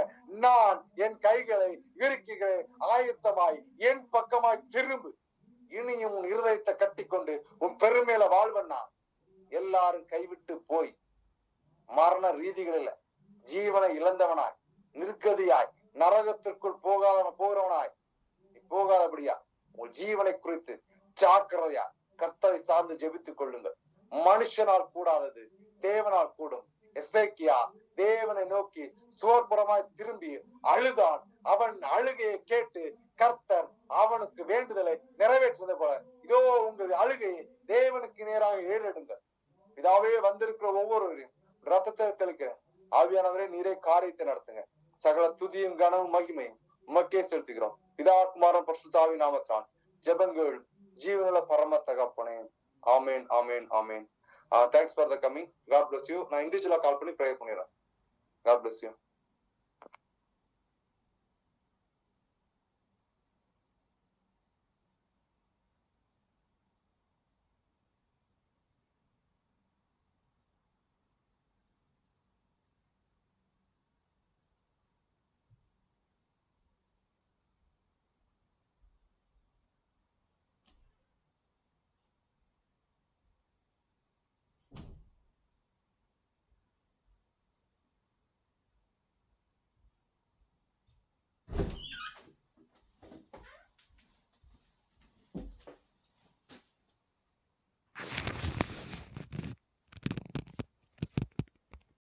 நான் என் கைகளை இறுக்குகிறேன். ஆயத்தமாய் என் பக்கமாய் திரும்பு. இனியும் உன் இருதயத்தை கட்டிக்கொண்டு உன் பெருமையில வாழ்வன்னா எல்லாரும் கைவிட்டு போய் மரண ரீதிகளில ஜீவனை இழந்தவனாய் நிர்கதியாய் நரகத்திற்குள் போகிறவனாய் போகாதபடியா உன் ஜீவனை குறித்து ஜாக்கிரதையா கர்த்தரை சார்ந்து ஜெபித்துக் கொள்ளுங்கள். மனுஷனால் கூடாதது தேவனால் கூடும். எசேக்கியா தேவனை நோக்கி சுவர்புறமாய் திரும்பி அழுதான். அவன் அழுகையை கேட்டு கர்த்தர் அவனுக்கு வேண்டுதலை நிறைவேற்றுவதை போல இதோ உங்கள் அழுகையை தேவனுக்கு நேராக ஏறெடுங்கள். இதாவே வந்திருக்கிற ஒவ்வொருவரையும் ரத்தத்தை தெளிக்கிறேன். ஆவியானவரே நீரே காரியத்தை நடத்துங்க. சகல துதியும் கனமும் மகிமையும் உமக்கே செலுத்துகிறோம். பிதா குமாரன் பரிசுத்த ஆவி நாமத்தினால் ஜெபங்கள் ஜீவனுள்ள பரம தகப்பனே. ஆமேன், ஆமேன், ஆமேன். Thanks for the coming. God bless you. நான் இண்டிவிஜுவலா கால் பண்ணி ப்ரேயர் பண்ணிடுறேன். God bless you.